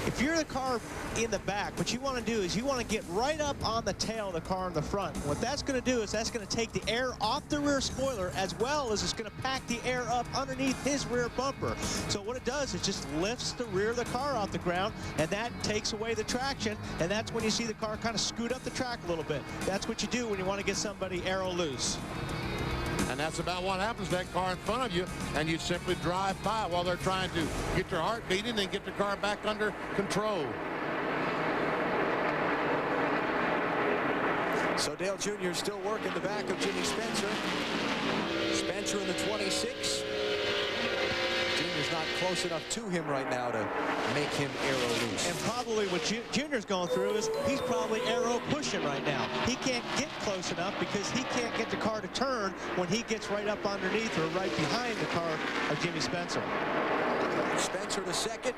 If you're the car in the back, what you want to do is you want to get right up on the tail of the car in the front. What that's going to do is that's going to take the air off the rear spoiler, as well as it's going to pack the air up underneath his rear bumper. So what it does is just lifts the rear of the car off the ground, and that takes away the traction, and that's when you see the car kind of scoot up the track a little bit. That's what you do when you want to get somebody arrow loose. And that's about what happens to that car in front of you, and you simply drive by while they're trying to get your heart beating and get the car back under control. So Dale Jr. still working the back of Jimmy Spencer. Spencer in the 26. Junior's not close enough to him right now to make him arrow loose. And probably what Junior's going through is he's probably arrow pushing right now. He can't get close enough because he can't get the car to turn when he gets right up underneath or right behind the car of Jimmy Spencer. Spencer to second.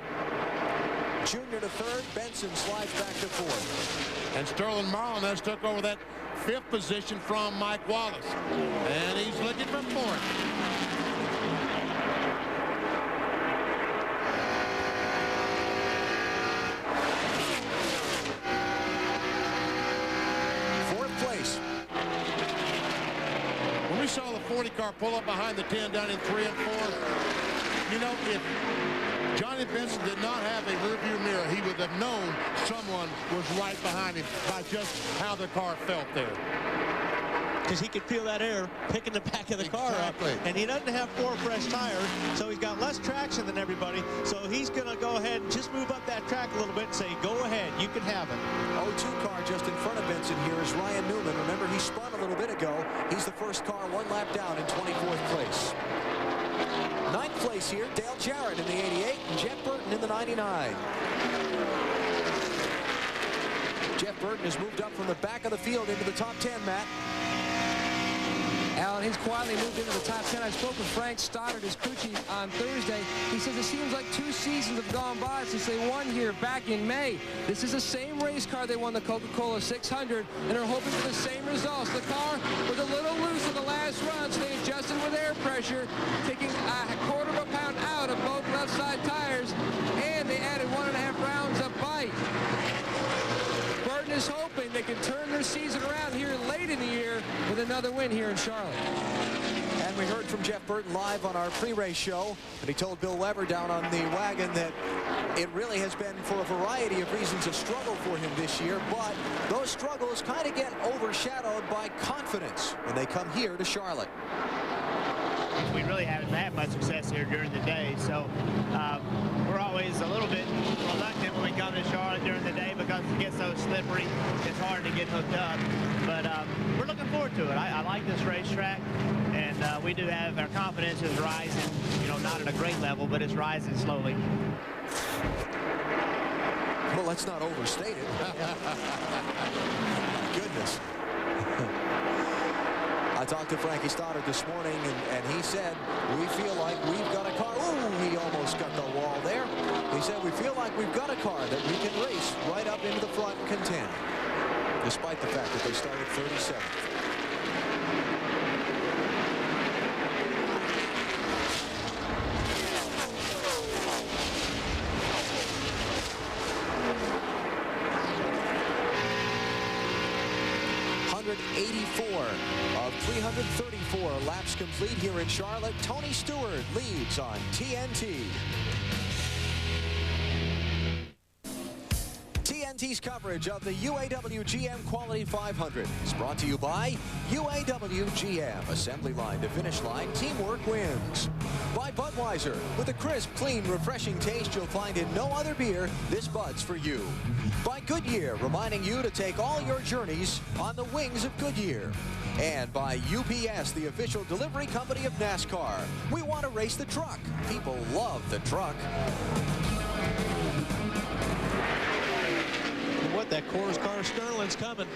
Junior to third. Benson slides back to fourth. And Sterling Marlin has took over that fifth position from Mike Wallace. And he's looking for fourth. We saw the 40 car pull up behind the 10 down in 3 and 4. You know, if Johnny Benson did not have a rearview mirror, he would have known someone was right behind him by just how the car felt there. Because he could feel that air picking the back of the car up. And he doesn't have 4 fresh tires, so he's got less traction than everybody. So he's going to go ahead and just move up that track a little bit and say, go ahead, you can have it. 0-2 car just in front of Benson here is Ryan Newman. Remember, he spun a little bit ago. He's the first car 1 lap down in 24th place. 9th place here, Dale Jarrett in the 88 and Jeff Burton in the 99. Jeff Burton has moved up from the back of the field into the top 10, Matt. Alan, he's quietly moved into the top 10. I spoke with Frank Stoddard, his crew chief, on Thursday. He says it seems like 2 seasons have gone by since they won here back in May. This is the same race car they won the Coca-Cola 600 and are hoping for the same results. The car was a little loose in the last run, so they adjusted with air pressure, taking a quarter of a pound out of both left side tires, and they added 1.5 rounds of bite. Burton is hoping they can turn their season around here late in the year with another win here in Charlotte. And we heard from Jeff Burton live on our pre-race show, and he told Bill Weber down on the wagon that it really has been, for a variety of reasons, a struggle for him this year, but those struggles kind of get overshadowed by confidence when they come here to Charlotte. We really haven't had much success here during the day, so we're always a little bit reluctant when we come to Charlotte during the day because it gets so slippery. It's hard to get hooked up, but we're looking forward to it. I like this racetrack, and we do have our confidence is rising. You know, not at a great level, but it's rising slowly. Well, let's not overstate it. Goodness. I talked to Frankie Stoddard this morning, and he said, we feel like we've got a car. Ooh, he almost got the wall there. He said, we feel like we've got a car that we can race right up into the front and contend, despite the fact that they started 37th. Of 334 laps complete here in Charlotte. Tony Stewart leads on TNT. TNT's coverage of the UAW GM-Quality 500 is brought to you by UAW GM. Assembly line to finish line, teamwork wins. By Budweiser. With a crisp, clean, refreshing taste you'll find in no other beer, this Bud's for you. By Goodyear, reminding you to take all your journeys on the wings of Goodyear. And by UPS, the official delivery company of NASCAR. We want to race the truck. People love the truck. What, that Coors car Sterling's coming.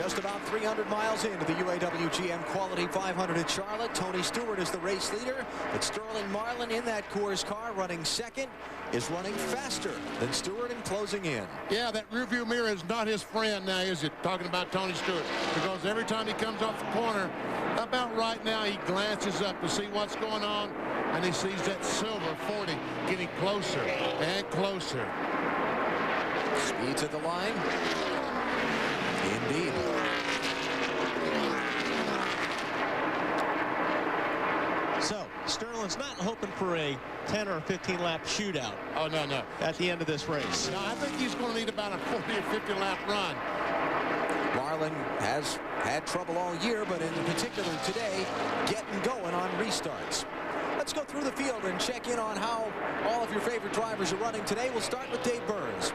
Just about 300 miles into the UAW GM-Quality 500 at Charlotte. Tony Stewart is the race leader, but Sterling Marlin in that Coors car running second is running faster than Stewart and closing in. Yeah, that rearview mirror is not his friend now, is it? Talking about Tony Stewart, because every time he comes off the corner, about right now, he glances up to see what's going on, and he sees that silver 40 getting closer and closer. Speeds at the line. Indeed. So Sterling's not hoping for a 10 or 15 lap shootout. Oh, no, no. At the end of this race. No, I think he's going to need about a 40 or 50 lap run. Marlin has had trouble all year, but in particular today, getting going on restarts. Let's go through the field and check in on how all of your favorite drivers are running today. We'll start with Dave Burns.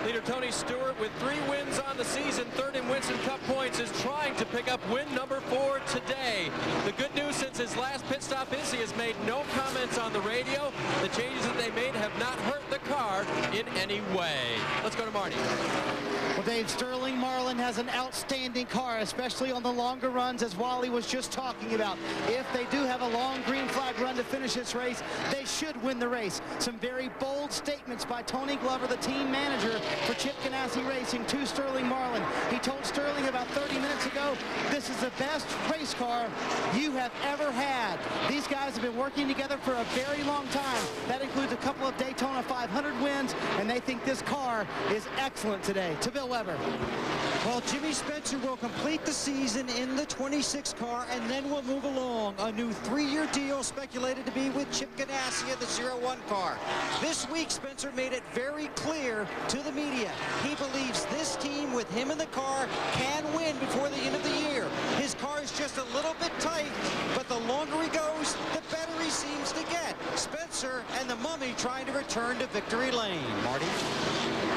Leader Tony Stewart, with 3 wins on the season, third in Winston Cup points, is trying to pick up win number 4 today. The good news since his last pit stop is he has made no comments on the radio. The changes that they made have not hurt the car in any way. Let's go to Marty. Well, Dave, Sterling Marlin has an outstanding car, especially on the longer runs, as Wally was just talking about. If they do have a long green flag run to finish this race, they should win the race. Some very bold statements by Tony Glover, the team manager for Chip Ganassi Racing, to Sterling Marlin. He told Sterling about 30 minutes ago, this is the best race car you have ever had. These guys have been working together for a very long time. That includes a couple of Daytona 500 wins, and they think this car is excellent today. To Bill Weber. Well, Jimmy Spencer will complete the season in the 26 car, and then we'll move along. A new 3-year deal speculated to be with Chip Ganassi of the 01 car. This week, Spencer made it very clear to the media. He believes this team with him in the car can win before the end of the year. His car is just a little bit tight, but the longer he goes, the better he seems to get. Spencer and the Mummy trying to return to victory lane. Marty?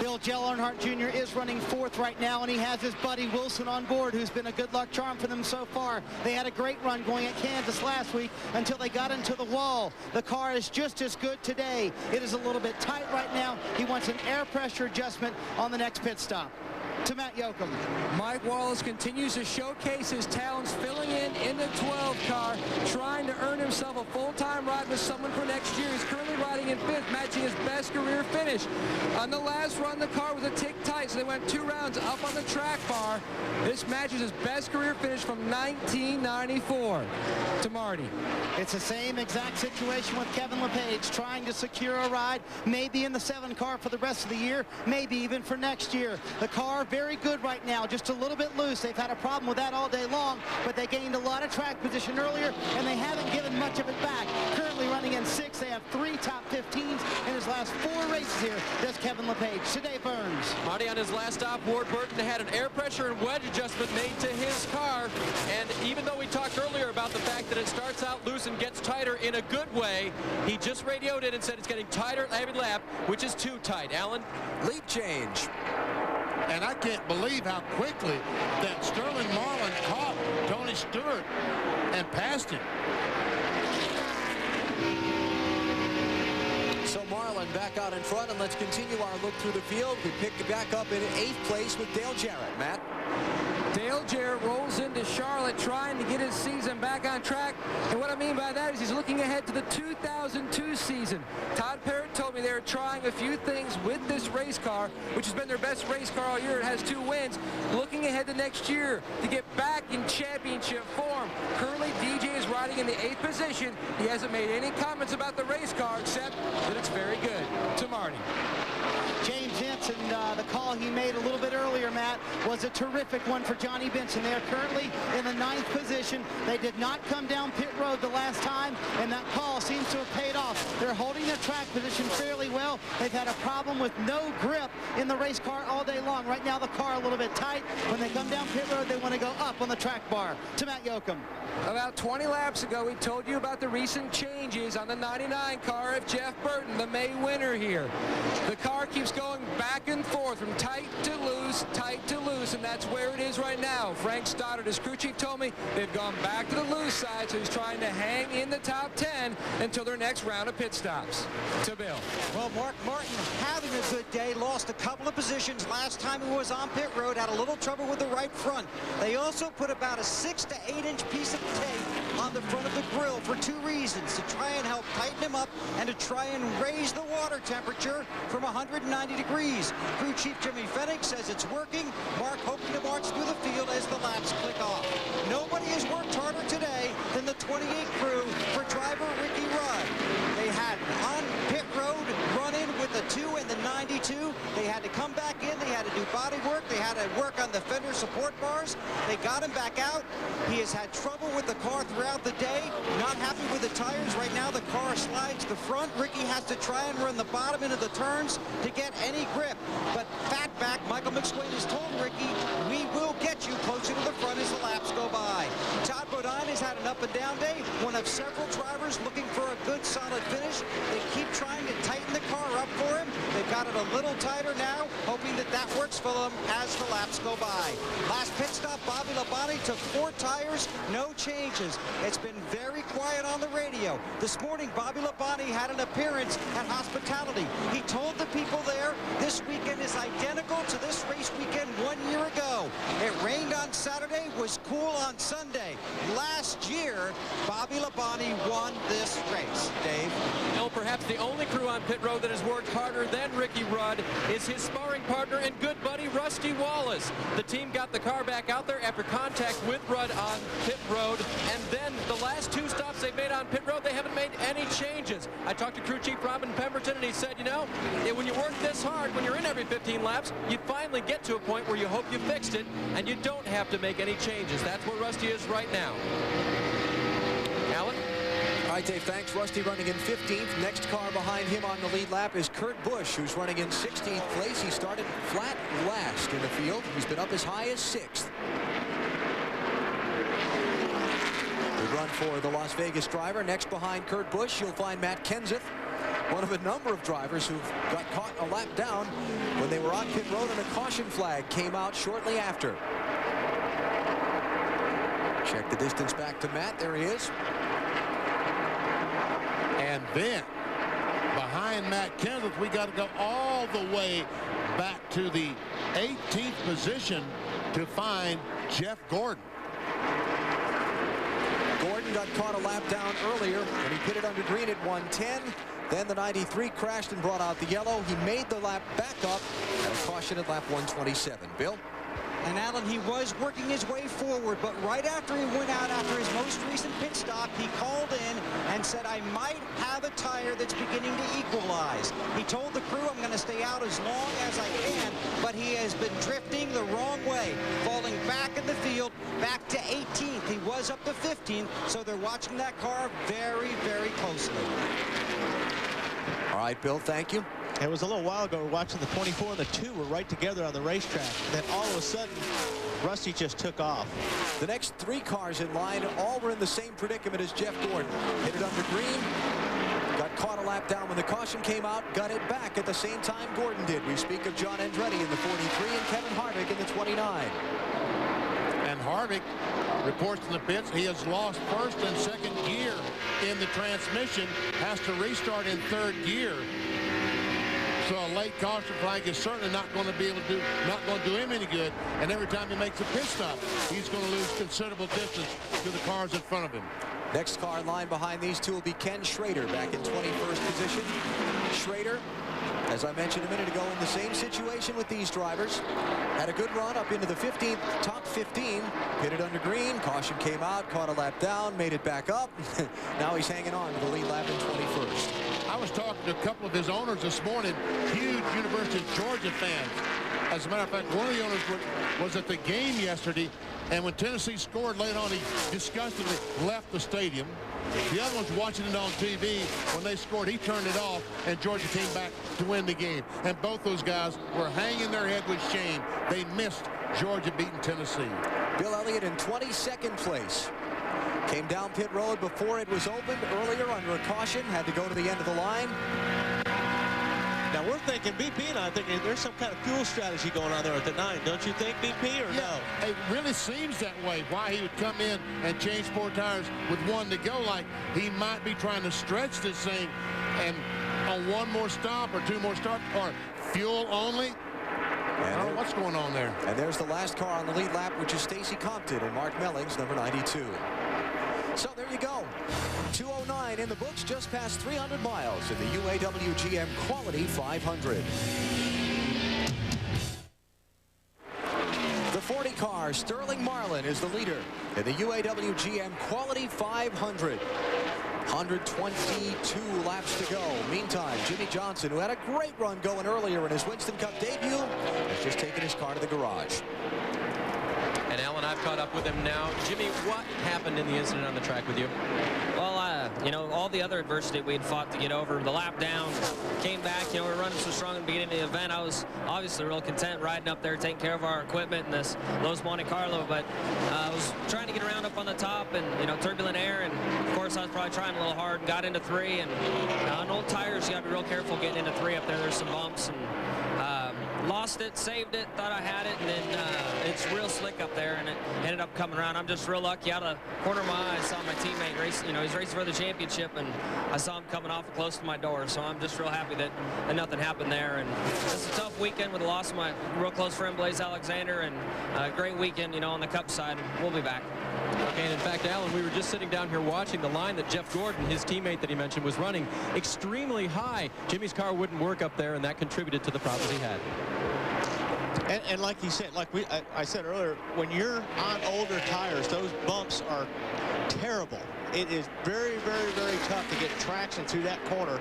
Bill Jell Earnhardt Jr. is running 4th right now, and he has his buddy Wilson on board, who's been a good luck charm for them so far. They had a great run going at Kansas last week until they got into the wall. The car is just as good today. It is a little bit tight right now. He wants an air pressure adjustment on the next pit stop. To Matt Yoakum. Mike Wallace continues to showcase his talents, filling in the 12 car, trying to earn himself a full-time ride with someone for next year. He's currently riding in 5th, matching his best career finish. On the last run, the car was a tick tight, so they went 2 rounds up on the track bar. This matches his best career finish from 1994. To Marty. It's the same exact situation with Kevin LePage, trying to secure a ride, maybe in the 7 car for the rest of the year, maybe even for next year. The car very good right now, just a little bit loose. They've had a problem with that all day long, but they gained a lot of track position earlier, and they haven't given much of it back. Currently running in 6th. They have 3 top 15s in his last 4 races here, does Kevin LePage. Today Burns. Marty, on his last stop, Ward Burton had an air pressure and wedge adjustment made to his car, and even though we talked earlier about the fact that it starts out loose and gets tighter in a good way, he just radioed in and said it's getting tighter every lap, which is too tight. Alan? Lead change. And I can't believe how quickly that Sterling Marlin caught Tony Stewart and passed him. So Marlin back out in front, and let's continue our look through the field. We picked back up in 8th place with Dale Jarrett. Matt? Dale Jarrett rolls into Charlotte trying to get his season back on track. And what I mean by that is he's looking ahead to the 2002 season. Todd Parrott told me they were trying a few things with this race car, which has been their best race car all year. It has 2 wins. Looking ahead to next year to get back in championship form. Currently, DJ is riding in the 8th position. He hasn't made any comments about the race car except that it's very good. To Marty. James Jensen, the call he made a little bit earlier, Matt, was a terrific one for Johnny Benson. They are currently in the 9th position. They did not come down pit road the last time, and that call seems to have paid off. They're holding their track position fairly well. They've had a problem with no grip in the race car all day long. Right now, the car a little bit tight. When they come down pit road, they want to go up on the track bar. To Matt Yoakum. About 20 laps ago, we told you about the recent changes on the 99 car of Jeff Burton, the May winner here. The car keeps going back and forth from tight to loose, and that that's where it is right now. Frank Stoddard, his crew chief, told me they've gone back to the loose side, so he's trying to hang in the top 10 until their next round of pit stops. To Bill. Well, Mark Martin having a good day, lost a couple of positions last time he was on pit road, had a little trouble with the right front. They also put about a 6 to 8 inch piece of tape on the front of the grill for 2 reasons: to try and help tighten him up and to try and raise the water temperature from 190 degrees. Crew Chief Jimmy Fennick says it's working. Mark hoping to march through the field as the laps click off. Nobody has worked harder today than the 28 crew for driver Ricky Rudd. They had on pit road run in with the 2 and the 92. They had to come back in. They had to do body work. They had to work on the fender support bars. They got him back out. He has had trouble with the car throughout the day. Not happy with the tires. Right now the car slides the front. Ricky has to try and run the bottom into the turns to get any grip. But fatback Michael McSwain has told Ricky, we will get you closer to the front as the laps go by. Todd Bodine has had an up and down day. One of several drivers looking for a good solid finish. They keep trying to tighten the car up for him. They've got it a little tighter now, hoping that that works for them as the laps go by. Last pit stop, Bobby Labonte took 4 tires, no changes. It's been very quiet on the radio. This morning, Bobby Labonte had an appearance at Hospitality. He told the people there this weekend is identical to this race weekend 1 year ago. It rained on Saturday, was cool on Sunday. Last year, Bobby Labonte won this race. Dave? Well, perhaps the only crew on pit road that has worked harder than Ricky Rudd is his sparring partner and good buddy Rusty Wallace. The team got the car back out there after contact with Rudd on pit road, and then the last 2 stops they made on pit road, they haven't made any changes. I talked to crew chief Robin Pemberton, and he said, you know, when you work this hard, when you're in every 15 laps, you finally get to a point where you hope you fixed it, and you don't have to make any changes. That's where Rusty is right now. Alan? All right, Dave, thanks. Rusty running in 15th. Next car behind him on the lead lap is Kurt Busch, who's running in 16th place. He started flat last in the field. He's been up as high as 6th. Good run for the Las Vegas driver. Next behind Kurt Busch, you'll find Matt Kenseth, one of a number of drivers who've got caught a lap down when they were on pit road and a caution flag came out shortly after. Check the distance back to Matt. There he is. And then behind Matt Kenseth, we got to go all the way back to the 18th position to find Jeff Gordon. Gordon got caught a lap down earlier when he pitted under green at 110. Then the 93 crashed and brought out the yellow. He made the lap back up and a caution at lap 127. Bill? And Alan, he was working his way forward, but right after he went out after his most recent pit stop, he called in and said, I might have a tire that's beginning to equalize. He told the crew, I'm going to stay out as long as I can, but he has been drifting the wrong way, falling back in the field, back to 18th. He was up to 15th, so they're watching that car very, very closely. All right, Bill, thank you. It was a little while ago, we're watching the 24 and the 2 were right together on the racetrack. Then all of a sudden, Rusty just took off. The next 3 cars in line all were in the same predicament as Jeff Gordon. Hit it under green, got caught a lap down when the caution came out, got it back at the same time Gordon did. We speak of John Andretti in the 43 and Kevin Harvick in the 29. And Harvick reports in the pits he has lost first and second gear in the transmission, has to restart in 3rd gear. So a late caution flag is certainly not going to be able to do, not going to do him any good. And every time he makes a pit stop, he's going to lose considerable distance to the cars in front of him. Next car in line behind these two will be Ken Schrader back in 21st position. Schrader, as I mentioned a minute ago, in the same situation with these drivers. Had a good run up into the 15th, top 15. Pitted under green, caution came out, caught a lap down, made it back up. Now he's hanging on to the lead lap in 21st. I was talking to a couple of his owners this morning, huge University of Georgia fans. As a matter of fact, one of the owners was at the game yesterday, and when Tennessee scored late on, he disgustedly left the stadium. The other one's watching it on TV. When they scored, he turned it off, and Georgia came back to win the game. And both those guys were hanging their head with shame. They missed Georgia beating Tennessee. Bill Elliott in 22nd place. Came down pit road before it was opened earlier under a caution. Had to go to the end of the line. Now we're thinking, BP and I think there's some kind of fuel strategy going on there at the 9. Don't you think, BP, or no? It really seems that way, why he would come in and change 4 tires with 1 to go, like he might be trying to stretch this thing and on 1 more stop or 2 more stops or fuel only. I don't know what's going on there. And there's the last car on the lead lap, which is Stacy Compton and Mark Mellings, number 92. So there you go. 2:09 in the books, just past 300 miles in the UAW GM-Quality 500. The 40 car, Sterling Marlin, is the leader in the UAW GM-Quality 500. 122 laps to go. Meantime, Jimmy Johnson, who had a great run going earlier in his Winston Cup debut, has just taken his car to the garage. And Alan, I've caught up with him now. Jimmy, what happened in the incident on the track with you? Well, you know, all the other adversity we had fought to get over, the lap down, came back, you know, we were running so strong in the beginning of the event. I was obviously real content riding up there, taking care of our equipment in this Los Monte Carlo, but I was trying to get around up on the top and, you know, turbulent air, and of course I was probably trying a little hard and got into 3, and on old tires, you got to be real careful getting into 3 up there. There's some bumps, and lost it, saved it, thought I had it, and then it's real slick up there, and it ended up coming around. I'm just real lucky. Out of the corner of my eye, I saw my teammate race. You know, he's racing for the championship, and I saw him coming off close to my door. So I'm just real happy that nothing happened there. And it's a tough weekend with the loss of my real close friend Blaze Alexander, and a great weekend, you know, on the Cup side. We'll be back. Okay, and in fact, Alan, we were just sitting down here watching the line that Jeff Gordon, his teammate that he mentioned, was running extremely high. Jimmy's car wouldn't work up there, and that contributed to the problems he had. And like he said, like I said earlier, when you're on older tires, those bumps are terrible. It is very, very, very tough to get traction through that corner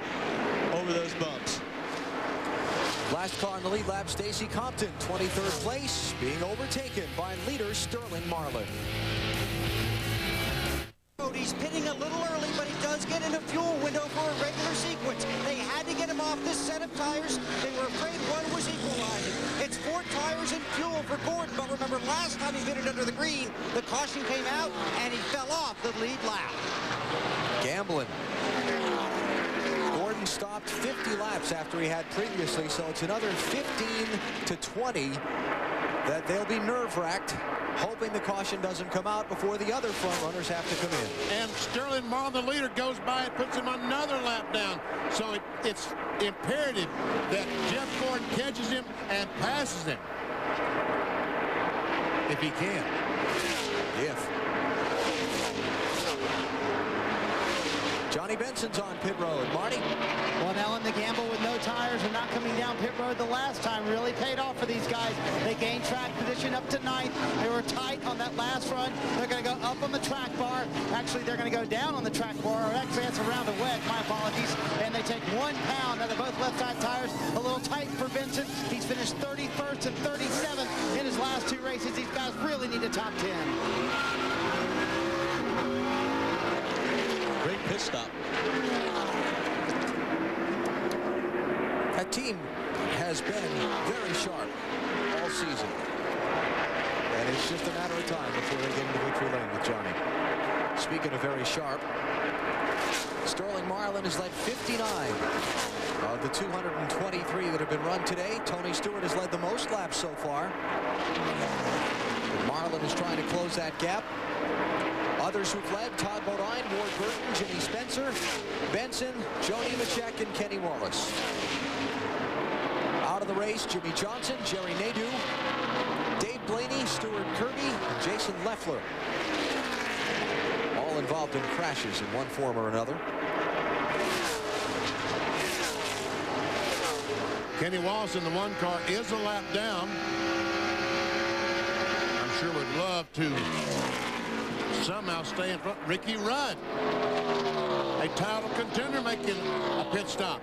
over those bumps. Last car in the lead lap, Stacy Compton, 23rd place, being overtaken by leader Sterling Marlin. He's pitting a little early, but he does get in a fuel window for a regular sequence. They had to get him off this set of tires. They were afraid one was equalizing. It's 4 tires and fuel for Gordon, but remember last time he pitted under the green, the caution came out and he fell off the lead lap. Gambling. Gordon stopped 50 laps after he had previously, so it's another 15 to 20 that they'll be nerve-wracked, hoping the caution doesn't come out before the other front runners have to come in. And Sterling Marlin, the leader, goes by and puts him another lap down. So it's imperative that Jeff Gordon catches him and passes him. If he can. If. Johnny Benson's on pit road. Marty? Well, Alan, the gamble with no tires and not coming down pit road the last time really paid off for these guys. They gained track position up to 9th. They were tight on that last run. They're going to go up on the track bar. Actually, they're going to go down on the track bar. Or actually, that's around a wedge. My apologies. And they take 1 pound out of both left side tires. A little tight for Benson. He's finished 31st and 37th in his last 2 races. These guys really need a top 10. Great pit stop. That team has been very sharp all season. And it's just a matter of time before they get into victory lane with Johnny. Speaking of very sharp, Sterling Marlin has led 59 of the 223 that have been run today. Tony Stewart has led the most laps so far. And Marlin is trying to close that gap. Others who've led, Todd Bodine, Ward Burton, Jimmy Spencer, Benson, Joni Machek, and Kenny Wallace. Out of the race, Jimmy Johnson, Jerry Nadeau, Dave Blaney, Stuart Kirby, and Jason Leffler. All involved in crashes in one form or another. Kenny Wallace in the 1 car is a lap down. I'm sure would love to somehow stay in front. Ricky Rudd, a title contender, making a pit stop.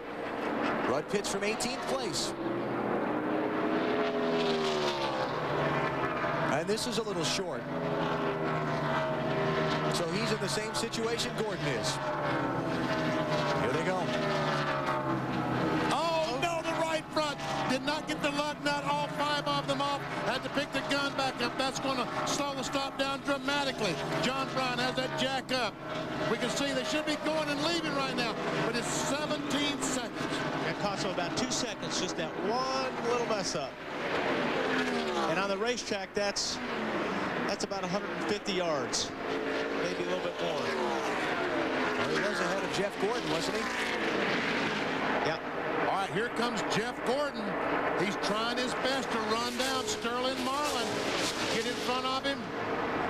Rudd pits from 18th place. And this is a little short. So he's in the same situation Gordon is. Here they go. Oh, no, the right front did not get the lug nut, all 5 of them off. Had to pick the gun back up. That's going to slow the stop down dramatically. John Brown has that jack up. We can see they should be going and leaving right now, but it's 17 seconds. That cost loss of about 2 seconds, just that one little mess up. And on the racetrack, that's about 150 yards, maybe a little bit more. Well, he was ahead of Jeff Gordon, wasn't he? Yeah. All right, here comes Jeff Gordon. He's trying his best to run down Sterling Marlin, get in front of him,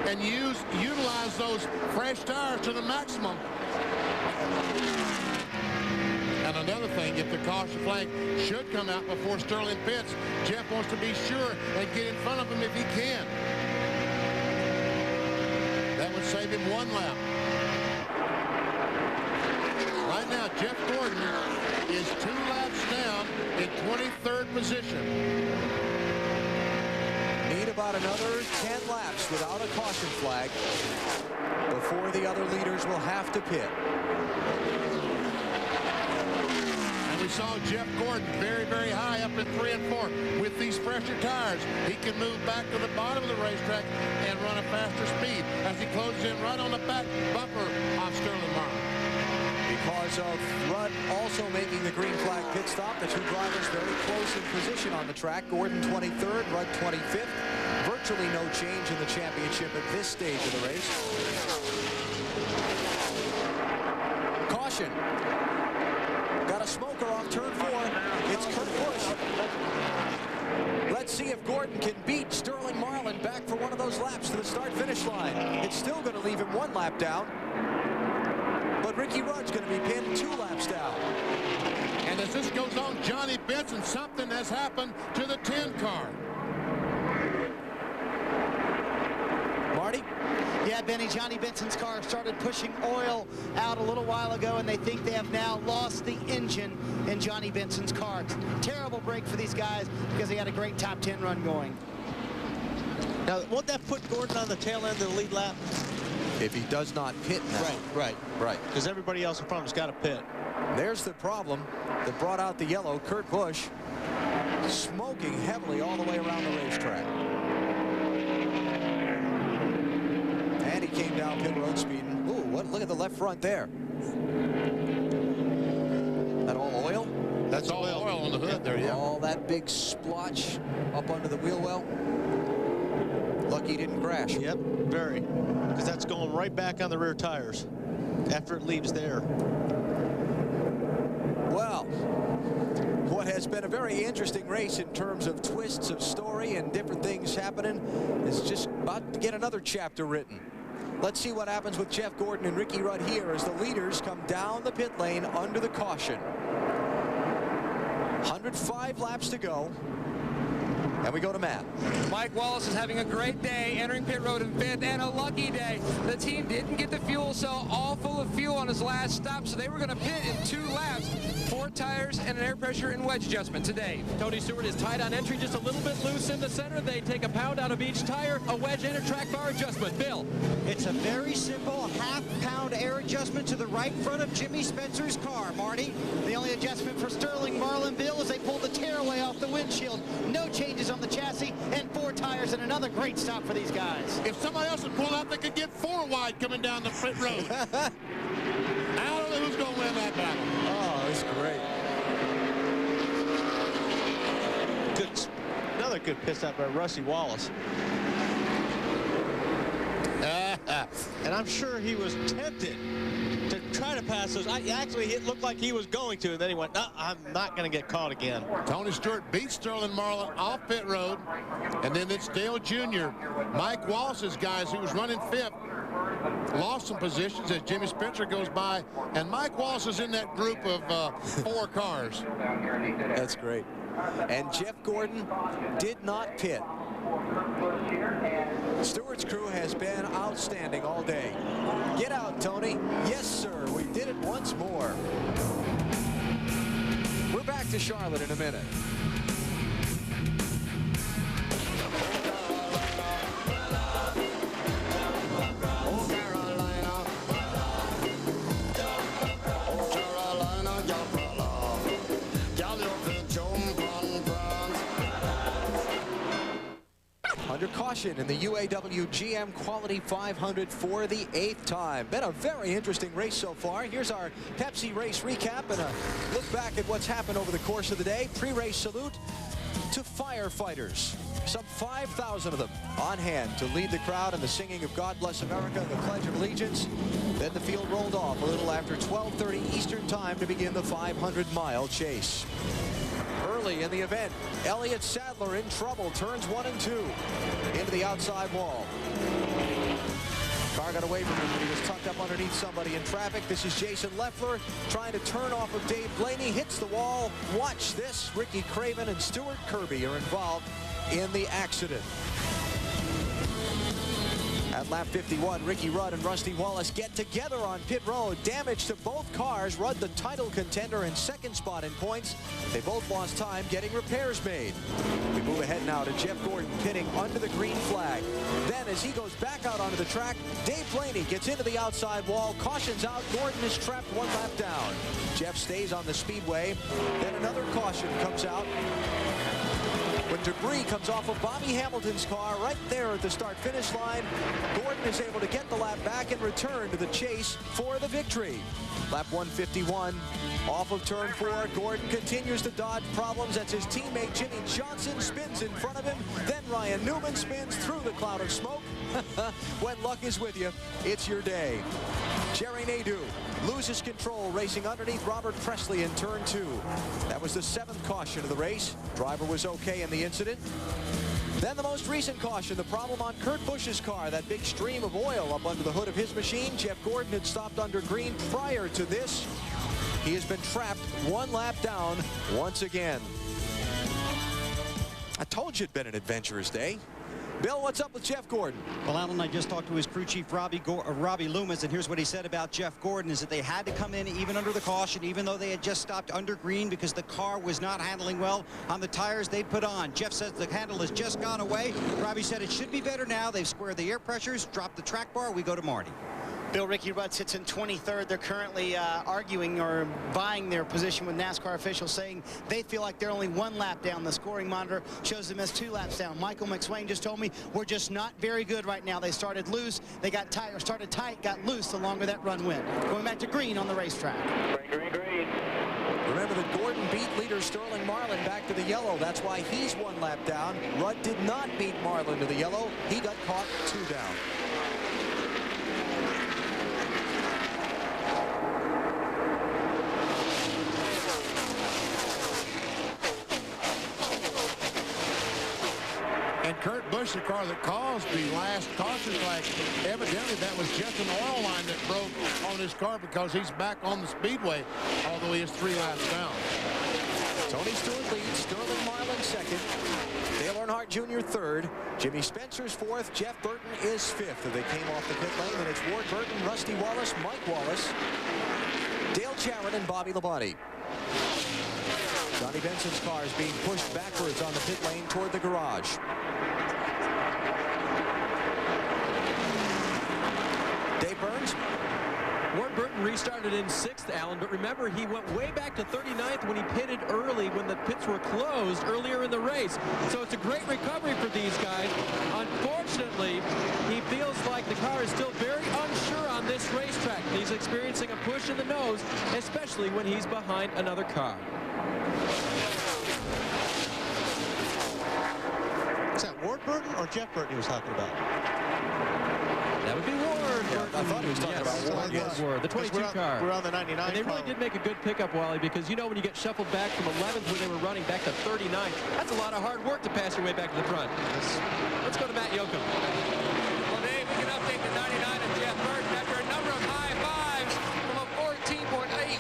and utilize those fresh tires to the maximum. And another thing, if the caution flag should come out before Sterling pits, Jeff wants to be sure and get in front of him if he can. That would save him 1 lap. Right now, Jeff Gordon is 2 laps down in 23rd position. Need about another 10 laps without a caution flag before the other leaders will have to pit. And we saw Jeff Gordon very, very high up in 3 and 4. With these fresher tires, he can move back to the bottom of the racetrack and run a faster speed as he closes in right on the back bumper of Sterling Marlin. Because of Rudd also making the green flag pit stop, the two drivers very close in position on the track. Gordon 23rd, Rudd 25th. Virtually no change in the championship at this stage of the race. Caution. Got a smoker off turn 4. It's Kurt Busch. Let's see if Gordon can beat Sterling Marlin back for one of those laps to the start-finish line. It's still going to leave him 1 lap down. But Ricky Rudd's going to be pinned 2 laps down. And as this goes on, Johnny Benson, something has happened to the 10 car. Marty? Yeah, Benny, Johnny Benson's car started pushing oil out a little while ago, and they think they have now lost the engine in Johnny Benson's car. Terrible break for these guys because they had a great top 10 run going. Now, won't that put Gordon on the tail end of the lead lap? If he does not pit now. Right. Because everybody else in front of him's got to pit. There's the problem that brought out the yellow. Kurt Busch smoking heavily all the way around the racetrack. And he came down pit road speeding. Ooh, look at the left front there. That all oil? That's all oil on the hood there, yeah. All that big splotch up under the wheel well. Lucky he didn't crash. Yep, very. Because that's going right back on the rear tires after it leaves there. Well, what has been a very interesting race in terms of twists of story and different things happening is just about to get another chapter written. Let's see what happens with Jeff Gordon and Ricky Rudd here as the leaders come down the pit lane under the caution. 105 laps to go. And we go to Matt. Mike Wallace is having a great day, entering pit road in 5th, and a lucky day. The team didn't get the fuel cell all full of fuel on his last stop, so they were going to pit in 2 laps. 4 tires and an air pressure and wedge adjustment today. Tony Stewart is tight on entry, just a little bit loose in the center. They take a pound out of each tire, a wedge and a track bar adjustment. Bill. It's a very simple half-pound air adjustment to the right front of Jimmy Spencer's car, Marty. The only adjustment for Sterling Marlin, Bill, is they pulled the tearaway off the windshield. No changes on the chassis, and 4 tires, and another great stop for these guys. If somebody else had pulled out, they could get 4 wide coming down the pit road. I don't know who's going to win that battle. Oh, that's great. Another good pit stop by Rusty Wallace. And I'm sure he was tempted to try to pass those. Actually, it looked like he was going to, and then he went, no, I'm not going to get caught again. Tony Stewart beat Sterling Marlin off pit road, and then it's Dale Jr. Mike Wallace's guys, who was running 5th, lost some positions as Jimmy Spencer goes by, and Mike Wallace is in that group of 4 cars. That's great. And Jeff Gordon did not pit. Stewart's crew has been outstanding all day. Get out, Tony. Yes, sir. We did it once more. We're back to Charlotte in a minute. under caution in the UAW GM-Quality 500 for the 8th time. Been a very interesting race so far. Here's our Pepsi race recap and a look back at what's happened over the course of the day. Pre-race salute to firefighters. Some 5,000 of them on hand to lead the crowd in the singing of God Bless America and the Pledge of Allegiance. Then the field rolled off a little after 12:30 Eastern Time to begin the 500-mile chase. Early in the event, Elliott Sadler in trouble, turns 1 and 2 into the outside wall. Car got away from him, but he was tucked up underneath somebody in traffic. This is Jason Leffler trying to turn off of Dave Blaney, hits the wall. Watch this. Ricky Craven and Stuart Kirby are involved in the accident. At lap 51, Ricky Rudd and Rusty Wallace get together on pit road. Damage to both cars. Rudd, the title contender, in second spot in points. They both lost time getting repairs made. We move ahead now to Jeff Gordon pitting under the green flag. Then as he goes back out onto the track, Dave Blaney gets into the outside wall. Cautions out. Gordon is trapped 1 lap down. Jeff stays on the speedway. Then another caution comes out when debris comes off of Bobby Hamilton's car right there at the start-finish line. Gordon is able to get the lap back and return to the chase for the victory. Lap 151, off of turn 4. Gordon continues to dodge problems. That's his teammate Jimmy Johnson spins in front of him. Then Ryan Newman spins through the cloud of smoke. When luck is with you, it's your day. Jerry Nadeau loses control, racing underneath Robert Presley in turn 2. That was the 7th caution of the race. Driver was okay in the incident. Then the most recent caution, the problem on Kurt Busch's car, that big stream of oil up under the hood of his machine. Jeff Gordon had stopped under green prior to this. He has been trapped 1 lap down once again. I told you it'd been an adventurous day. Bill, what's up with Jeff Gordon? Well, Alan, I just talked to his crew chief, Robbie Loomis, and here's what he said about Jeff Gordon, is that they had to come in even under the caution, even though they had just stopped under green because the car was not handling well on the tires they'd put on. Jeff says the handle has just gone away. Robbie said it should be better now. They've squared the air pressures, dropped the track bar. We go to Marty. Bill, Ricky Rudd sits in 23rd. They're currently arguing or vying their position with NASCAR officials, saying they feel like they're only 1 lap down. The scoring monitor shows them as 2 laps down. Michael McSwain just told me we're just not very good right now. They started loose. They got tight, or started tight, got loose the longer that run went. Going back to green on the racetrack. Green. Remember that Gordon beat leader Sterling Marlin back to the yellow. That's why he's 1 lap down. Rudd did not beat Marlin to the yellow. He got caught 2 down. Kurt Busch, the car that caused the last caution flag, evidently that was just an oil line that broke on his car because he's back on the speedway, although he is 3 laps down. Tony Stewart leads, Sterling Marlin 2nd, Dale Earnhardt Jr. 3rd, Jimmy Spencer's 4th, Jeff Burton is 5th. They came off the pit lane, and it's Ward Burton, Rusty Wallace, Mike Wallace, Dale Jarrett, and Bobby Labonte. Johnny Benson's car is being pushed backwards on the pit lane toward the garage. Dave Burns. Ward Burton restarted in 6th, Alan, but remember, he went way back to 39th when he pitted early when the pits were closed earlier in the race. So it's a great recovery for these guys. Unfortunately, he feels like the car is still very unsure on this racetrack. He's experiencing a push in the nose, especially when he's behind another car. Is that Ward Burton or Jeff Burton he was talking about? That would be Ward. Yeah, I thought he was talking about Ward. Yes, Ward, the 22 car. We're on the 99. And they really did make a good pickup, Wally, because you know when you get shuffled back from 11th when they were running back to 39, that's a lot of hard work to pass your way back to the front. Let's go to Matt Yoakum. Well, Dave, we can update the 99 of Jeff Burton after a number of high fives from a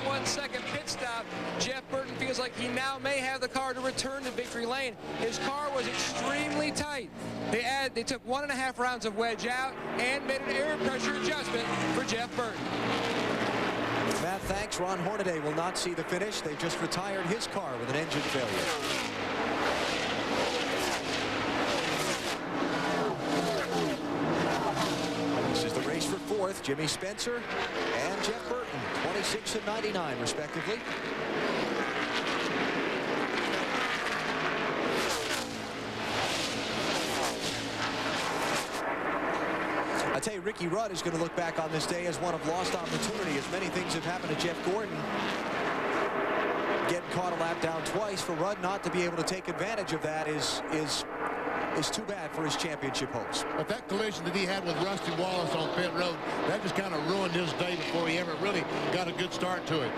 14.81 second pit stop. Jeff Burton feels like he now may have the car to return to victory lane. His car was extremely tight. They took 1.5 rounds of wedge out and made an air pressure adjustment for Jeff Burton. Matt, thanks. Ron Hornaday will not see the finish. They just retired his car with an engine failure. This is the race for 4th. Jimmy Spencer and Jeff Burton, 26 and 99, respectively. tell you, Ricky Rudd is going to look back on this day as one of lost opportunity, as many things have happened to Jeff Gordon. Getting caught a lap down twice, for Rudd not to be able to take advantage of that is too bad for his championship hopes. But that collision that he had with Rusty Wallace on pit road, that just kind of ruined his day before he ever really got a good start to it.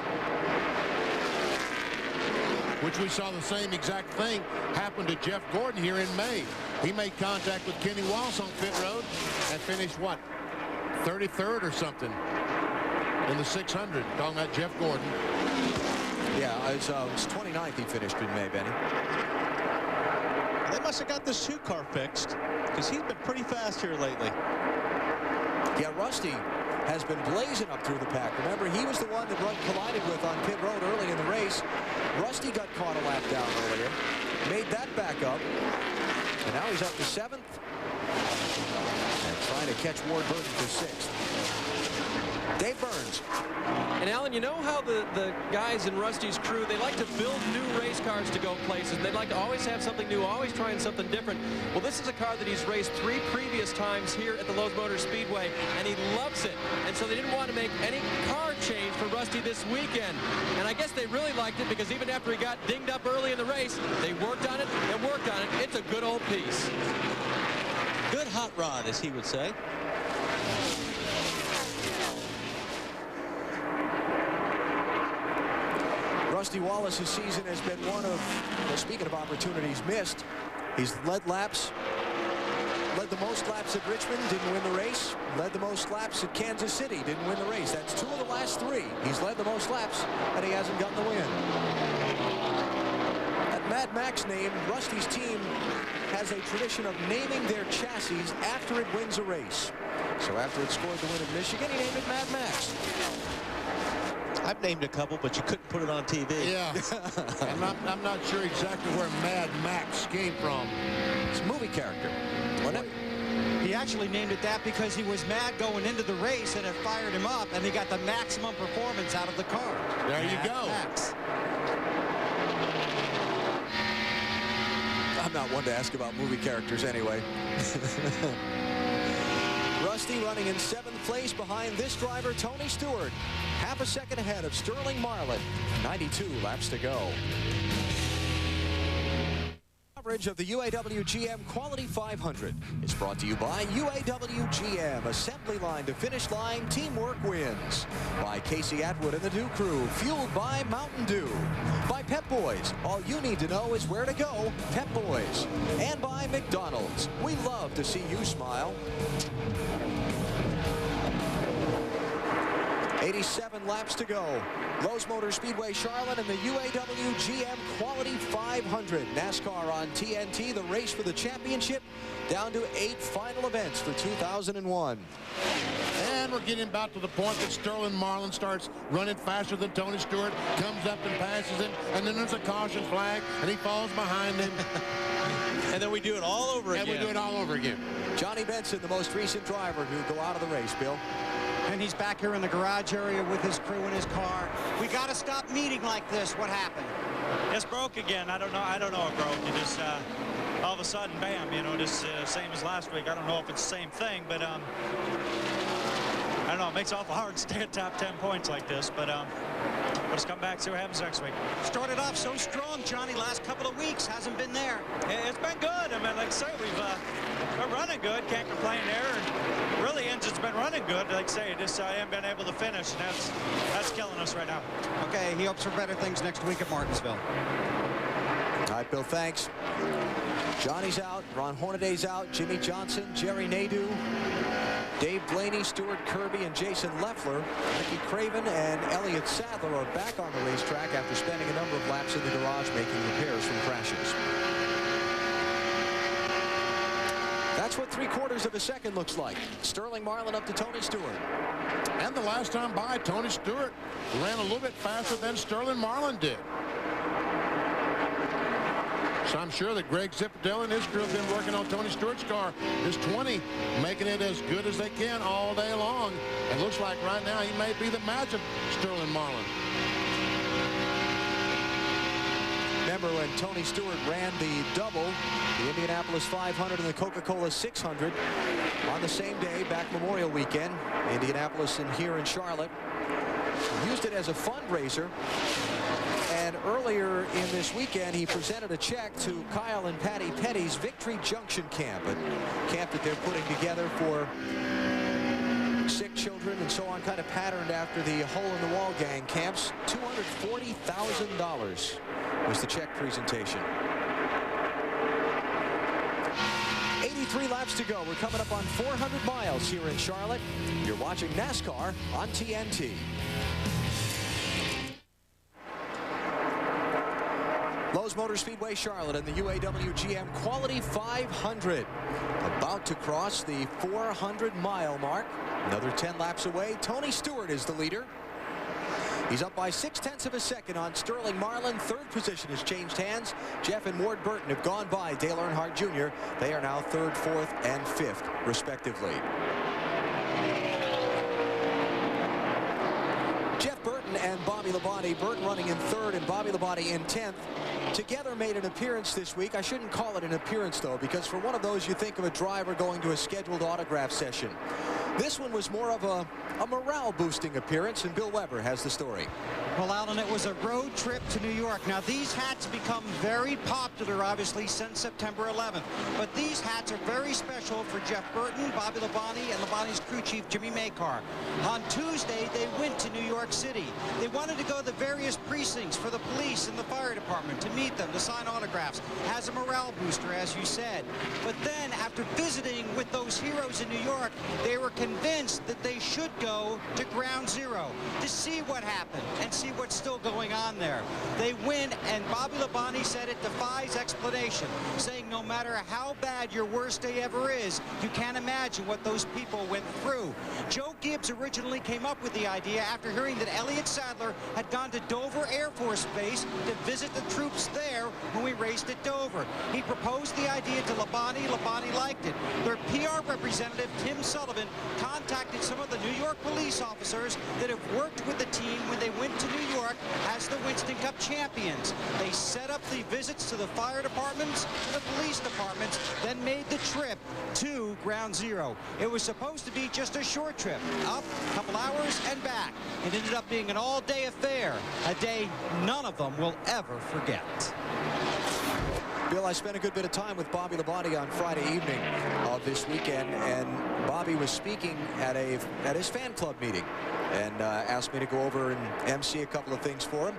Which we saw the same exact thing happen to Jeff Gordon here in May. He made contact with Kenny Wallace on pit road and finished, what, 33rd or something in the 600. Talking about Jeff Gordon. Yeah, it's 29th he finished in May, Benny. They must have got this 2-car fixed, because he's been pretty fast here lately. Yeah, Rusty has been blazing up through the pack. Remember, he was the one that Rudd collided with on pit road early in the race. Rusty got caught a lap down earlier, made that back up, and now he's up to 7th and trying to catch Ward Burton for 6th. Dave Burns. And Alan, you know how the guys in Rusty's crew, they like to build new race cars to go places. They like to always have something new, always trying something different. Well, this is a car that he's raced 3 previous times here at the Lowe's Motor Speedway, and he loves it. And so they didn't want to make any car change for Rusty this weekend. And I guess they really liked it, because even after he got dinged up early in the race, they worked on it and worked on it. It's a good old piece. Good hot rod, as he would say. Rusty Wallace's season has been one of, well, speaking of opportunities missed, he's led the most laps at Richmond, didn't win the race. Led the most laps at Kansas City, didn't win the race. That's 2 of the last 3. He's led the most laps, and he hasn't gotten the win. That Mad Max name, Rusty's team has a tradition of naming their chassis after it wins a race. So after it scored the win at Michigan, he named it Mad Max. I've named a couple, but you couldn't put it on TV. Yeah. I'm not sure exactly where Mad Max came from. It's a movie character, wasn't it? He actually named it that because he was mad going into the race, and it fired him up, and he got the maximum performance out of the car. There you go. Max. I'm not one to ask about movie characters anyway. Rusty running in 7th place behind this driver, Tony Stewart. Half a second ahead of Sterling Marlin. 92 laps to go. Coverage of the UAW GM-Quality 500 is brought to you by UAW GM. Assembly line to finish line, teamwork wins. By Casey Atwood and the Dew Crew, fueled by Mountain Dew. By Pep Boys, all you need to know is where to go, Pep Boys. And by McDonald's, we love to see you smile. 87 laps to go. Lowe's Motor Speedway Charlotte and the UAW GM-Quality 500. NASCAR on TNT, the race for the championship, down to 8 final events for 2001. And we're getting about to the point that Sterling Marlin starts running faster than Tony Stewart, comes up and passes him, and then there's a caution flag, and he falls behind him. And then we do it all over again. And we do it all over again. Johnny Benson, the most recent driver to go out of the race, Bill. And he's back here in the garage area with his crew in his car. We got to stop meeting like this. What happened? It's broke again. I don't know it broke. It just all of a sudden, bam, you know, just same as last week. I don't know if it's the same thing, but I don't know. It makes it awful hard to stay at top 10 points like this, but let's come back, see what happens next week. Started off so strong, Johnny, last couple of weeks. Hasn't been there. It's been good. I mean, like I say, we're running good. Can't complain there. And really, engine's been running good. Like I say, just I haven't been able to finish, and that's killing us right now. Okay, he hopes for better things next week at Martinsville. All right, Bill, thanks. Johnny's out, Ron Hornaday's out, Jimmy Johnson, Jerry Nadeau, Dave Blaney, Stuart Kirby, and Jason Leffler. Ricky Craven and Elliott Sadler are back on the racetrack after spending a number of laps in the garage making repairs from crashes. That's what 3/4 of a second looks like. Sterling Marlin up to Tony Stewart. And the last time by, Tony Stewart ran a little bit faster than Sterling Marlin did. So I'm sure that Greg Zipatel and his crew have been working on Tony Stewart's car, this 20, making it as good as they can all day long. It looks like right now he may be the match of Sterling Marlin. Remember when Tony Stewart ran the double, the Indianapolis 500 and the Coca-Cola 600 on the same day, back Memorial Weekend, Indianapolis and here in Charlotte. Used it as a fundraiser. And earlier in this weekend, he presented a check to Kyle and Patty Petty's Victory Junction camp, a camp that they're putting together for sick children and so on, kind of patterned after the Hole in the Wall gang camps. $240,000 was the check presentation. 83 laps to go. We're coming up on 400 miles here in Charlotte. You're watching NASCAR on TNT. Lowe's Motor Speedway Charlotte and the UAW GM-Quality 500 about to cross the 400-mile mark. Another 10 laps away. Tony Stewart is the leader. He's up by 0.6 of a second on Sterling Marlin. Third position has changed hands. Jeff and Ward Burton have gone by Dale Earnhardt Jr. They are now 3rd, 4th, and 5th, respectively. Jeff Burton and Bobby Labonte. Burton running in 3rd and Bobby Labonte in 10th. Together made an appearance this week. I shouldn't call it an appearance, though, because for one of those, you think of a driver going to a scheduled autograph session. This one was more of a morale-boosting appearance, and Bill Weber has the story. Well, Alan, it was a road trip to New York. Now, these hats become very popular, obviously, since September 11th. But these hats are very special for Jeff Burton, Bobby Labonte, and Labonte's crew chief, Jimmy Makar. On Tuesday, they went to New York City. They wanted to go to the various precincts for the police and the fire department to meet them, to sign autographs, as a morale booster, as you said. But then, after visiting with those heroes in New York, they were convinced that they should go to Ground Zero to see what happened and see what's still going on there. They went, and Bobby Labonte said it defies explanation, saying no matter how bad your worst day ever is, you can't imagine what those people went through. Joe Gibbs originally came up with the idea after hearing that Elliott Sadler had gone to Dover Air Force Base to visit the troops there when we raced at Dover. He proposed the idea to Labonte. Labonte liked it. Their PR representative, Tim Sullivan, contacted some of the New York police officers that have worked with the team when they went to New York as the Winston Cup champions. They set up the visits to the fire departments and the police departments, then made the trip to Ground Zero. It was supposed to be just a short trip, up a couple hours and back. It ended up being an all-day affair, a day none of them will ever forget. Bill, I spent a good bit of time with Bobby Labonte on Friday evening of this weekend, and Bobby was speaking at his fan club meeting and asked me to go over and MC a couple of things for him.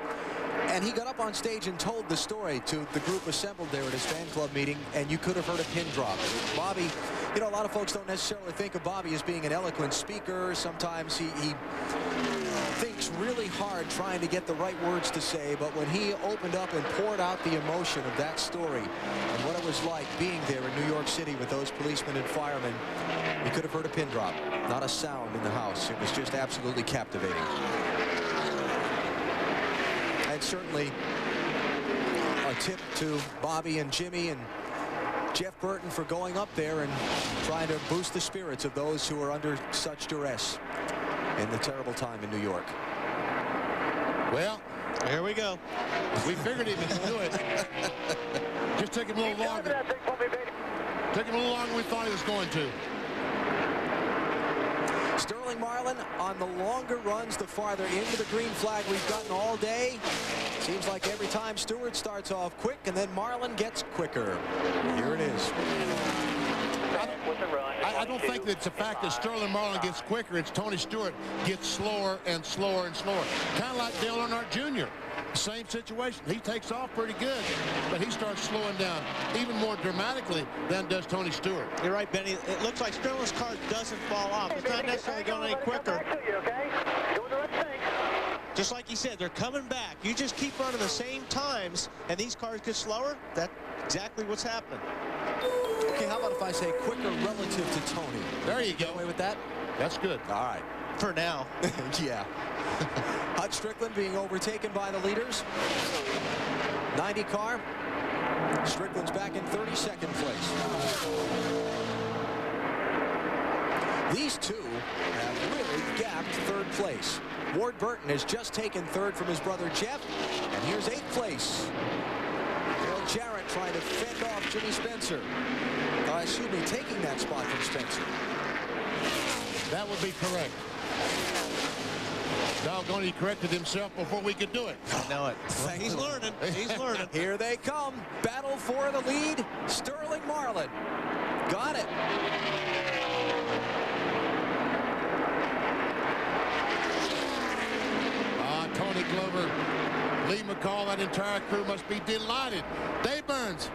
And he got up on stage and told the story to the group assembled there at his fan club meeting, and you could have heard a pin drop. Bobby, you know, a lot of folks don't necessarily think of Bobby as being an eloquent speaker. Sometimes he thinks really hard trying to get the right words to say, but when he opened up and poured out the emotion of that story and what it was like being there in New York City with those policemen and firemen, you could have heard a pin drop. Not a sound in the house. It was just absolutely captivating. And certainly a tip to Bobby and Jimmy and Jeff Burton for going up there and trying to boost the spirits of those who are under such duress in the terrible time in New York. Well, here we go. We figured he would do it. Just took him a little longer. Took him a little longer than we thought he was going to. Sterling Marlin on the longer runs, the farther into the green flag we've gotten all day. Seems like every time Stewart starts off quick and then Marlin gets quicker. Here it is. I don't think that it's the fact that Sterling Marlin gets quicker. It's Tony Stewart gets slower and slower and slower. Kind of like Dale Earnhardt Jr. Same situation. He takes off pretty good, but he starts slowing down even more dramatically than does Tony Stewart. You're right, Benny. It looks like Sterling's car doesn't fall off. It's not necessarily going any quicker. Just like he said, they're coming back. You just keep running the same times, and these cars get slower. That's exactly what's happening. Okay, how about if I say quicker relative to Tony? There you go. Get away with that? That's good. All right. For now. Yeah. Hut Strickland being overtaken by the leaders. 90 car. Strickland's back in 32nd place. These two have really gapped third place. Ward Burton has just taken third from his brother Jeff, and here's 8th place Jarrett trying to fend off Jimmy Spencer. Excuse me, taking that spot from Spencer. That would be correct. Doggone, he corrected himself before we could do it. I know it. He's learning. He's learning. Here they come. Battle for the lead. Sterling Marlin. Got it. Tony Glover, Lee McCall, that entire crew must be delighted. Dave Burns.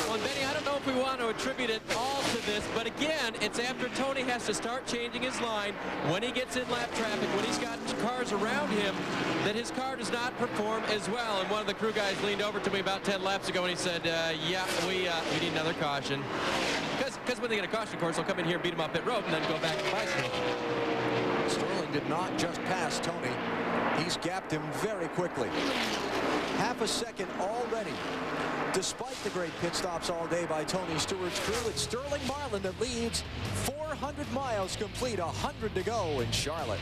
Well, Benny, I don't know if we want to attribute it all to this, but again, it's after Tony has to start changing his line when he gets in lap traffic, when he's got cars around him, that his car does not perform as well. And one of the crew guys leaned over to me about 10 laps ago and he said, yeah, we need another caution. Because when they get a caution, of course, they'll come in here, beat him up pit road, and then go back to bicycle. Sterling did not just pass Tony. He's gapped him very quickly. Half a second already. Despite the great pit stops all day by Tony Stewart's crew, it's Sterling Marlin that leads. 400 miles complete, 100 to go in Charlotte.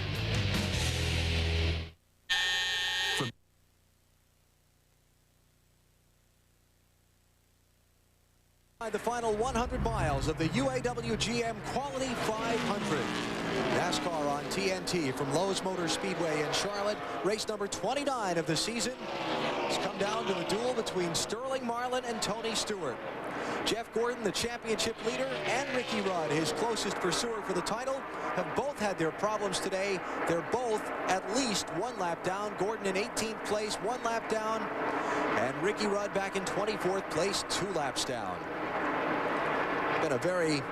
The final 100 miles of the UAW GM-Quality 500. NASCAR on TNT from Lowe's Motor Speedway in Charlotte. Race number 29 of the season. It's come down to a duel between Sterling Marlin and Tony Stewart. Jeff Gordon, the championship leader, and Ricky Rudd, his closest pursuer for the title, have both had their problems today. They're both at least one lap down. Gordon in 18th place, one lap down. And Ricky Rudd back in 24th place, 2 laps down. Been a very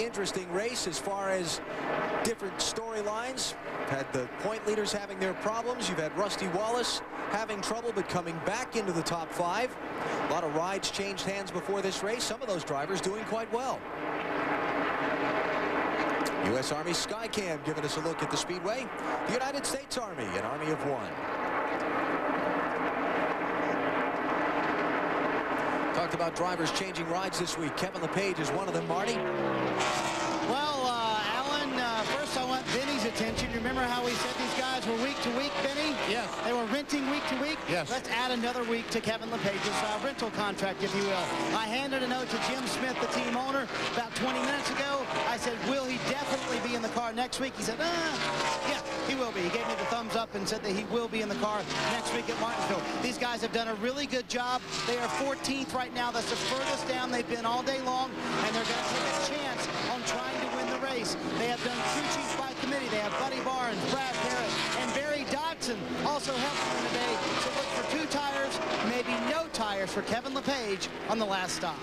interesting race as far as different storylines. Had the point leaders having their problems. You've had Rusty Wallace having trouble but coming back into the top 5. A lot of rides changed hands before this race. Some of those drivers doing quite well. U.S. Army Skycam giving us a look at the Speedway. The United States Army, an army of one. Talked about drivers changing rides this week. Kevin LePage is one of them, Marty. Well, Alan, first I want Benny's attention. You remember how we said these guys were week to week, Benny? Yes. They were renting week to week? Yes. Let's add another week to Kevin LePage's rental contract, if you will. I handed a note to Jim Smith, the team owner, about 20 minutes ago. I said, will he definitely be in the car next week? He said, yeah, he will be. He gave me the thumbs up and said that he will be in the car next week at Martinsville. These guys have done a really good job. They are 14th right now. That's the furthest down they've been all day long, and they're going to take a chance on trying to win the race. They have done crew chiefs by committee. They have Buddy Barnes, Brad Parrott, and Barry Dodson also helping them today. So look for 2 tires, maybe no tires for Kevin LePage on the last stop.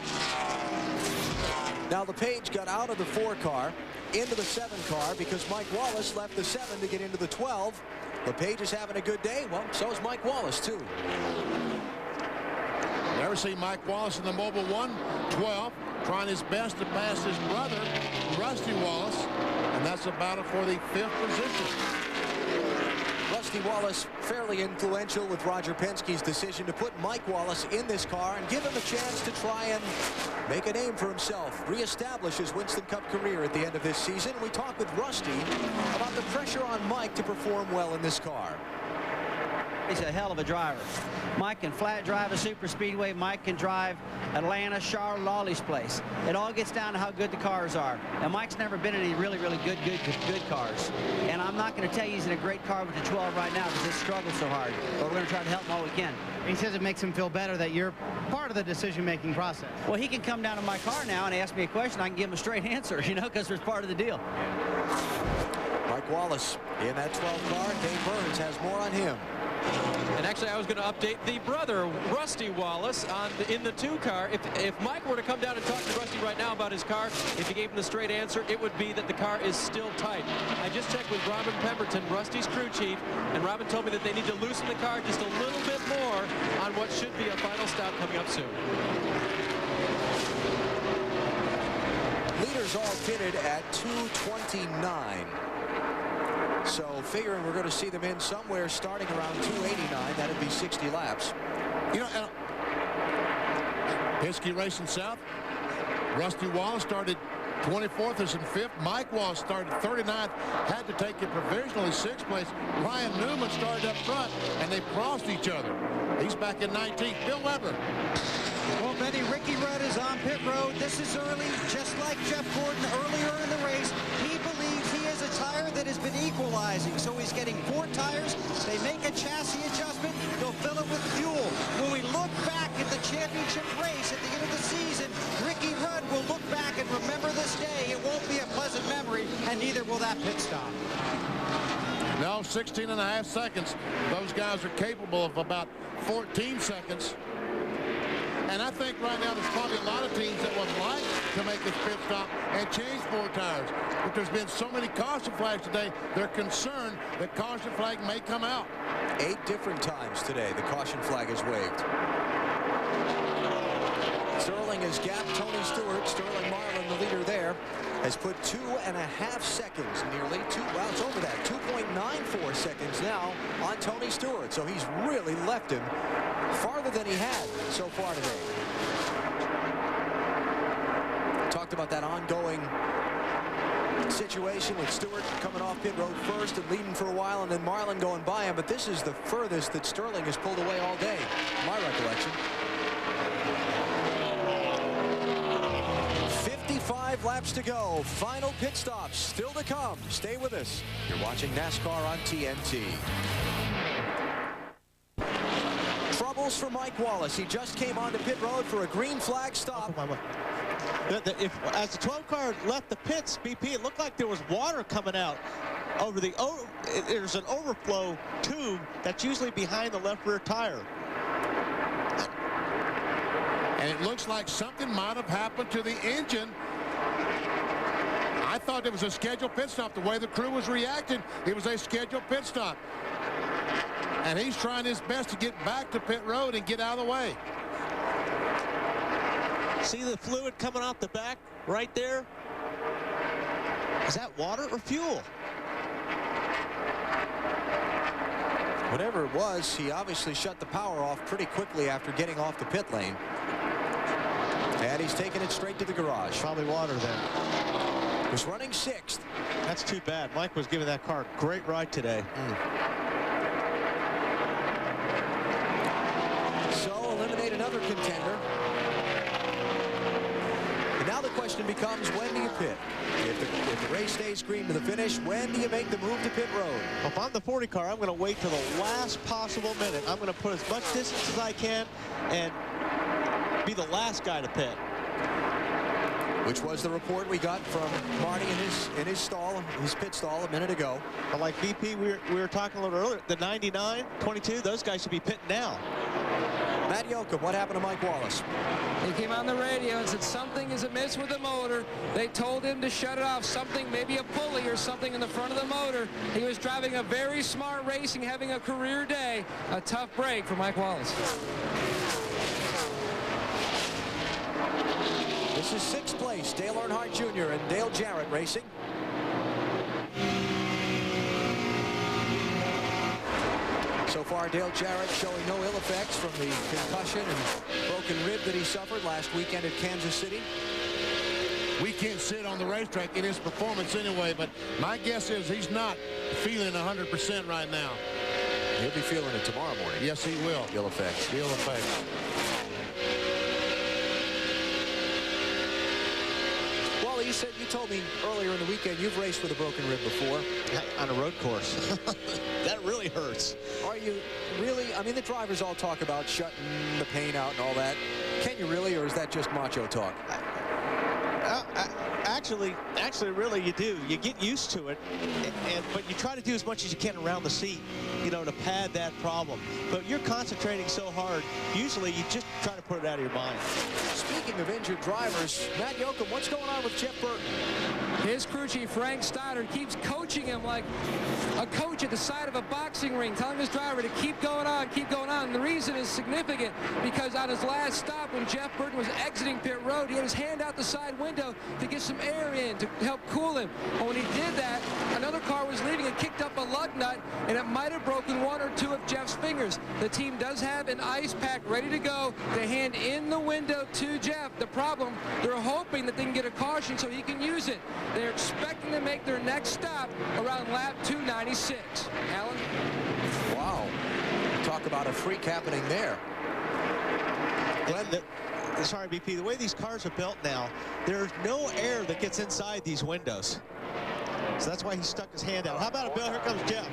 Now LePage got out of the 4 car into the 7 car because Mike Wallace left the 7 to get into the 12. LePage is having a good day. Well, so is Mike Wallace too. Never see Mike Wallace in the Mobile 1-12, trying his best to pass his brother, Rusty Wallace, and that's a battle for the 5th position. Rusty Wallace fairly influential with Roger Penske's decision to put Mike Wallace in this car and give him a chance to try and make a name for himself, reestablish his Winston Cup career at the end of this season. We talked with Rusty about the pressure on Mike to perform well in this car. He's a hell of a driver. Mike can flat drive a super speedway. Mike can drive Atlanta, Charlotte, all these places. It all gets down to how good the cars are. And Mike's never been in any really good cars. And I'm not going to tell you he's in a great car with the 12 right now because it struggles so hard. But we're going to try to help him all we can. He says it makes him feel better that you're part of the decision-making process. Well, he can come down to my car now and ask me a question. I can give him a straight answer, you know, because it's part of the deal. Mike Wallace in that 12 car. Dave Burns has more on him. And actually, I was going to update the brother, Rusty Wallace, in the 2 car. If Mike were to come down and talk to Rusty right now about his car, if he gave him the straight answer, it would be that the car is still tight. I just checked with Robin Pemberton, Rusty's crew chief, and Robin told me that they need to loosen the car just a little bit more on what should be a final stop coming up soon. Leaders all pitted at 2:29. So figuring we're going to see them in somewhere starting around 2:89. That'd be 60 laps. You know, Penske Racing South, Rusty Wallace started 24th is in 5th. Mike Wallace started 39th, had to take it provisionally 6th place. Ryan Newman started up front, and they crossed each other. He's back in 19th. Bill Weber. Well, Benny, Ricky Rudd is on pit road. This is early, just like Jeff Gordon earlier in the race. He believes he has a tire that has been equalizing, so he's getting 4 tires. They make a chassis adjustment. They'll fill it with fuel. When we look back at the championship race at the end of the season, Ricky Rudd will look back and remember this day. It won't be a pleasant memory, and neither will that pit stop. No, 16.5 seconds. Those guys are capable of about 14 seconds. And I think right now there's probably a lot of teams that would like to make this pit stop and change 4 tires. But there's been so many caution flags today, they're concerned that caution flag may come out. 8 different times today the caution flag is waved. Sterling has gapped Tony Stewart. Sterling Marlin, the leader there, has put 2.5 seconds, nearly well, it's over that, 2.94 seconds now on Tony Stewart. So he's really left him farther than he had so far today. Talked about that ongoing situation with Stewart coming off pit road first and leading for a while, and then Marlin going by him. But this is the furthest that Sterling has pulled away all day, my recollection. 55 laps to go. Final pit stops still to come. Stay with us. You're watching NASCAR on TNT. Troubles for Mike Wallace. He just came onto pit road for a green flag stop. As the 12 car left the pits, BP, it looked like there was water coming out over the. There's an overflow tube that's usually behind the left rear tire. And it looks like something might have happened to the engine. I thought it was a scheduled pit stop. The way the crew was reacting, it was a scheduled pit stop. And he's trying his best to get back to pit road and get out of the way. See the fluid coming off the back right there? Is that water or fuel? Whatever it was, he obviously shut the power off pretty quickly after getting off the pit lane. And he's taking it straight to the garage. Probably water then. Was running 6th. That's too bad. Mike was giving that car a great ride today. So eliminate another contender. And now the question becomes, when do you pit? If the race stays green to the finish, when do you make the move to pit road? If I'm the 40 car, I'm going to wait till the last possible minute. I'm going to put as much distance as I can and be the last guy to pit. Which was the report we got from Marty in his stall, his pit stall a minute ago. But like BP, we were talking a little earlier, the 99, 22, those guys should be pitting now. Matt Yoakum, what happened to Mike Wallace? He came on the radio and said something is amiss with the motor. They told him to shut it off, something, maybe a pulley or something in the front of the motor. He was driving a very smart racing, having a career day. A tough break for Mike Wallace. This is 6th place, Dale Earnhardt Jr. and Dale Jarrett racing. So far, Dale Jarrett showing no ill effects from the concussion and broken rib that he suffered last weekend at Kansas City. We can't sit on the racetrack in his performance anyway, but my guess is he's not feeling 100% right now. He'll be feeling it tomorrow morning. Yes, he will. Ill effects. Ill effects. You said, you told me earlier in the weekend you've raced with a broken rib before. On a road course. That really hurts. Are you really? I mean, the drivers all talk about shutting the pain out and all that. Can you really, or is that just macho talk? Actually, really, you do. You get used to it, but you try to do as much as you can around the seat, you know, to pad that problem. But you're concentrating so hard, usually you just try to put it out of your mind. Speaking of injured drivers, Matt Yoakum, what's going on with Jeff Burton? His crew chief, Frank Stoddard, keeps coaching him like a coach at the side of a boxing ring, telling his driver to keep going on, keep going on. And the reason is significant because on his last stop when Jeff Burton was exiting pit road, he had his hand out the side window to get some air in to help cool him. But when he did that, another car was leaving and kicked up a lug nut, and it might have broken one or two of Jeff's fingers. The team does have an ice pack ready to go to hand in the window to Jeff. The problem, they're hoping that they can get a caution so he can use it. They're expecting to make their next stop around lap 296. Alan? Wow. Talk about a freak happening there. Sorry, BP, the way these cars are built now, there's no air that gets inside these windows. So that's why he stuck his hand out. How about it, Bill? Here comes Jeff.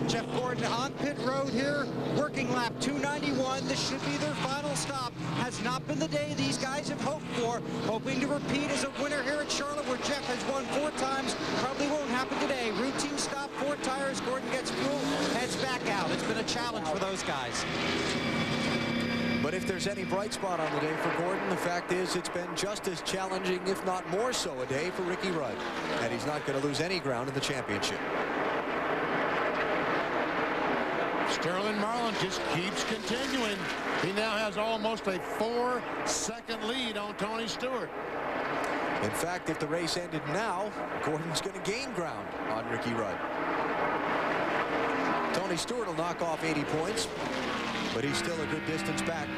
Jeff Gordon on pit road here, working lap 291. This should be their final stop. Has not been the day these guys have hoped for. Hoping to repeat as a winner here at Charlotte, where Jeff has won 4 times. Probably won't happen today. Routine stop, 4 tires. Gordon gets fuel, heads back out. It's been a challenge for those guys. But if there's any bright spot on the day for Gordon, the fact is it's been just as challenging, if not more so, a day for Ricky Rudd. And he's not going to lose any ground in the championship. Sterling Marlin just keeps continuing. He now has almost a 4-second lead on Tony Stewart. In fact, if the race ended now, Gordon's going to gain ground on Ricky Rudd. Tony Stewart will knock off 80 points, but he's still a good distance back.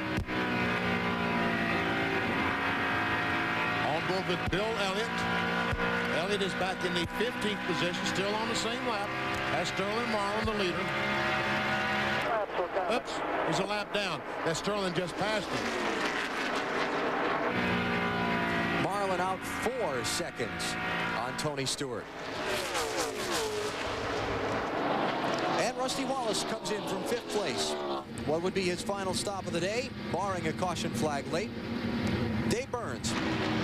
On board with Bill Elliott. Elliott is back in the 15th position, still on the same lap as Sterling Marlin, the leader. Oops, he's a lap down. That Sterling just passed him. Marlin out 4 seconds on Tony Stewart. And Rusty Wallace comes in from 5th place. What would be his final stop of the day, barring a caution flag late? Dave Burns.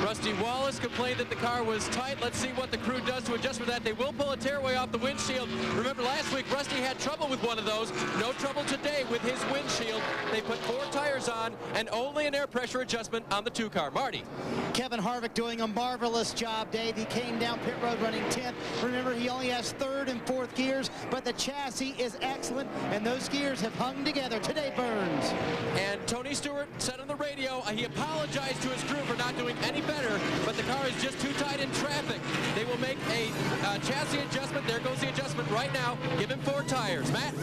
Rusty Wallace complained that the car was tight. Let's see what the crew does to adjust for that. They will pull a tearaway off the windshield. Remember last week, Rusty had trouble with one of those. No trouble today with his windshield. They put 4 tires on and only an air pressure adjustment on the 2 car. Marty. Kevin Harvick doing a marvelous job, Dave. He came down pit road running 10th. Remember, he only has 3rd and 4th gears, but the chassis is excellent, and those gears have hung together today. Burns. And Tony Stewart said on the radio, he apologized to his crew for not doing any better, but the car is just too tight in traffic. They will make a chassis adjustment. There goes the adjustment right now. Give him 4 tires. Matt?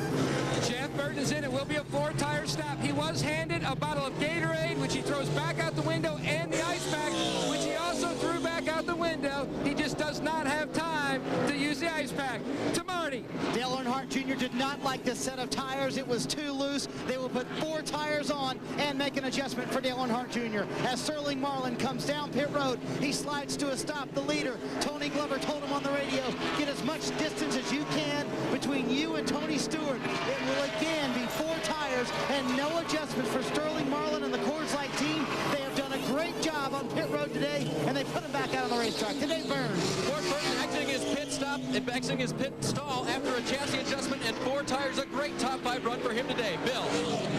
Jeff Burton is in. It will be a 4-tire stop. He was handed a bottle of Gatorade, which he throws back out the window, and the ice pack, which he also threw back out the window. He just does not have time to use the ice pack. To Marty. Dale Earnhardt Jr. did not like this set of tires. It was too loose. They will put 4 tires on and make an adjustment for Dale Earnhardt Jr. As Sterling Marlin comes down pit road, he slides to a stop. The leader, Tony Glover, told him on the radio, get as much distance as you can between you and Tony Stewart. It will again be 4 tires and no adjustments for Sterling Marlin and the Coors Light team. They have done a great job on pit road today, and they put him back out on the racetrack. Today, Burns. Ford Burton exiting his pit stop and exiting his pit stall after a chassis adjustment and 4 tires. A great top 5 run for him today. Bill.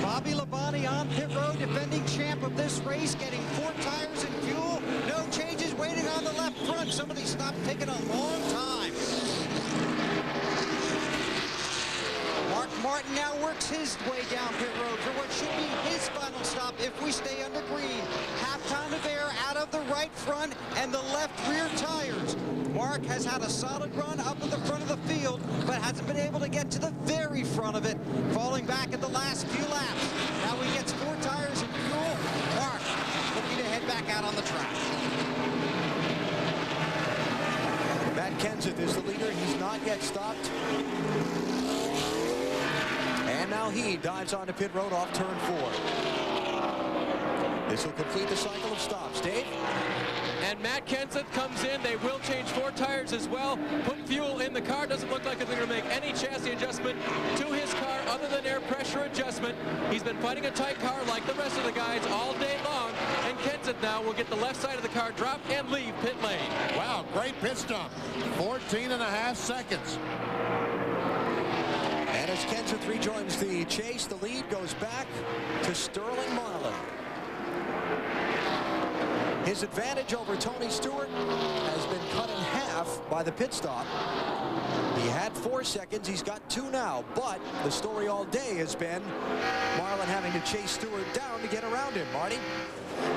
Bobby Labonte on pit road, defending champ of this race, getting 4 tires and fuel. No changes, waiting on the left front. Somebody stopped taking a long time. Mark Martin now works his way down pit road for what should be his final stop if we stay under green. Half ton of air out of the right front and the left rear tires. Mark has had a solid run up at the front of the field, but hasn't been able to get to the very front of it, falling back at the last few laps. Now he gets 4 tires and fuel. Mark looking to head back out on the track. Matt Kenseth is the leader. He's not yet stopped. And now he dives onto pit road off turn 4. This will complete the cycle of stops. Dave? And Matt Kenseth comes in. They will change 4 tires as well. Put fuel in the car. Doesn't look like they're going to make any chassis adjustment to his car other than air pressure adjustment. He's been fighting a tight car like the rest of the guys all day long. And Kenseth now will get the left side of the car drop and leave pit lane. Wow, great pit stop. 14.5 seconds. And as Kenseth rejoins the chase, the lead goes back to Sterling Marlin. His advantage over Tony Stewart has been cut in half by the pit stop. He had 4 seconds. He's got 2 now. But the story all day has been Marlin having to chase Stewart down to get around him. Marty?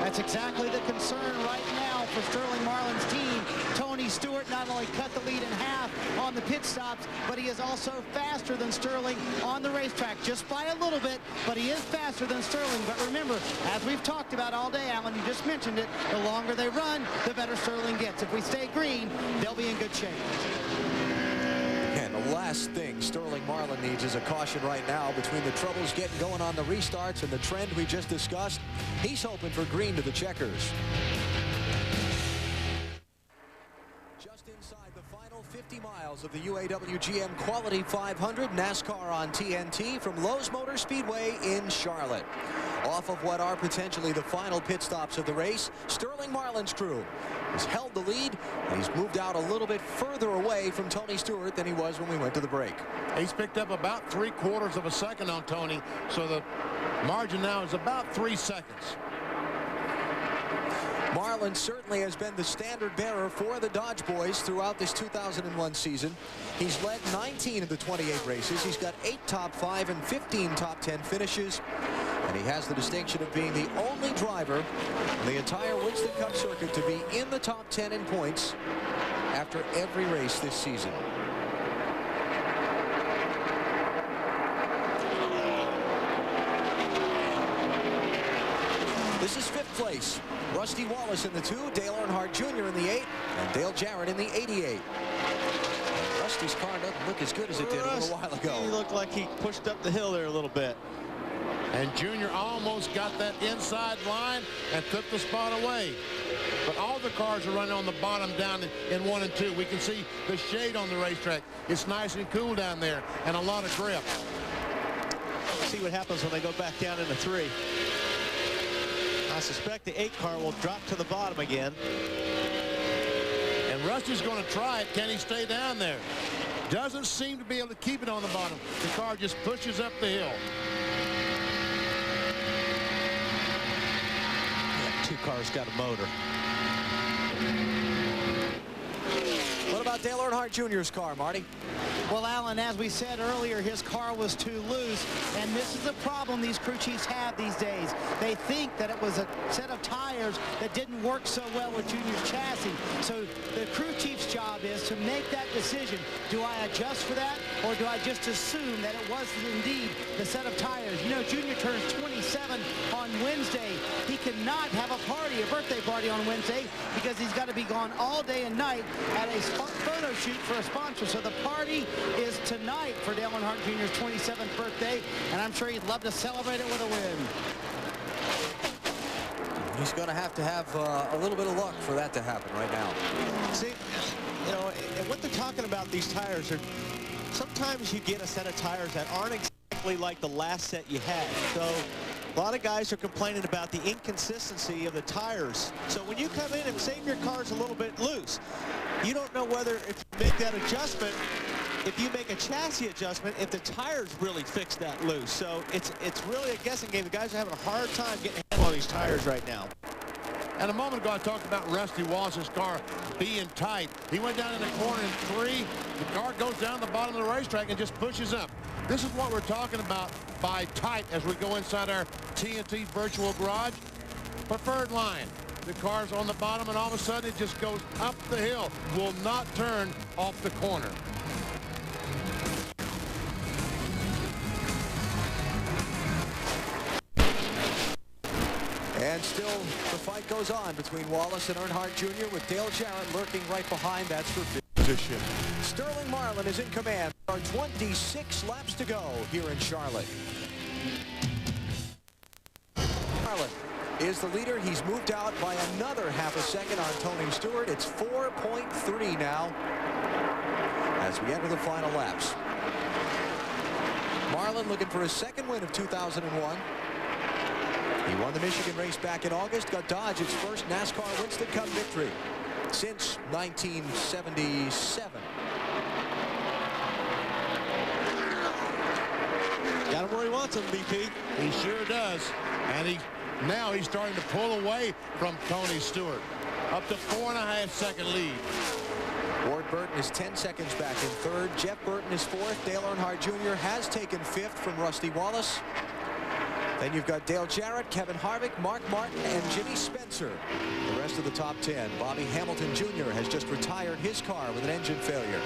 That's exactly the concern right now for Sterling Marlin's team. Tony Stewart not only cut the lead in half on the pit stops, but he is also faster than Sterling on the racetrack, just by a little bit, but he is faster than Sterling. But remember, as we've talked about all day, Alan, you just mentioned it, the longer they run, the better Sterling gets. If we stay green, they'll be in good shape. And the last thing Sterling Marlin needs is a caution right now between the troubles getting going on the restarts and the trend we just discussed. He's hoping for green to the checkers. Just inside the final 50 miles of the UAW GM-Quality 500 NASCAR on TNT from Lowe's Motor Speedway in Charlotte. Off of what are potentially the final pit stops of the race, Sterling Marlin's crew has held the lead, and he's moved out a little bit further away from Tony Stewart than he was when we went to the break. He's picked up about 3/4 of a second on Tony, so the margin now is about 3 seconds. Marlin certainly has been the standard bearer for the Dodge boys throughout this 2001 season. He's led 19 of the 28 races. He's got 8 top 5 and 15 top 10 finishes. And he has the distinction of being the only driver in the entire Winston Cup circuit to be in the top 10 in points after every race this season. This is 5th place. Rusty Wallace in the 2, Dale Earnhardt Jr. in the 8, and Dale Jarrett in the 88. And Rusty's car doesn't look as good as it did a little while ago. He looked like he pushed up the hill there a little bit. And Junior almost got that inside line and took the spot away. But all the cars are running on the bottom down in 1 and 2. We can see the shade on the racetrack. It's nice and cool down there and a lot of grip. See what happens when they go back down into 3. I suspect the 8 car will drop to the bottom again. And Rusty's going to try it. Can he stay down there? Doesn't seem to be able to keep it on the bottom. The car just pushes up the hill. 2 cars got a motor. What about Dale Earnhardt Jr.'s car, Marty? Well, Alan, as we said earlier, his car was too loose, and this is a problem these crew chiefs have these days. They think that it was a set of tires that didn't work so well with Junior's chassis. So the crew chief's job is to make that decision. Do I adjust for that, or do I just assume that it was indeed the set of tires? You know, Junior turns 27 on Wednesday. He cannot have a party, a birthday party on Wednesday, because he's got to be gone all day and night at a photo shoot for a sponsor. So the party is tonight for Dale Earnhardt Jr.'s 27th birthday, and I'm sure he'd love to celebrate it with a win. He's going to have a little bit of luck for that to happen right now. See, you know, and what they're talking about, these tires are, sometimes you get a set of tires that aren't exactly like the last set you had. So a lot of guys are complaining about the inconsistency of the tires. So when you come in and say your car's a little bit loose, you don't know whether if you make that adjustment, if you make a chassis adjustment, if the tires really fix that loose. So it's really a guessing game. The guys are having a hard time getting a handle on these tires right now. And a moment ago, I talked about Rusty Wallace's car being tight. He went down in the corner in 3. The car goes down the bottom of the racetrack and just pushes up. This is what we're talking about by tight as we go inside our TNT virtual garage. Preferred line. The car's on the bottom, and all of a sudden it just goes up the hill. Will not turn off the corner. And still, the fight goes on between Wallace and Earnhardt Jr. with Dale Jarrett lurking right behind. That's for fifth position. Sterling Marlin is in command. There are 26 laps to go here in Charlotte. Marlin is the leader. He's moved out by another half a second on Tony Stewart. It's 4.3 now as we enter the final laps. Marlin looking for his second win of 2001. He won the Michigan race back in August, got Dodge its first NASCAR Winston Cup victory since 1977. Got him where he wants him, BP. He sure does. And now he's starting to pull away from Tony Stewart. Up to 4.5 second lead. Ward Burton is 10 seconds back in third. Jeff Burton is fourth. Dale Earnhardt Jr. has taken fifth from Rusty Wallace. Then you've got Dale Jarrett, Kevin Harvick, Mark Martin, and Jimmy Spencer. The rest of the top 10. Bobby Hamilton Jr. has just retired his car with an engine failure.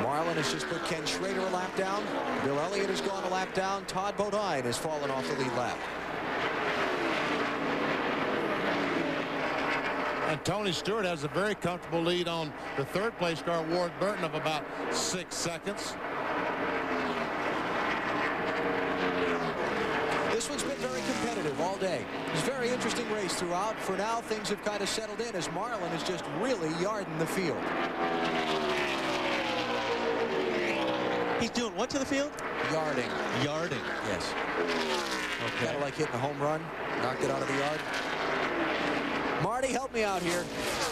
Marlin has just put Ken Schrader a lap down. Bill Elliott has gone a lap down. Todd Bodine has fallen off the lead lap. And Tony Stewart has a very comfortable lead on the third place car, Ward Burton, of about 6 seconds. This one's been very competitive all day. It's a very interesting race throughout. For now, things have kind of settled in as Marlin is just really yarding the field. He's doing what to the field? Yarding. Yarding. Yes. Okay. Kind of like hitting a home run. Knocked it out of the yard. Marty, help me out here.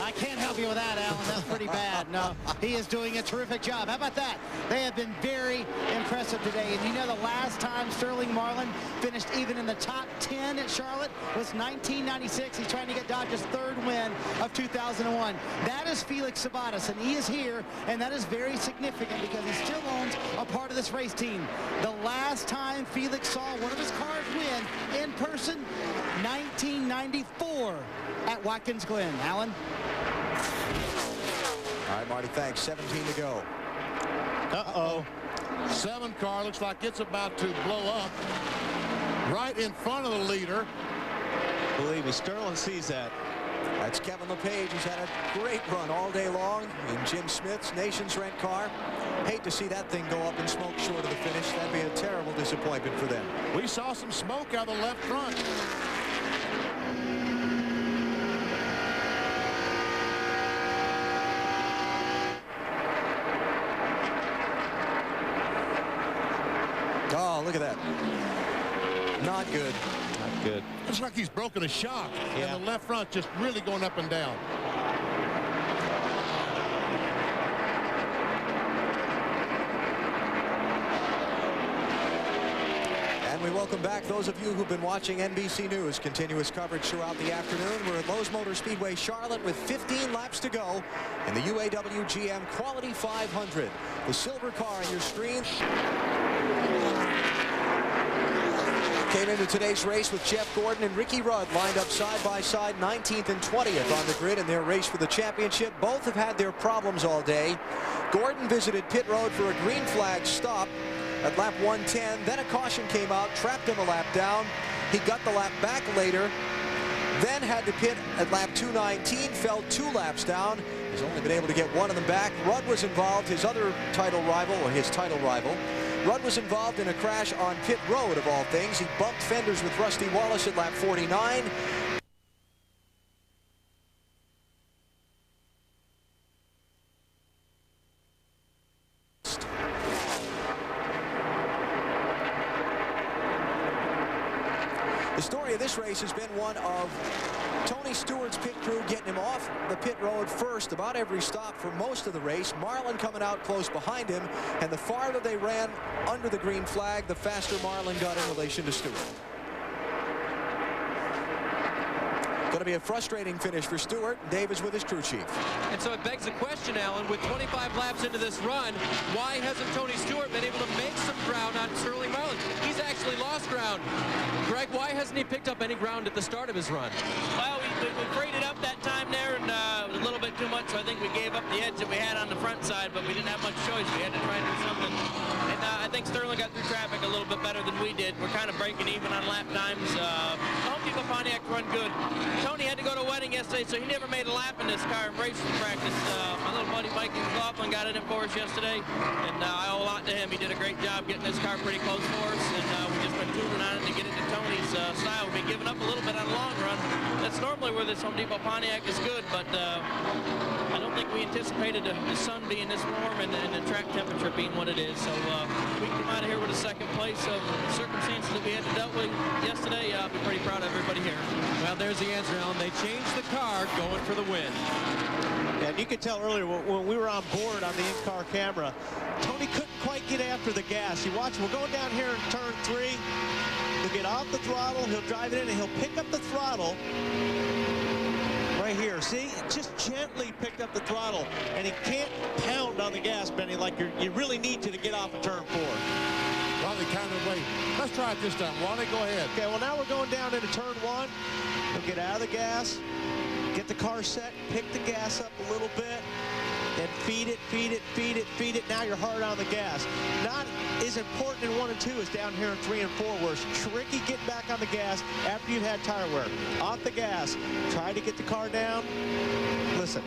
I can't help you with that, Alan. That's pretty bad. No, he is doing a terrific job. How about that? They have been very impressive today. And you know the last time Sterling Marlin finished even in the top 10 at Charlotte was 1996. He's trying to get Dodge's third win of 2001. That is Felix Sabates, and he is here, and that is very significant because he still owns a part of this race team. The last time Felix saw one of his cars win in person, 1994 at Watkins Glen. Alan? All right, Marty, thanks. 17 to go. Uh-oh. 7 car looks like it's about to blow up right in front of the leader. Believe me, Sterling sees that. That's Kevin LePage, who's had a great run all day long in Jim Smith's Nations Rent car. Hate to see that thing go up in smoke short of the finish. That'd be a terrible disappointment for them. We saw some smoke out of the left front. Oh, look at that. Not good. Not good. Looks like he's broken a shock. Yeah. And the left front just really going up and down. And we welcome back those of you who've been watching NBC News. Continuous coverage throughout the afternoon. We're at Lowe's Motor Speedway, Charlotte, with 15 laps to go in the UAW GM-Quality 500. The silver car on your screen came into today's race with Jeff Gordon and Ricky Rudd lined up side by side, 19th and 20th on the grid in their race for the championship. Both have had their problems all day. Gordon visited pit road for a green flag stop at lap 110. Then a caution came out, trapped him a lap down. He got the lap back later, then had to pit at lap 219, fell 2 laps down. He's only been able to get one of them back. Rudd was involved, his other title rival, or his title rival. Rudd was involved in a crash on pit road, of all things. He bumped fenders with Rusty Wallace at lap 49. The story of this race has been one of Tony Stewart's pit crew getting him off the pit road first about every stop for most of the race. Marlin coming out close behind him, and the farther they ran under the green flag, the faster Marlin got in relation to Stewart. Going to be a frustrating finish for Stewart. Dave is with his crew chief. And so it begs the question, Alan, with 25 laps into this run, why hasn't Tony Stewart been able to make some ground on Sterling Marlin? He's actually lost ground. Greg, why hasn't he picked up any ground at the start of his run? Well, we freighted up that time there, and it was a little bit too much, so I think we gave up the edge that we had on the front side, but we didn't have much choice. We had to try to do something. And I think Sterling got through traffic a little bit better than we did. We're kind of breaking even on lap times. Home Depot Pontiac run good. Tony had to go to a wedding yesterday, so he never made a lap in this car in racing practice. My little buddy Mike McLaughlin got it in for us yesterday, and I owe a lot to him. He did a great job getting this car pretty close for us, and we've just been tuning on it to get it to Tony's style. We've been giving up a little bit on the long run. That's normally where this Home Depot Pontiac is good, but I don't think we anticipated the sun being this warm and the track temperature being what it is. So we come out of here with a second place of the circumstances that we had to dealt with yesterday. I'll be pretty proud of everybody here. Well, there's the answer, Alan. They changed the car going for the win. And you could tell earlier when we were on board on the in-car camera, Tony couldn't quite get after the gas. You watch, we're going down here in turn 3. He'll get off the throttle, he'll drive it in, and he'll pick up the throttle right here. See, just gently picked up the throttle, and he can't pound on the gas, Benny, like you really need to get off of turn 4. Wally kind of wait. Let's try it this time. Wally, go ahead. Okay, well, now we're going down into turn 1. We'll get out of the gas, get the car set, pick the gas up a little bit, then feed it, feed it, feed it, feed it. Now you're hard on the gas. Not as important in 1 and 2 as down here in 3 and 4, where it's tricky getting back on the gas after you've had tire wear. Off the gas, try to get the car down. Listen.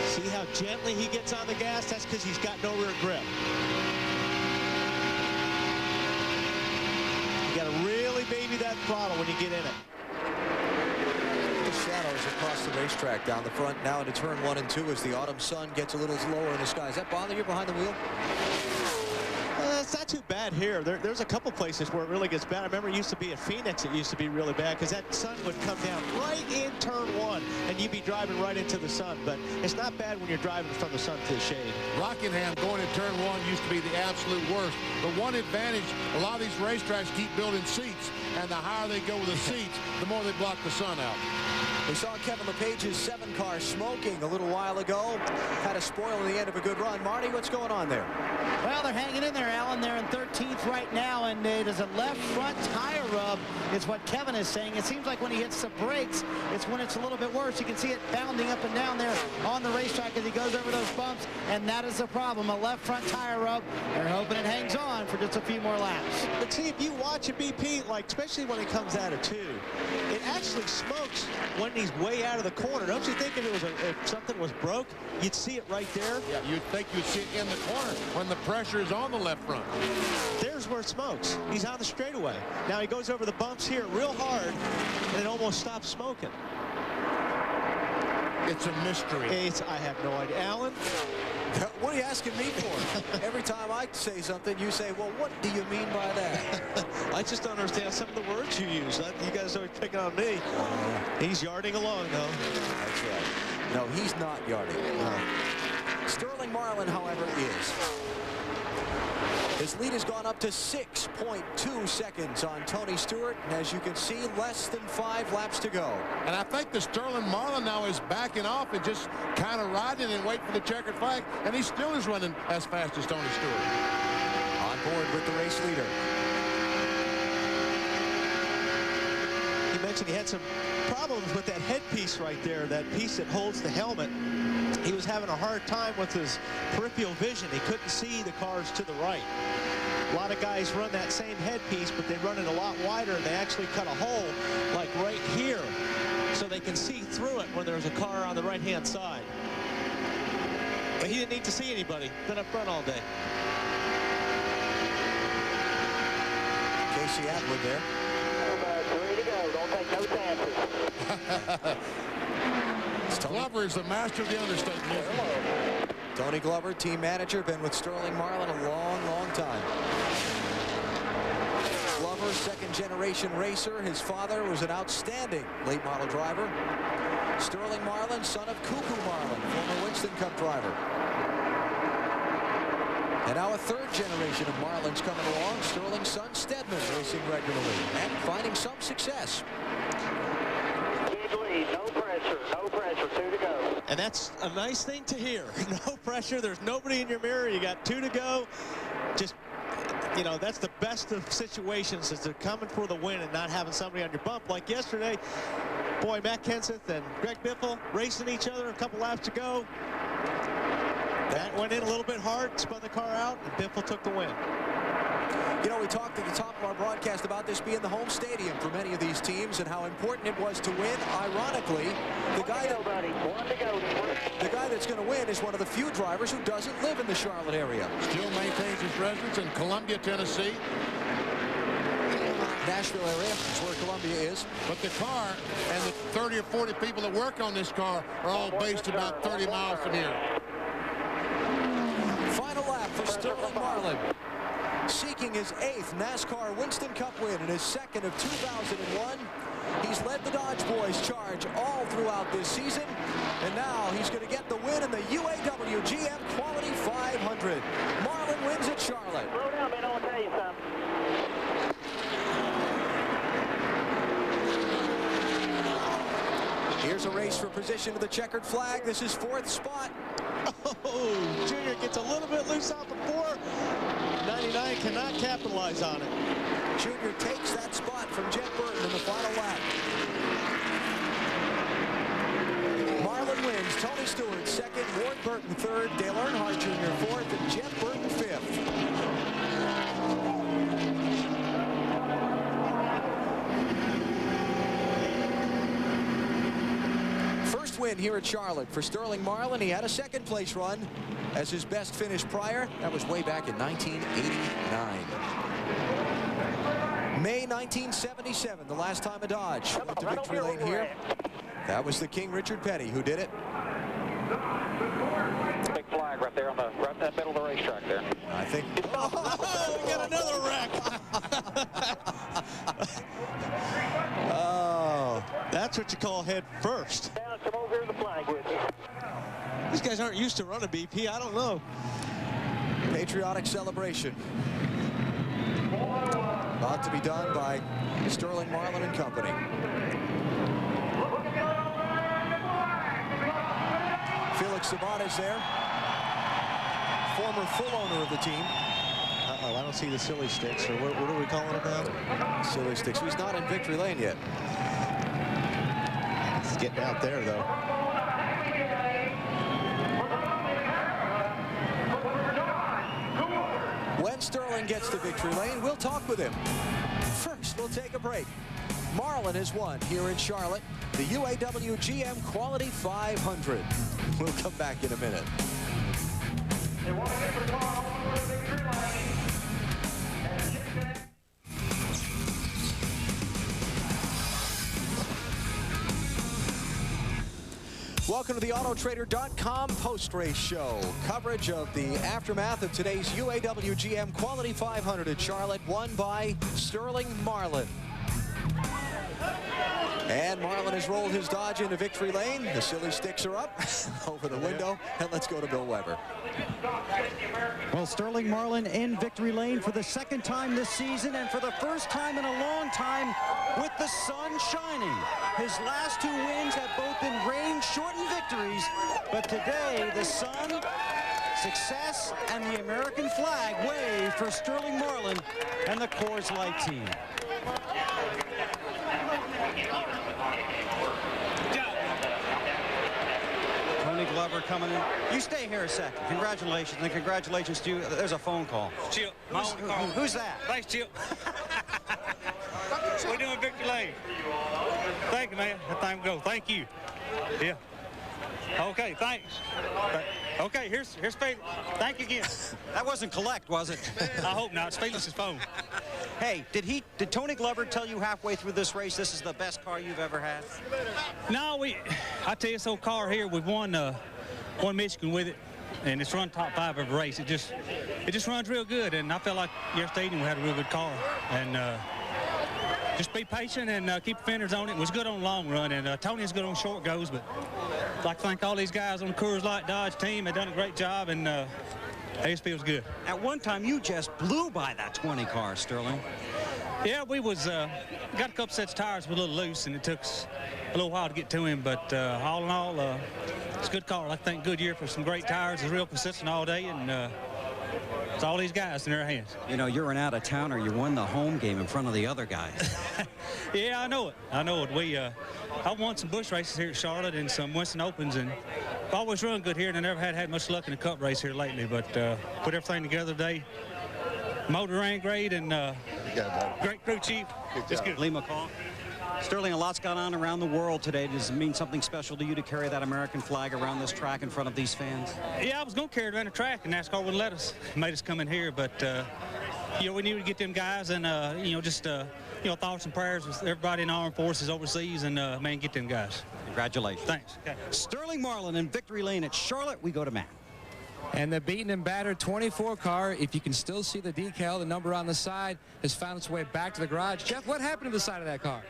See how gently he gets on the gas? That's because he's got no rear grip. You got to really baby that throttle when you get in it. The shadows across the racetrack down the front, now into turn 1 and 2 as the autumn sun gets a little lower in the sky. Does that bother you behind the wheel? It's not too bad here. There's a couple places where it really gets bad. I remember it used to be at Phoenix, it used to be really bad because that sun would come down right in turn 1 and you'd be driving right into the sun. But it's not bad when you're driving from the sun to the shade. Rockingham going in turn 1 used to be the absolute worst. The one advantage, a lot of these racetracks keep building seats, and the higher they go with the seats, the more they block the sun out. We saw Kevin LePage's 7 car smoking a little while ago. Had a spoil in the end of a good run. Marty, what's going on there? Well, they're hanging in there, Alan. They're in 13th right now, and it is a left front tire rub is what Kevin is saying. It seems like when he hits the brakes, it's when it's a little bit worse. You can see it bounding up and down there on the racetrack as he goes over those bumps, and that is the problem, a left front tire rub. They're hoping it hangs on for just a few more laps. But see, if you watch a BP, like especially when it comes out of 2, it actually smokes when he's way out of the corner. Don't you think if something was broke, you'd see it right there? Yeah, you'd think you'd see it in the corner when the pressure is on the left front. There's where it smokes. He's on the straightaway. Now he goes over the bumps here real hard, and it almost stops smoking. It's a mystery. I have no idea. Alan? What are you asking me for? Every time I say something, you say, well, what do you mean by that? I just don't understand some of the words you use. You guys are picking on me. He's yarding along, though. That's right. No, he's not yarding. Sterling Marlin, however, is. His lead has gone up to 6.2 seconds on Tony Stewart. And as you can see, less than 5 laps to go. And I think the Sterling Marlin now is backing off and just kind of riding and waiting for the checkered flag. And he still is running as fast as Tony Stewart. On board with the race leader. He mentioned he had some problems with that headpiece right there, that piece that holds the helmet. He was having a hard time with his peripheral vision. He couldn't see the cars to the right. A lot of guys run that same headpiece, but they run it a lot wider, and they actually cut a hole like right here so they can see through it when there's a car on the right-hand side. But he didn't need to see anybody. Been up front all day. Casey Atwood there. 3 to go. Don't take no chances. Glover is the master of the understatement. Tony Glover, team manager, been with Sterling Marlin a long, long time. Glover, second-generation racer. His father was an outstanding late model driver. Sterling Marlin, son of Cuckoo Marlin, former Winston Cup driver. And now a 3rd generation of Marlins coming along. Sterling's son, Stedman, racing regularly and finding some success. No pressure, no pressure, 2 to go. And that's a nice thing to hear. No pressure, there's nobody in your mirror, you got 2 to go. Just, you know, that's the best of situations, is they're coming for the win and not having somebody on your bump. Like yesterday, boy, Matt Kenseth and Greg Biffle racing each other, a couple laps to go. That went in a little bit hard, spun the car out, and Biffle took the win. You know, we talked at the top of our broadcast about this being the home stadium for many of these teams and how important it was to win. Ironically, the guy that's going to win is one of the few drivers who doesn't live in the Charlotte area. Still maintains his residence in Columbia, Tennessee. Nashville area is where Columbia is. But the car and the 30 or 40 people that work on this car are all based about 30 miles from here. Final lap for Sterling Marlin, seeking his 8th NASCAR Winston Cup win and his 2nd of 2001. He's led the Dodge Boys charge all throughout this season, and now he's going to get the win in the UAW GM-Quality 500. Marlin wins at Charlotte. Slow down, man, I'll tell you something. There's a race for position to the checkered flag. This is 4th spot. Oh, Junior gets a little bit loose off the 4. 99 cannot capitalize on it. Junior takes that spot from Jeff Burton in the final lap. Marlin wins. Tony Stewart 2nd, Ward Burton 3rd, Dale Earnhardt Jr. 4th, and Jeff Burton 5th. First win here at Charlotte for Sterling Marlin. He had a 2nd place run as his best finish prior. That was way back in 1989. May 1977, the last time a Dodge went to victory lane here. That was the King Richard Petty who did it. Big flag right there on the right in the middle of the racetrack there. I think. Oh, we got another wreck. Oh, that's what you call head first. Come over here to the flag with you. These guys aren't used to running BP. I don't know. Patriotic celebration. About to be done by Sterling Marlin and company. Felix Sabat is there. Former full owner of the team. Uh-oh, I don't see the silly sticks, or what are we calling it now? Silly sticks. He's not in victory lane yet. He's getting out there, though. When Sterling gets to victory lane, we'll talk with him. First, we'll take a break. Marlin has won here in Charlotte the UAW GM-Quality 500. We'll come back in a minute. Welcome to the Autotrader.com post-race show. Coverage of the aftermath of today's UAW GM-Quality 500 at Charlotte, won by Sterling Marlin. And Marlin has rolled his Dodge into victory lane. The silly sticks are up over the window. And let's go to Bill Weber. Well, Sterling Marlin in victory lane for the 2nd time this season, and for the first time in a long time with the sun shining. His last 2 wins have both been rain-shortened victories, but today the sun, success, and the American flag wave for Sterling Marlin and the Coors Light team. Tony Glover coming in. You stay here a second. Congratulations, and congratulations to you. There's a phone call. Chip. Who's that? Thanks, Chip. We're doing victory lane. Thank you, man. That time go. Thank you. Yeah. Okay, thanks. Okay, here's Felix. Thank you again. That wasn't collect, was it? I hope not. It's Felix's phone. Hey, did Tony Glover tell you halfway through this race this is the best car you've ever had? No, I tell you, this old car here, we've won Michigan with it, and it's run top 5 every race. It just runs real good, and I felt like yesterday evening we had a real good car. And just be patient and keep the fenders on it. It was good on the long run, and Tony's good on short goes, but I'd like to thank all these guys on the Coors Light Dodge team. They've done a great job, and it just feels good. At one time, you just blew by that 20 car, Sterling. Yeah, we got a couple sets of tires were a little loose, and it took us a little while to get to him, but all in all, it's a good car. I think Goodyear for some great tires is real consistent all day, and it's all these guys in their hands. You know, you're an out-of-towner. You won the home game in front of the other guys. Yeah, I know it. I've won some Busch races here at Charlotte and some Winston Opens, and I've always run good here, and I never had much luck in the Cup race here lately, but put everything together today. Motor ran great, and great crew chief. It's good. Lee McCall. Sterling, a lot's gone on around the world today. Does it mean something special to you to carry that American flag around this track in front of these fans? Yeah, I was going to carry it around the track, and NASCAR wouldn't let us. Made us come in here, but we needed to get them guys, and thoughts and prayers with everybody in the armed forces overseas, and man, get them guys. Congratulations. Thanks. Okay. Sterling Marlin in victory lane at Charlotte. We go to Matt. And the beaten and battered 24 car, if you can still see the decal, the number on the side, has found its way back to the garage. Jeff, what happened to the side of that car?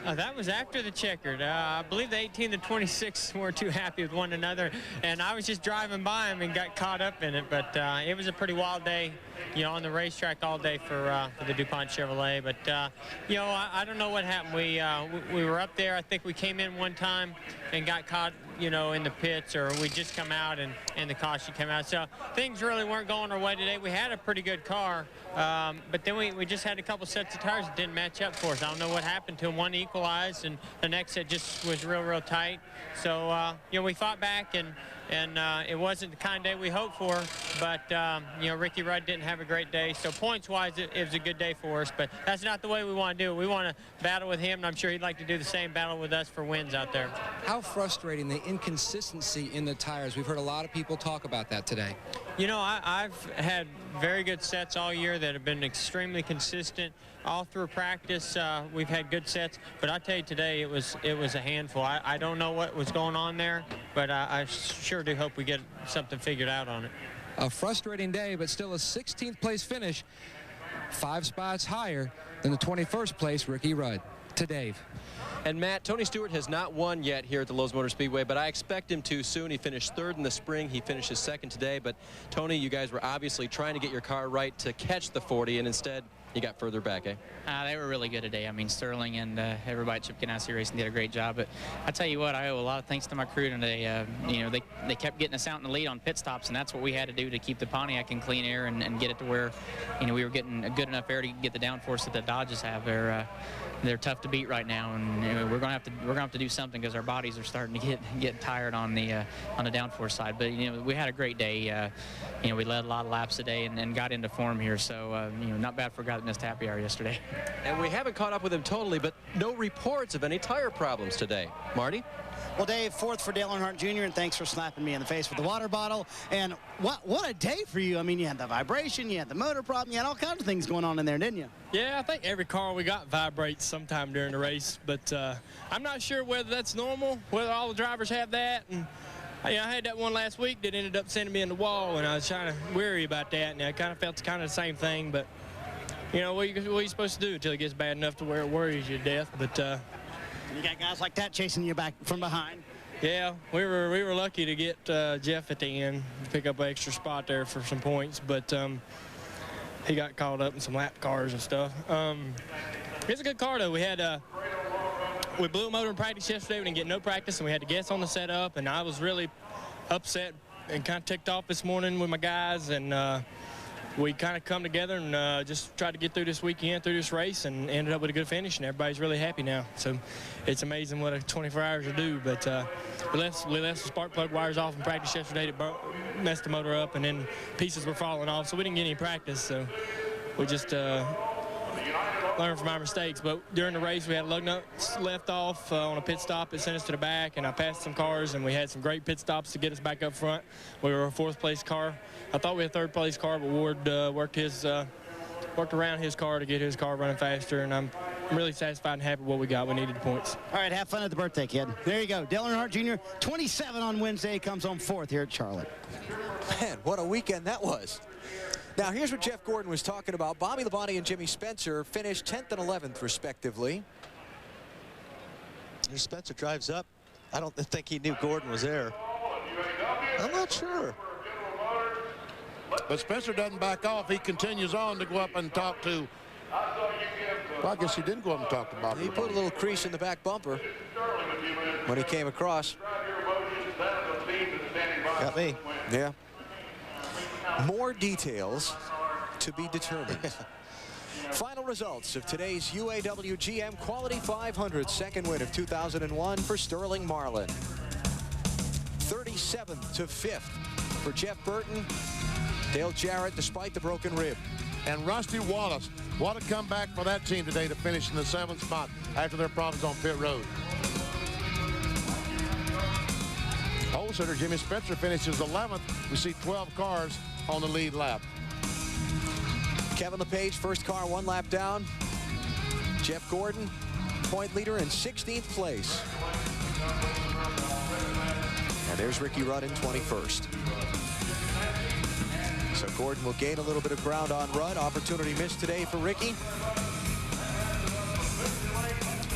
That was after the checkered. I believe the 18 and 26 weren't too happy with one another, and I was just driving by them and got caught up in it, but it was a pretty wild day. you know, on the racetrack all day for the DuPont Chevrolet. But, you know, I don't know what happened. We were up there. I think we came in one time and got caught, you know, in the pits, or we just come out and the caution came out. So things really weren't going our way today. We had a pretty good car, but then we just had a couple sets of tires that didn't match up for us. I don't know what happened to them. One equalized, and the next set just was real tight. So, you know, we fought back, and it wasn't the kind of day we hoped for, but, you know, Ricky Rudd didn't have a great day. So points-wise, it was a good day for us, but that's not the way we want to do it. We want to battle with him, and I'm sure he'd like to do the same battle with us for wins out there. How frustrating the inconsistency in the tires. We've heard a lot of people talk about that today. You know, I've had very good sets all year that have been extremely consistent. All through practice, we've had good sets, but I tell you today it was a handful. I don't know what was going on there, but I sure do hope we get something figured out on it. A frustrating day, but still a 16th place finish, 5 spots higher than the 21st place Ricky Rudd. To Dave. And Matt, Tony Stewart has not won yet here at the Lowe's Motor Speedway, but I expect him to soon. He finished 3rd in the spring. He finishes 2nd today. But Tony, you guys were obviously trying to get your car right to catch the 40, and instead you got further back, eh? They were really good today. I mean, Sterling and everybody at Chip Ganassi Racing did a great job. But I tell you what, I owe a lot of thanks to my crew today. You know, they kept getting us out in the lead on pit stops, and that's what we had to do to keep the Pontiac in clean air and get it to where, you know, we were getting a good enough air to get the downforce that the Dodges have. They're tough to beat right now, and you know, we're gonna have to do something because our bodies are starting to get tired on the downforce side. But you know, we had a great day. You know, we led a lot of laps today and got into form here. So you know, not bad for a guy that missed happy hour yesterday. And we haven't caught up with him totally, but no reports of any tire problems today. Marty? Well, Dave, 4th for Dale Earnhardt Jr., and thanks for slapping me in the face with the water bottle. And what a day for you. I mean, you had the vibration, you had the motor problem, you had all kinds of things going on in there, didn't you? Yeah, I think every car we got vibrates sometime during the race, but I'm not sure whether that's normal, whether all the drivers have that. And I had that one last week that ended up sending me in the wall, and I was kind of weary about that, and I kind of felt kind of the same thing. But, you know, what are you supposed to do until it gets bad enough to where it worries you to death? But you got guys like that chasing you back from behind. Yeah, we were lucky to get Jeff at the end to pick up an extra spot there for some points, but he got caught up in some lap cars and stuff. It's a good car though. We blew a motor in practice yesterday. We didn't get no practice, and we had to guess on the setup, and I was really upset and kind of ticked off this morning with my guys, and we kind of come together and just tried to get through this weekend, through this race, and ended up with a good finish, and everybody's really happy now. So it's amazing what a 24 hours will do, but we left the spark plug wires off in practice yesterday that messed the motor up, and then pieces were falling off, so we didn't get any practice. So we just learn from our mistakes. But during the race, we had lug nuts left off on a pit stop. It sent us to the back, and I passed some cars, and we had some great pit stops to get us back up front. We were a 4th place car. I thought we had a 3rd place car, but Ward worked around his car to get his car running faster, and I'm really satisfied and happy with what we got. We needed the points. All right, have fun at the birthday, kid. There you go. Dale Earnhardt Jr., 27 on Wednesday, comes home 4th here at Charlotte. Man, what a weekend that was. Now, here's what Jeff Gordon was talking about. Bobby Labonte and Jimmy Spencer finished 10th and 11th, respectively. Spencer drives up. I don't think he knew Gordon was there. I'm not sure. But Spencer doesn't back off. He continues on to go up and talk to, well, I guess he didn't go up and talk to Bobby. He put a little crease in the back bumper when he came across. Got me. Yeah. More details to be determined. Final results of today's UAW GM-Quality 500, second win of 2001 for Sterling Marlin. 37th to 5th for Jeff Burton. Dale Jarrett, despite the broken rib. And Rusty Wallace, what a comeback for that team today to finish in the 7th spot after their problems on pit road. Pole sitter Jimmy Spencer finishes 11th. We see 12 cars on the lead lap. Kevin LePage, first car, 1 lap down. Jeff Gordon, point leader in 16th place. And there's Ricky Rudd in 21st. So Gordon will gain a little bit of ground on Rudd. Opportunity missed today for Ricky.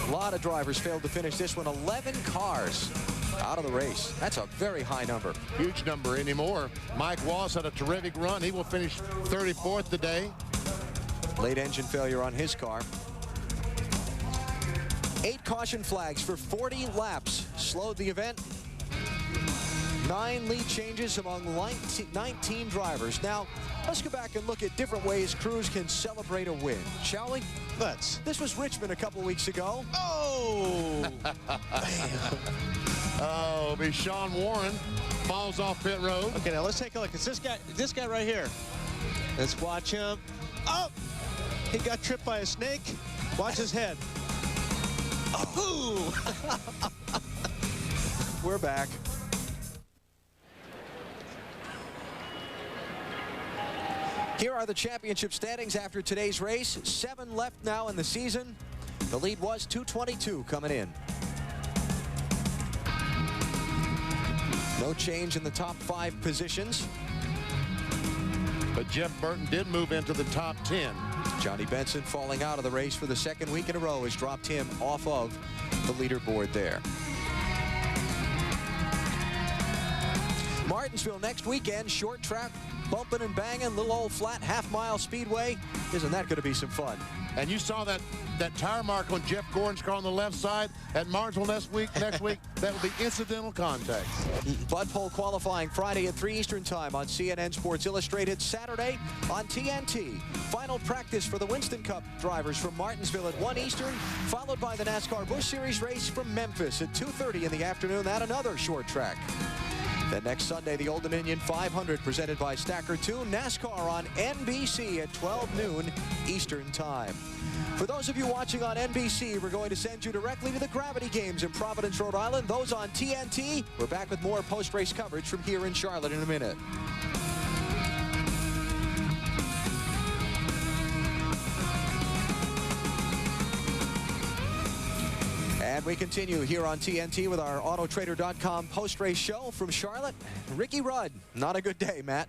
A lot of drivers failed to finish this one. 11 cars out of the race. That's a very high number. Huge number anymore. Mike Wallace had a terrific run. He will finish 34th today. Late engine failure on his car. 8 caution flags for 40 laps slowed the event. 9 lead changes among 19 drivers. Now, let's go back and look at different ways crews can celebrate a win, shall we? Let's. This was Richmond a couple weeks ago. Oh! Oh, be Sean Warren falls off pit road. Okay, now let's take a look. It's this guy right here. Let's watch him. Oh! He got tripped by a snake. Watch his head. Oh! We're back. Here are the championship standings after today's race. 7 left now in the season. The lead was 2:22 coming in. No change in the top 5 positions. But Jeff Burton did move into the top 10. Johnny Benson falling out of the race for the 2nd week in a row has dropped him off of the leaderboard there. Martinsville next weekend, short track, bumping and banging, little old flat half-mile speedway. Isn't that going to be some fun? And you saw that tire mark on Jeff Gordon's car on the left side at Martinsville next week. That will be incidental contact. Bud Pole qualifying Friday at 3 Eastern time on CNN Sports Illustrated. Saturday on TNT. Final practice for the Winston Cup drivers from Martinsville at 1 Eastern, followed by the NASCAR Busch Series race from Memphis at 2:30 in the afternoon. At another short track. Then next Sunday, the Old Dominion 500 presented by Stacker 2. NASCAR on NBC at 12 noon Eastern time. For those of you watching on NBC, we're going to send you directly to the Gravity Games in Providence, Rhode Island. Those on TNT. We're back with more post-race coverage from here in Charlotte in a minute. And we continue here on TNT with our Autotrader.com post-race show from Charlotte. Ricky Rudd, not a good day, Matt.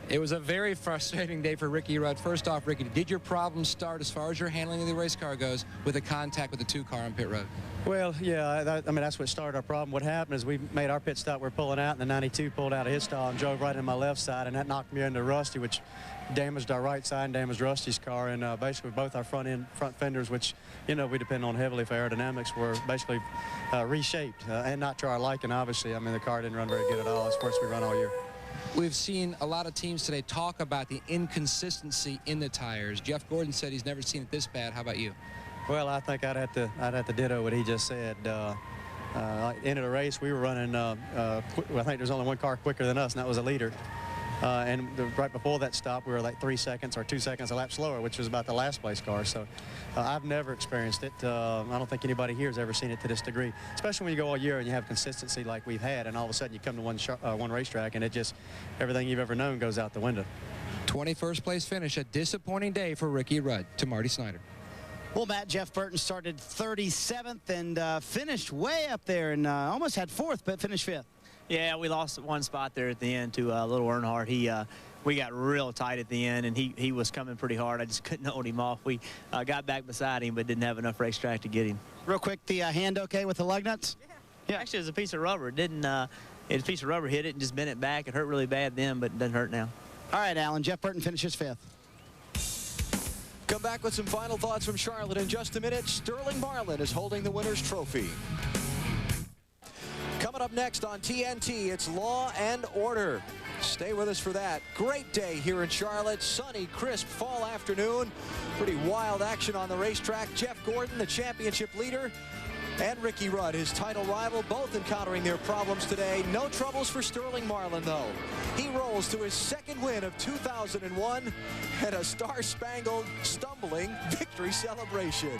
It was a very frustrating day for Ricky Rudd. First off, Ricky, did your problem start as far as your handling of the race car goes with the contact with the 2 car on pit road? Well, yeah, I mean, that's what started our problem. What happened is we made our pit stop. We're pulling out, and the 92 pulled out of his stall and drove right into my left side, and that knocked me into Rusty, which damaged our right side and damaged Rusty's car. And basically both our front fenders, which, you know, we depend on heavily for aerodynamics, were basically reshaped and not to our liking, obviously. I mean, the car didn't run very good at all. It's the worst we run all year. We've seen a lot of teams today talk about the inconsistency in the tires. Jeff Gordon said he's never seen it this bad. How about you? Well, I think I'd have to ditto what he just said. End of the race, we were running. I think there's only one car quicker than us, and that was a leader. And right before that stop, we were like 3 seconds or 2 seconds a lap slower, which was about the last place car. So I've never experienced it. I don't think anybody here has ever seen it to this degree, especially when you go all year and you have consistency like we've had, and all of a sudden you come to one racetrack and it just, everything you've ever known goes out the window. 21st place finish, a disappointing day for Ricky Rudd. To Marty Snyder. Well, Matt, Jeff Burton started 37th and finished way up there and almost had 4th, but finished 5th. Yeah, we lost 1 spot there at the end to Little Earnhardt. We got real tight at the end, and he was coming pretty hard. I just couldn't hold him off. We got back beside him, but didn't have enough racetrack to get him. Real quick, the hand okay with the lug nuts? Yeah, actually, it was a piece of rubber. It didn't. It was a piece of rubber hit it and just bent it back. It hurt really bad then, but it doesn't hurt now. All right, Alan. Jeff Burton finishes 5th. Come back with some final thoughts from Charlotte in just a minute. Sterling Marlin is holding the winner's trophy. Coming up next on TNT, it's Law and Order. Stay with us for that. Great day here in Charlotte. Sunny, crisp fall afternoon. Pretty wild action on the racetrack. Jeff Gordon, the championship leader, and Ricky Rudd, his title rival, both encountering their problems today. No troubles for Sterling Marlin, though. He rolls to his 2nd win of 2001 and a star-spangled, stumbling victory celebration.